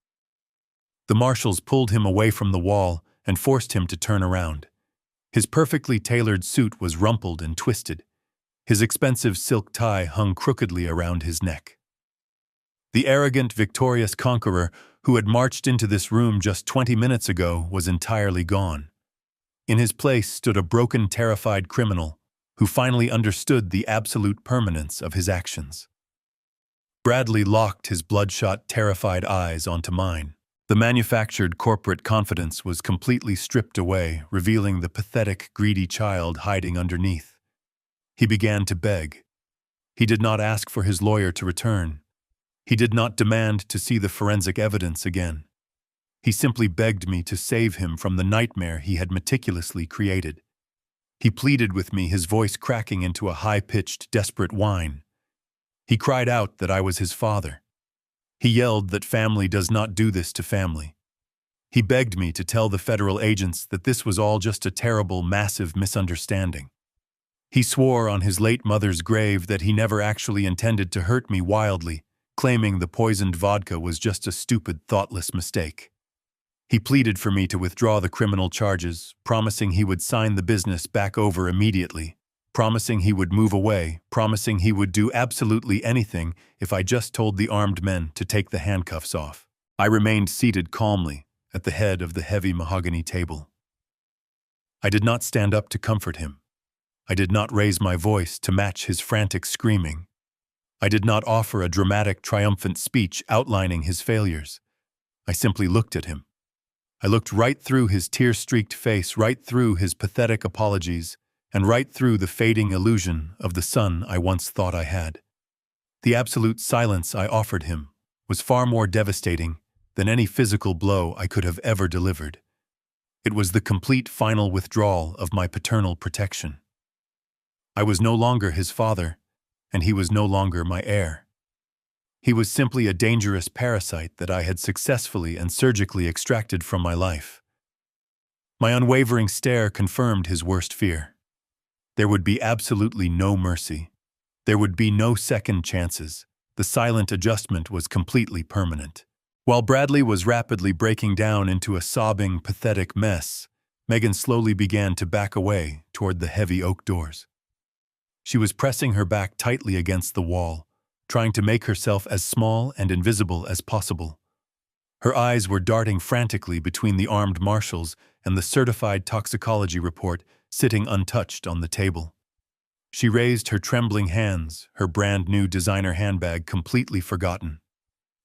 The marshals pulled him away from the wall and forced him to turn around. His perfectly tailored suit was rumpled and twisted. His expensive silk tie hung crookedly around his neck. The arrogant, victorious conqueror who had marched into this room just 20 minutes ago was entirely gone. In his place stood a broken, terrified criminal who finally understood the absolute permanence of his actions. Bradley locked his bloodshot, terrified eyes onto mine. The manufactured corporate confidence was completely stripped away, revealing the pathetic, greedy child hiding underneath. He began to beg. He did not ask for his lawyer to return. He did not demand to see the forensic evidence again. He simply begged me to save him from the nightmare he had meticulously created. He pleaded with me, his voice cracking into a high-pitched, desperate whine. He cried out that I was his father. He yelled that family does not do this to family. He begged me to tell the federal agents that this was all just a terrible, massive misunderstanding. He swore on his late mother's grave that he never actually intended to hurt me wildly, claiming the poisoned vodka was just a stupid, thoughtless mistake. He pleaded for me to withdraw the criminal charges, promising he would sign the business back over immediately, promising he would move away, promising he would do absolutely anything if I just told the armed men to take the handcuffs off. I remained seated calmly at the head of the heavy mahogany table. I did not stand up to comfort him. I did not raise my voice to match his frantic screaming. I did not offer a dramatic, triumphant speech outlining his failures. I simply looked at him. I looked right through his tear-streaked face, right through his pathetic apologies, and right through the fading illusion of the son I once thought I had. The absolute silence I offered him was far more devastating than any physical blow I could have ever delivered. It was the complete final withdrawal of my paternal protection. I was no longer his father, and he was no longer my heir. He was simply a dangerous parasite that I had successfully and surgically extracted from my life. My unwavering stare confirmed his worst fear. There would be absolutely no mercy. There would be no second chances. The silent adjustment was completely permanent. While Bradley was rapidly breaking down into a sobbing, pathetic mess, Megan slowly began to back away toward the heavy oak doors. She was pressing her back tightly against the wall, trying to make herself as small and invisible as possible. Her eyes were darting frantically between the armed marshals and the certified toxicology report sitting untouched on the table. She raised her trembling hands, her brand-new designer handbag completely forgotten.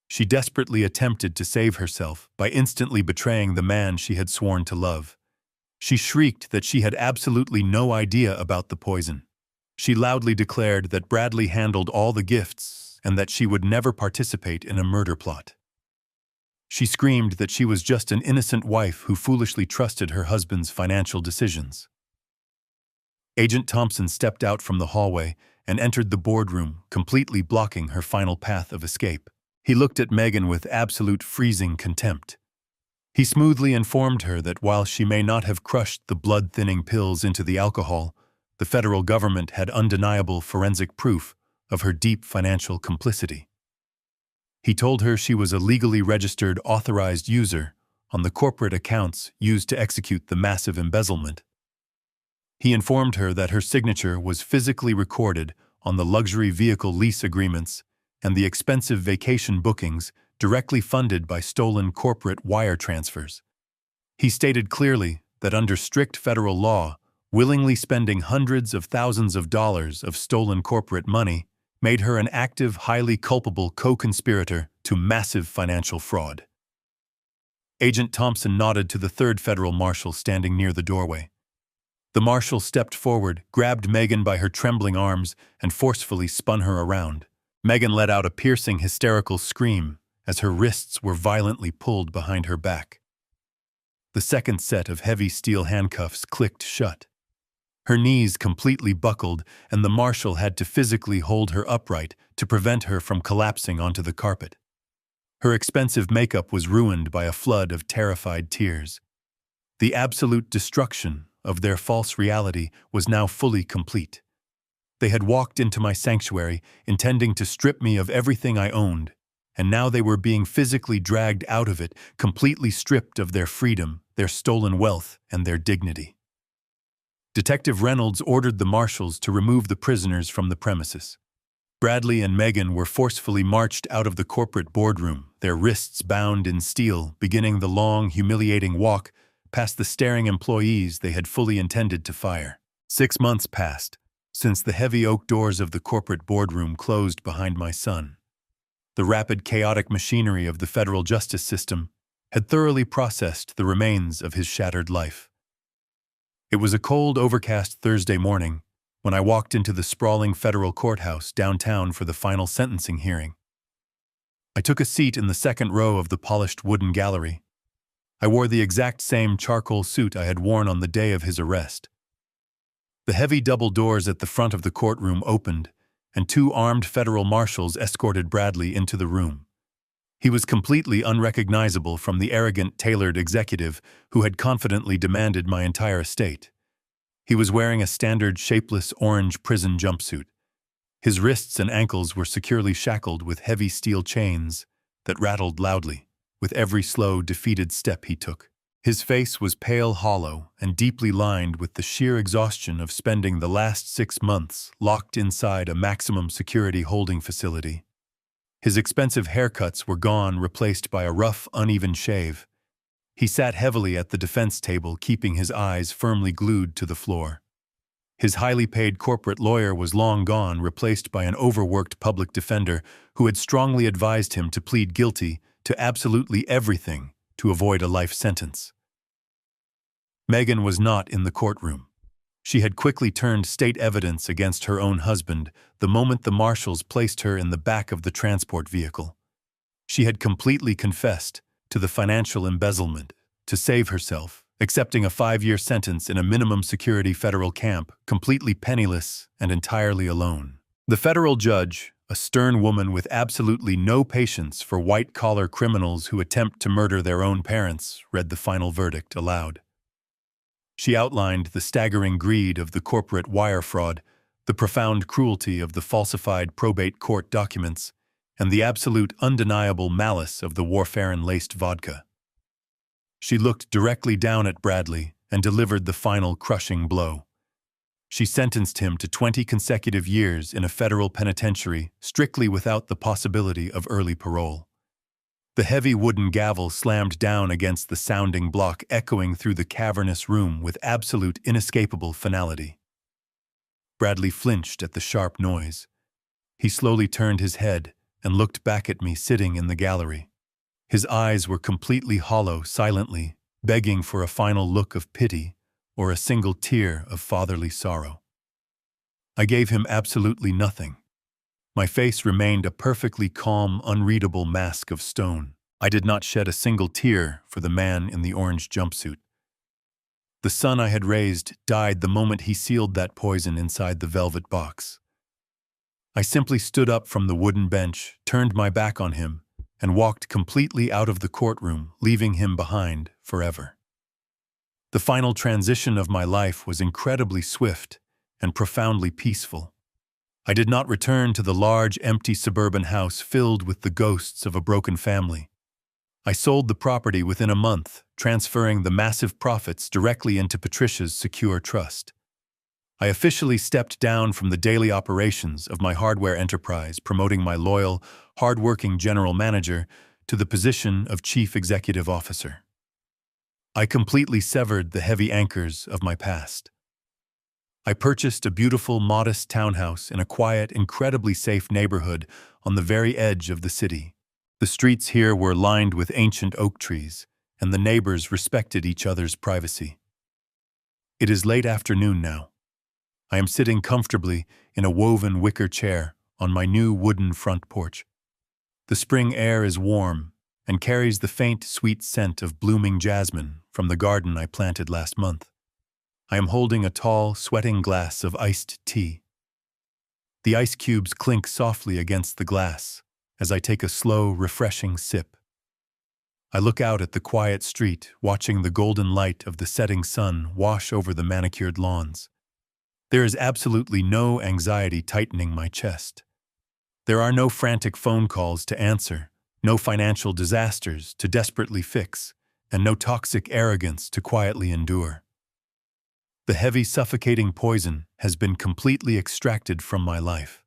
She desperately attempted to save herself by instantly betraying the man she had sworn to love. She shrieked that she had absolutely no idea about the poison. She loudly declared that Bradley handled all the gifts and that she would never participate in a murder plot. She screamed that she was just an innocent wife who foolishly trusted her husband's financial decisions. Agent Thompson stepped out from the hallway and entered the boardroom, completely blocking her final path of escape. He looked at Megan with absolute freezing contempt. He smoothly informed her that while she may not have crushed the blood-thinning pills into the alcohol, the federal government had undeniable forensic proof of her deep financial complicity. He told her she was a legally registered, authorized user on the corporate accounts used to execute the massive embezzlement. He informed her that her signature was physically recorded on the luxury vehicle lease agreements and the expensive vacation bookings directly funded by stolen corporate wire transfers. He stated clearly that under strict federal law, willingly spending hundreds of thousands of dollars of stolen corporate money made her an active, highly culpable co-conspirator to massive financial fraud. Agent Thompson nodded to the third federal marshal standing near the doorway. The marshal stepped forward, grabbed Megan by her trembling arms, and forcefully spun her around. Megan let out a piercing, hysterical scream as her wrists were violently pulled behind her back. The second set of heavy steel handcuffs clicked shut. Her knees completely buckled, and the marshal had to physically hold her upright to prevent her from collapsing onto the carpet. Her expensive makeup was ruined by a flood of terrified tears. The absolute destruction of their false reality was now fully complete. They had walked into my sanctuary, intending to strip me of everything I owned, and now they were being physically dragged out of it, completely stripped of their freedom, their stolen wealth, and their dignity. Detective Reynolds ordered the marshals to remove the prisoners from the premises. Bradley and Megan were forcefully marched out of the corporate boardroom, their wrists bound in steel, beginning the long, humiliating walk past the staring employees they had fully intended to fire. 6 months passed since the heavy oak doors of the corporate boardroom closed behind my son. The rapid, chaotic machinery of the federal justice system had thoroughly processed the remains of his shattered life. It was a cold, overcast Thursday morning when I walked into the sprawling federal courthouse downtown for the final sentencing hearing. I took a seat in the second row of the polished wooden gallery. I wore the exact same charcoal suit I had worn on the day of his arrest. The heavy double doors at the front of the courtroom opened, and two armed federal marshals escorted Bradley into the room. He was completely unrecognizable from the arrogant, tailored executive who had confidently demanded my entire estate. He was wearing a standard, shapeless orange prison jumpsuit. His wrists and ankles were securely shackled with heavy steel chains that rattled loudly with every slow, defeated step he took. His face was pale, hollow, and deeply lined with the sheer exhaustion of spending the last 6 months locked inside a maximum security holding facility. His expensive haircuts were gone, replaced by a rough, uneven shave. He sat heavily at the defense table, keeping his eyes firmly glued to the floor. His highly paid corporate lawyer was long gone, replaced by an overworked public defender who had strongly advised him to plead guilty to absolutely everything to avoid a life sentence. Megan was not in the courtroom. She had quickly turned state evidence against her own husband the moment the marshals placed her in the back of the transport vehicle. She had completely confessed to the financial embezzlement to save herself, accepting a 5-year sentence in a minimum security federal camp, completely penniless and entirely alone. The federal judge, a stern woman with absolutely no patience for white-collar criminals who attempt to murder their own parents, read the final verdict aloud. She outlined the staggering greed of the corporate wire fraud, the profound cruelty of the falsified probate court documents, and the absolute undeniable malice of the warfarin-laced vodka. She looked directly down at Bradley and delivered the final crushing blow. She sentenced him to 20 consecutive years in a federal penitentiary, strictly without the possibility of early parole. The heavy wooden gavel slammed down against the sounding block, echoing through the cavernous room with absolute inescapable finality. Bradley flinched at the sharp noise. He slowly turned his head and looked back at me sitting in the gallery. His eyes were completely hollow, silently, begging for a final look of pity or a single tear of fatherly sorrow. I gave him absolutely nothing. My face remained a perfectly calm, unreadable mask of stone. I did not shed a single tear for the man in the orange jumpsuit. The son I had raised died the moment he sealed that poison inside the velvet box. I simply stood up from the wooden bench, turned my back on him, and walked completely out of the courtroom, leaving him behind forever. The final transition of my life was incredibly swift and profoundly peaceful. I did not return to the large, empty suburban house filled with the ghosts of a broken family. I sold the property within a month, transferring the massive profits directly into Patricia's secure trust. I officially stepped down from the daily operations of my hardware enterprise, promoting my loyal, hard-working general manager to the position of chief executive officer. I completely severed the heavy anchors of my past. I purchased a beautiful, modest townhouse in a quiet, incredibly safe neighborhood on the very edge of the city. The streets here were lined with ancient oak trees, and the neighbors respected each other's privacy. It is late afternoon now. I am sitting comfortably in a woven wicker chair on my new wooden front porch. The spring air is warm and carries the faint, sweet scent of blooming jasmine from the garden I planted last month. I am holding a tall, sweating glass of iced tea. The ice cubes clink softly against the glass as I take a slow, refreshing sip. I look out at the quiet street, watching the golden light of the setting sun wash over the manicured lawns. There is absolutely no anxiety tightening my chest. There are no frantic phone calls to answer, no financial disasters to desperately fix, and no toxic arrogance to quietly endure. The heavy, suffocating poison has been completely extracted from my life.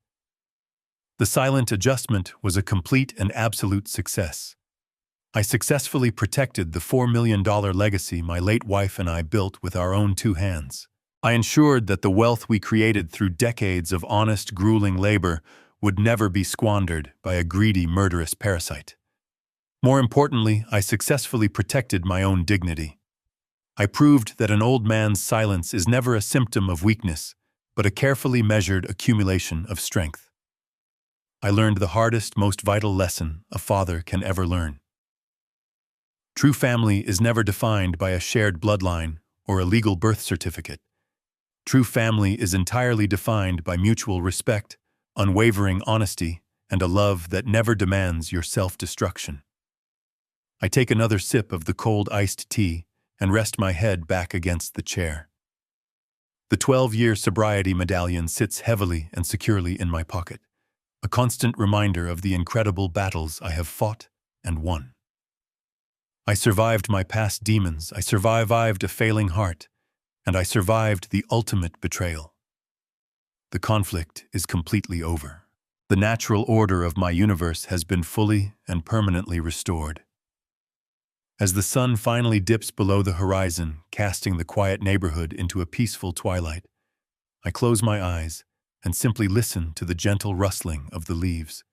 The silent adjustment was a complete and absolute success. I successfully protected the $4 million legacy my late wife and I built with our own 2 hands. I ensured that the wealth we created through decades of honest, grueling labor would never be squandered by a greedy, murderous parasite. More importantly, I successfully protected my own dignity. I proved that an old man's silence is never a symptom of weakness, but a carefully measured accumulation of strength. I learned the hardest, most vital lesson a father can ever learn. True family is never defined by a shared bloodline or a legal birth certificate. True family is entirely defined by mutual respect, unwavering honesty, and a love that never demands your self-destruction. I take another sip of the cold iced tea and rest my head back against the chair. The 12-year sobriety medallion sits heavily and securely in my pocket, a constant reminder of the incredible battles I have fought and won. I survived my past demons, I survived a failing heart, and I survived the ultimate betrayal. The conflict is completely over. The natural order of my universe has been fully and permanently restored. As the sun finally dips below the horizon, casting the quiet neighborhood into a peaceful twilight, I close my eyes and simply listen to the gentle rustling of the leaves.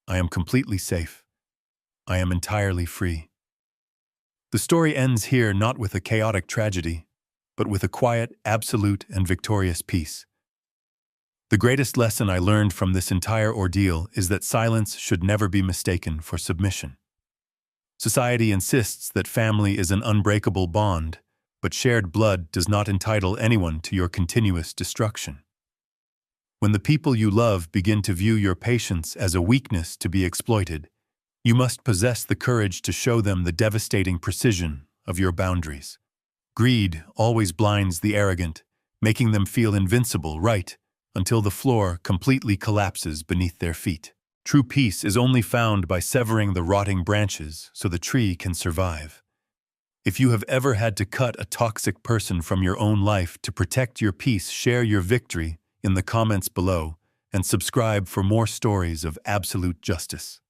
I am completely safe. I am entirely free. The story ends here not with a chaotic tragedy, but with a quiet, absolute, and victorious peace. The greatest lesson I learned from this entire ordeal is that silence should never be mistaken for submission. Society insists that family is an unbreakable bond, but shared blood does not entitle anyone to your continuous destruction. When the people you love begin to view your patience as a weakness to be exploited, you must possess the courage to show them the devastating precision of your boundaries. Greed always blinds the arrogant, making them feel invincible right until the floor completely collapses beneath their feet. True peace is only found by severing the rotting branches so the tree can survive. If you have ever had to cut a toxic person from your own life to protect your peace, share your victory in the comments below and subscribe for more stories of absolute justice.